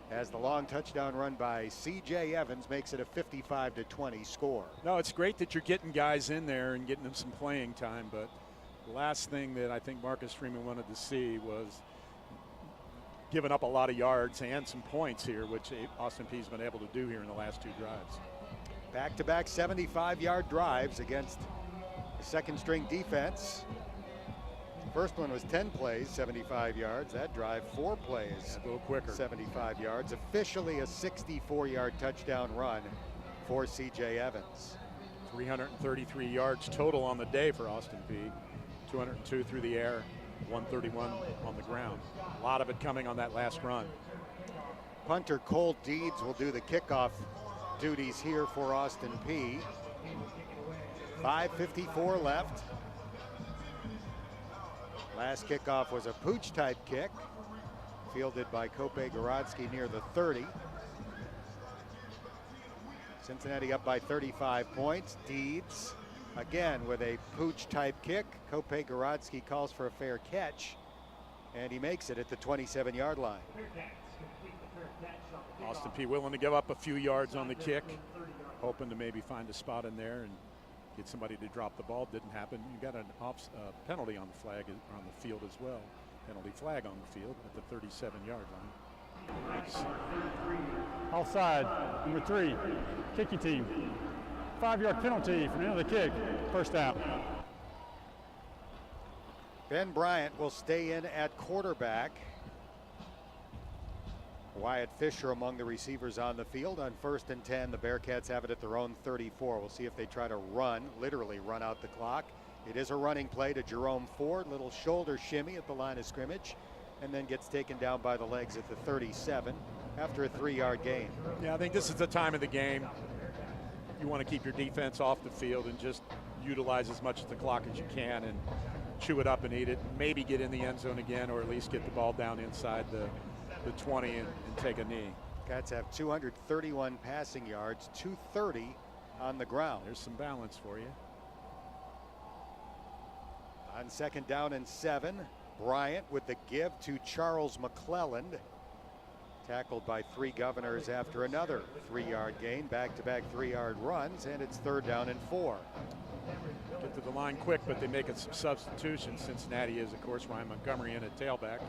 as the long touchdown run by C.J. Evans makes it a 55-20 score. No, it's great that you're getting guys in there and getting them some playing time, but the last thing that I think Marcus Freeman wanted to see was giving up a lot of yards and some points here, which Austin Peay's been able to do here in the last 2 drives. Back-to-back 75-yard drives against the 2nd-string defense. First one was 10 plays, 75 yards. That drive, 4 plays, a little quicker, 75 yards. Officially a 64-yard touchdown run for C.J. Evans. 333 yards total on the day for Austin Peay. 202 through the air, 131 on the ground. A lot of it coming on that last run. Punter Cole Deeds will do the kickoff duties here for Austin Peay. 5:54 left. Last kickoff was a pooch-type kick, fielded by Kopay Gorodsky near the 30. Cincinnati up by 35 points. Deeds again with a pooch-type kick. Kopay Gorodsky calls for a fair catch, and he makes it at the 27-yard line. Austin Peay willing to give up a few yards on the kick, hoping to maybe find a spot in there and get somebody to drop the ball. Didn't happen. You got a penalty on the flag on the field as well. Penalty flag on the field at the 37-yard line. Offside, number 3, kicking team. 5-yard penalty for the end of the kick. 1st down. Ben Bryant will stay in at quarterback. Wyatt Fisher among the receivers on the field. On 1st and 10, the Bearcats have it at their own 34. We'll see if they try to run, literally run out the clock. It is a running play to Jerome Ford, little shoulder shimmy at the line of scrimmage, and then gets taken down by the legs at the 37 after a 3-yard gain. Yeah, I think this is the time of the game. You want to keep your defense off the field and just utilize as much of the clock as you can and chew it up and eat it. Maybe get in the end zone again, or at least get the ball down inside the 20 and take a knee. Cats have 231 passing yards, 230 on the ground. There's some balance for you. On 2nd down and 7, Bryant with the give to Charles McClelland. Tackled by 3 Governors after another 3-yard gain, back-to-back 3-yard runs, and it's 3rd down and 4. Get to the line quick, but they make it some substitutions. Cincinnati is, of course, Ryan Montgomery in at tailback.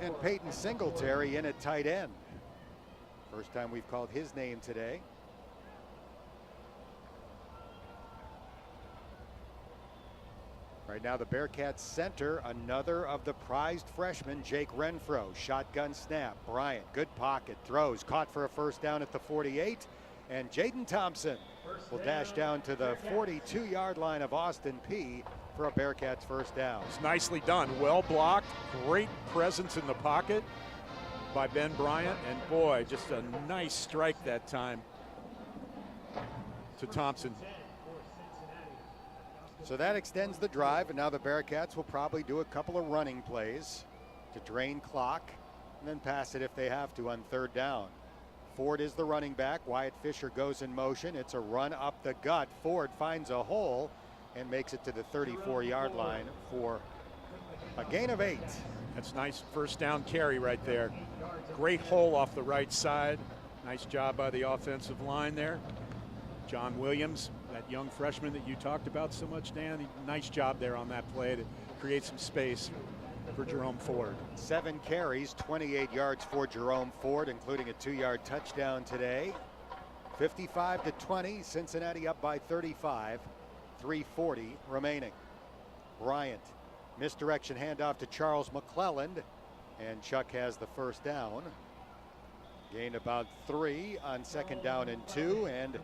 And Peyton Singletary in at tight end. First time we've called his name today. Right now the Bearcats center, another of the prized freshmen, Jake Renfro. Shotgun snap, Bryant, good pocket, throws, caught for a 1st down at the 48. And Jaden Thompson will dash down to the 42-yard line of Austin Peay for a Bearcats 1st down. It's nicely done, well blocked, great presence in the pocket by Ben Bryant, and boy, just a nice strike that time to Thompson. So that extends the drive, and now the Bearcats will probably do a couple of running plays to drain clock and then pass it if they have to on 3rd down. Ford is the running back. Wyatt Fisher goes in motion. It's a run up the gut. Ford finds a hole and makes it to the 34-yard line for a gain of 8. That's nice 1st down carry right there. Great hole off the right side. Nice job by the offensive line there. John Williams, that young freshman that you talked about so much, Dan, nice job there on that play to create some space for Jerome Ford. 7 carries, 28 yards for Jerome Ford, including a 2-yard touchdown today. 55-20, Cincinnati up by 35, 3:40 remaining. Bryant, misdirection handoff to Charles McClelland, and Chuck has the 1st down. Gain about 3 on 2nd down and 2, and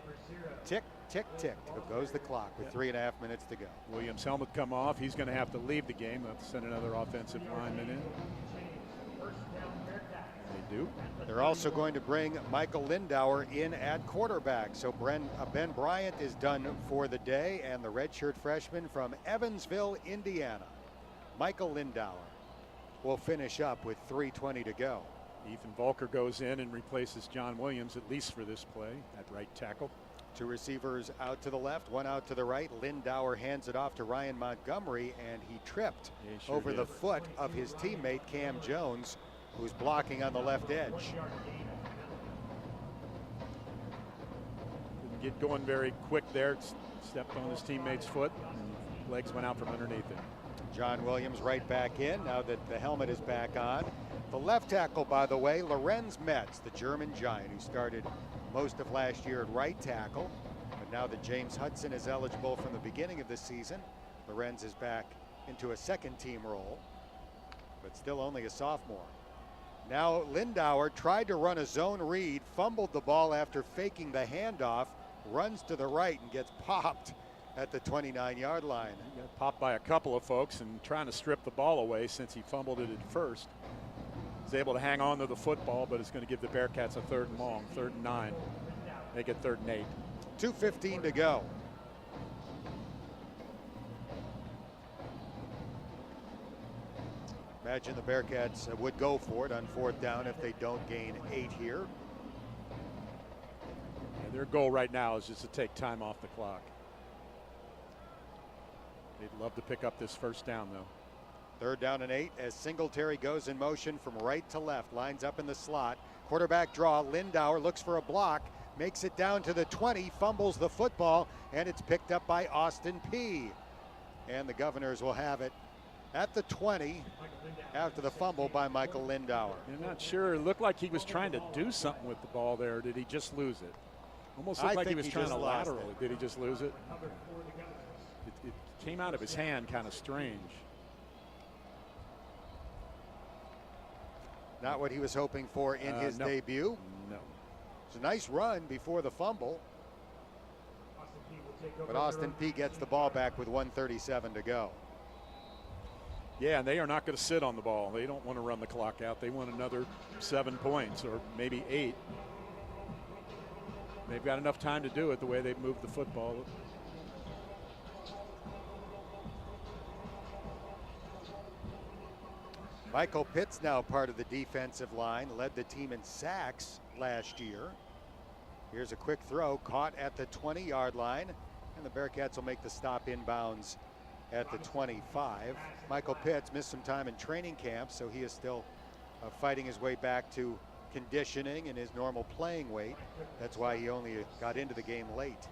tick, tick, tick goes the clock with 3.5 minutes to go. Williams' helmet come off. He's going to have to leave the game. They'll have to send another offensive lineman in. They do. They're also going to bring Michael Lindauer in at quarterback. So Ben Bryant is done for the day, and the redshirt freshman from Evansville, Indiana, Michael Lindauer, will finish up with 3:20 to go. Ethan Volker goes in and replaces John Williams, at least for this play, at right tackle. 2 receivers out to the left, 1 out to the right. Lindauer hands it off to Ryan Montgomery, and he tripped over the foot of his teammate Cam Jones, who's blocking on the left edge. Didn't get going very quick there. Stepped on his teammate's foot, and legs went out from underneath it. John Williams right back in now that the helmet is back on. The left tackle, by the way, Lorenz Metz, the German giant who started most of last year at right tackle. But now that James Hudson is eligible from the beginning of the season, Lorenz is back into a 2nd team role, but still only a sophomore. Now Lindauer tried to run a zone read, fumbled the ball after faking the handoff, runs to the right and gets popped at the 29-yard line. He got popped by a couple of folks and trying to strip the ball away since he fumbled it at first. He's able to hang on to the football, but it's going to give the Bearcats a 3rd and long, 3rd and 9. Make it 3rd and 8. 2:15 to go. Imagine the Bearcats would go for it on 4th down if they don't gain 8 here. Yeah, their goal right now is just to take time off the clock. They'd love to pick up this 1st down, though. 3rd down and 8 as Singletary goes in motion from right to left, lines up in the slot. Quarterback draw. Lindauer looks for a block, makes it down to the 20, fumbles the football, and it's picked up by Austin Peay. And the Governors will have it at the 20 after the fumble by Michael Lindauer. You're not sure. It looked like he was trying to do something with the ball there. Did he just lose it? Almost looked like he was trying to lateral it. Did he just lose it? It came out of his hand kind of strange. Not what he was hoping for in his debut. No. It's a nice run before the fumble. But Austin Peay gets the ball back with 1:37 to go. Yeah, and they are not going to sit on the ball. They don't want to run the clock out. They want another 7 points or maybe 8. They've got enough time to do it the way they've moved the football. Michael Pitt's now part of the defensive line, led the team in sacks last year. Here's a quick throw caught at the 20-yard line, and the Bearcats will make the stop inbounds at the 25. Michael Pitts missed some time in training camp, so he is still fighting his way back to conditioning and his normal playing weight. That's why he only got into the game late.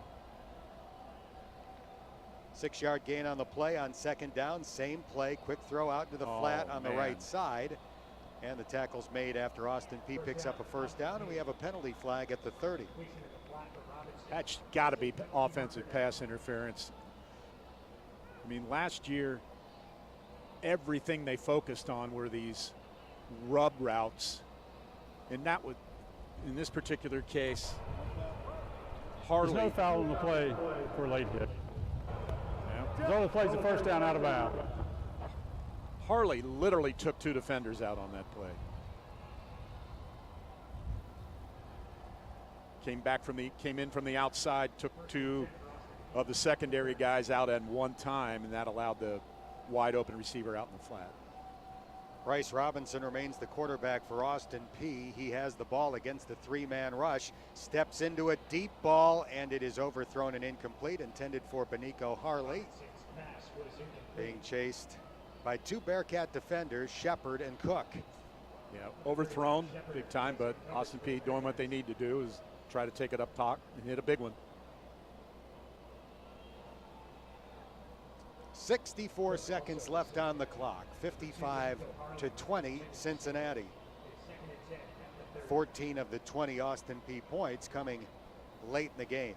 6-yard gain on the play on second down. Same play, quick throw out into the flat on the right side. And the tackle's made after Austin Peay picks up a first down, and we have a penalty flag at the 30. That's got to be offensive pass interference. I mean, last year, everything they focused on were these rub routes. And that would, in this particular case, Harley. There's no foul on the play for a late hit. Zola plays the first down out of bounds. Harley literally took 2 defenders out on that play. Came in from the outside, took 2 of the secondary guys out at one time, and that allowed the wide open receiver out in the flat. Bryce Robinson remains the quarterback for Austin Peay. He has the ball against the 3-man rush, steps into a deep ball, and it is overthrown and incomplete, intended for Benico Harley. Being chased by 2 Bearcat defenders, Shepard and Cook. Yeah, overthrown big time, but Austin Peay doing what they need to do is try to take it up top and hit a big one. 64 seconds left on the clock. 55-20 Cincinnati. 14 of the 20 Austin Peay points coming late in the game.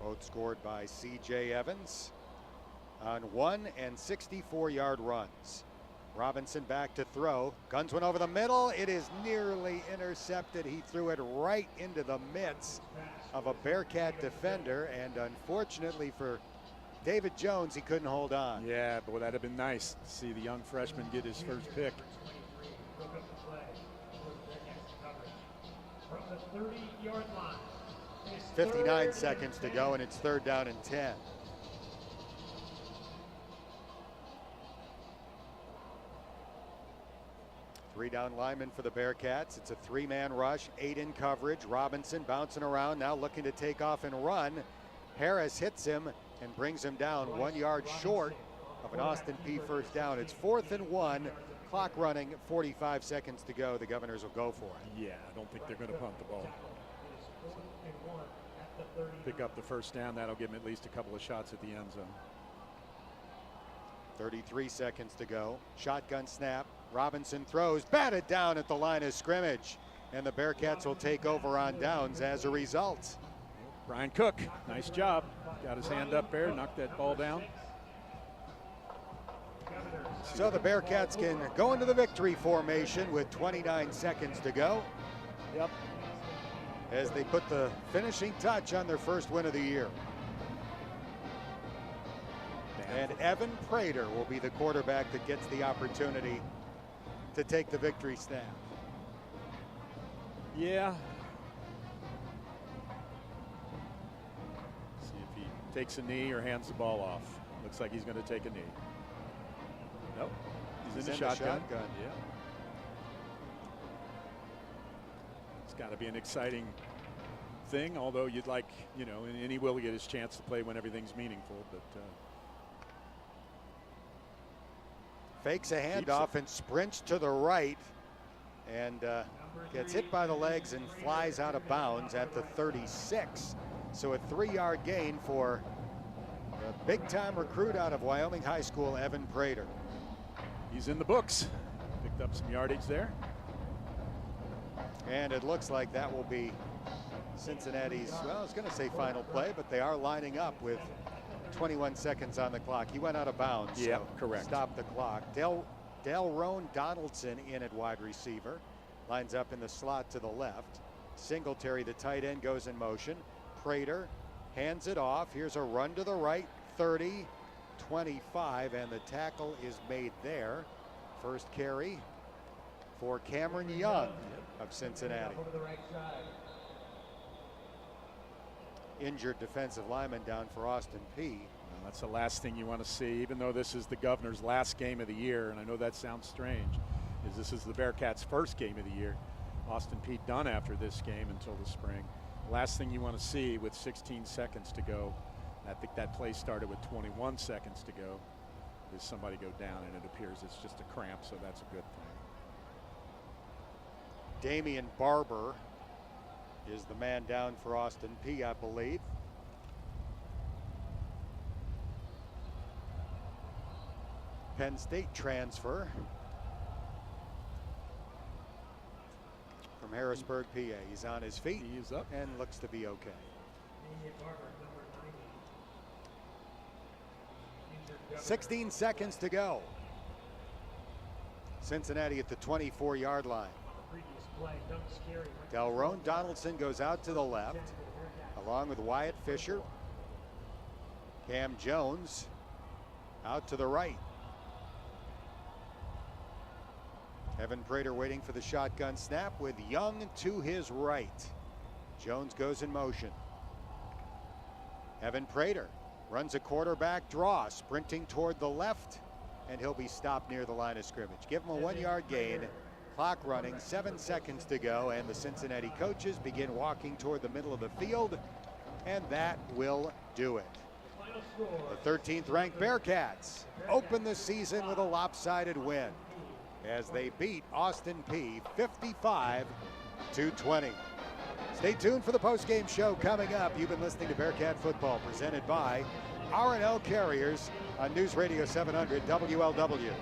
Both scored by C.J. Evans on 1 and 64-yard runs. Robinson back to throw. Guns one over the middle. It is nearly intercepted. He threw it right into the midst of a Bearcat defender, and unfortunately for David Jones, he couldn't hold on. Yeah, boy, that'd have been nice to see the young freshman get his first pick. From the 30-yard line. 59 seconds to go, and it's 3rd down and 10. Three down linemen for the Bearcats. It's a 3-man rush, 8 in coverage. Robinson bouncing around now, looking to take off and run. Harris hits him and brings him down 1 yard short of an Austin Peay first down. It's 4th and 1. Clock running, 45 seconds to go. The Governors will go for it. Yeah, I don't think they're going to punt the ball. Pick up the first down. That'll give them at least a couple of shots at the end zone. 33 seconds to go. Shotgun snap. Robinson throws, batted down at the line of scrimmage, and the Bearcats will take over on downs as a result. Brian Cook, nice job. Got his hand up there, knocked that ball down. So the Bearcats can go into the victory formation with 29 seconds to go. Yep. As they put the finishing touch on their first win of the year. And Evan Prater will be the quarterback that gets the opportunity to take the victory snap. Yeah. See if he takes a knee or hands the ball off. Looks like he's going to take a knee. Nope. He's in the shotgun. Yeah. It's got to be an exciting thing, although you'd like, you know, and he will get his chance to play when everything's meaningful, but fakes a handoff and sprints to the right, and gets hit by the legs and flies out of bounds at the 36. So a 3-yard gain for the big-time recruit out of Wyoming High School, Evan Prater. He's in the books. Picked up some yardage there. And it looks like that will be Cincinnati's, well, I was going to say final play, but they are lining up with 21 seconds on the clock. He went out of bounds. Yeah, so correct. Stop the clock. Delrone Donaldson in at wide receiver. Lines up in the slot to the left. Singletary, the tight end, goes in motion. Prater hands it off. Here's a run to the right, 30, 25, and the tackle is made there. First carry for Cameron Young of Cincinnati. Injured defensive lineman down for Austin Peay. Well, that's the last thing you want to see, even though this is the Governor's last game of the year, and I know that sounds strange, is this is the Bearcats' first game of the year. Austin Peay done after this game until the spring. Last thing you want to see with 16 seconds to go, I think that play started with 21 seconds to go, is somebody go down, and it appears it's just a cramp, so that's a good thing. Damian Barber is the man down for Austin Peay, I believe. Penn State transfer from Harrisburg, PA. He's on his feet. He's up and looks to be okay. 16 seconds to go. Cincinnati at the 24-yard line. Delrone Donaldson goes out to the left, along with Wyatt Fisher. Cam Jones out to the right. Evan Prater waiting for the shotgun snap with Young to his right. Jones goes in motion. Evan Prater runs a quarterback draw, sprinting toward the left, and he'll be stopped near the line of scrimmage. Give him a 1-yard gain. Clock running, 7 seconds to go, and the Cincinnati coaches begin walking toward the middle of the field, and that will do it. The 13th ranked Bearcats open the season with a lopsided win as they beat Austin Peay 55-20. Stay tuned for the post-game show coming up. You've been listening to Bearcat Football presented by R&L Carriers on News Radio 700 WLW.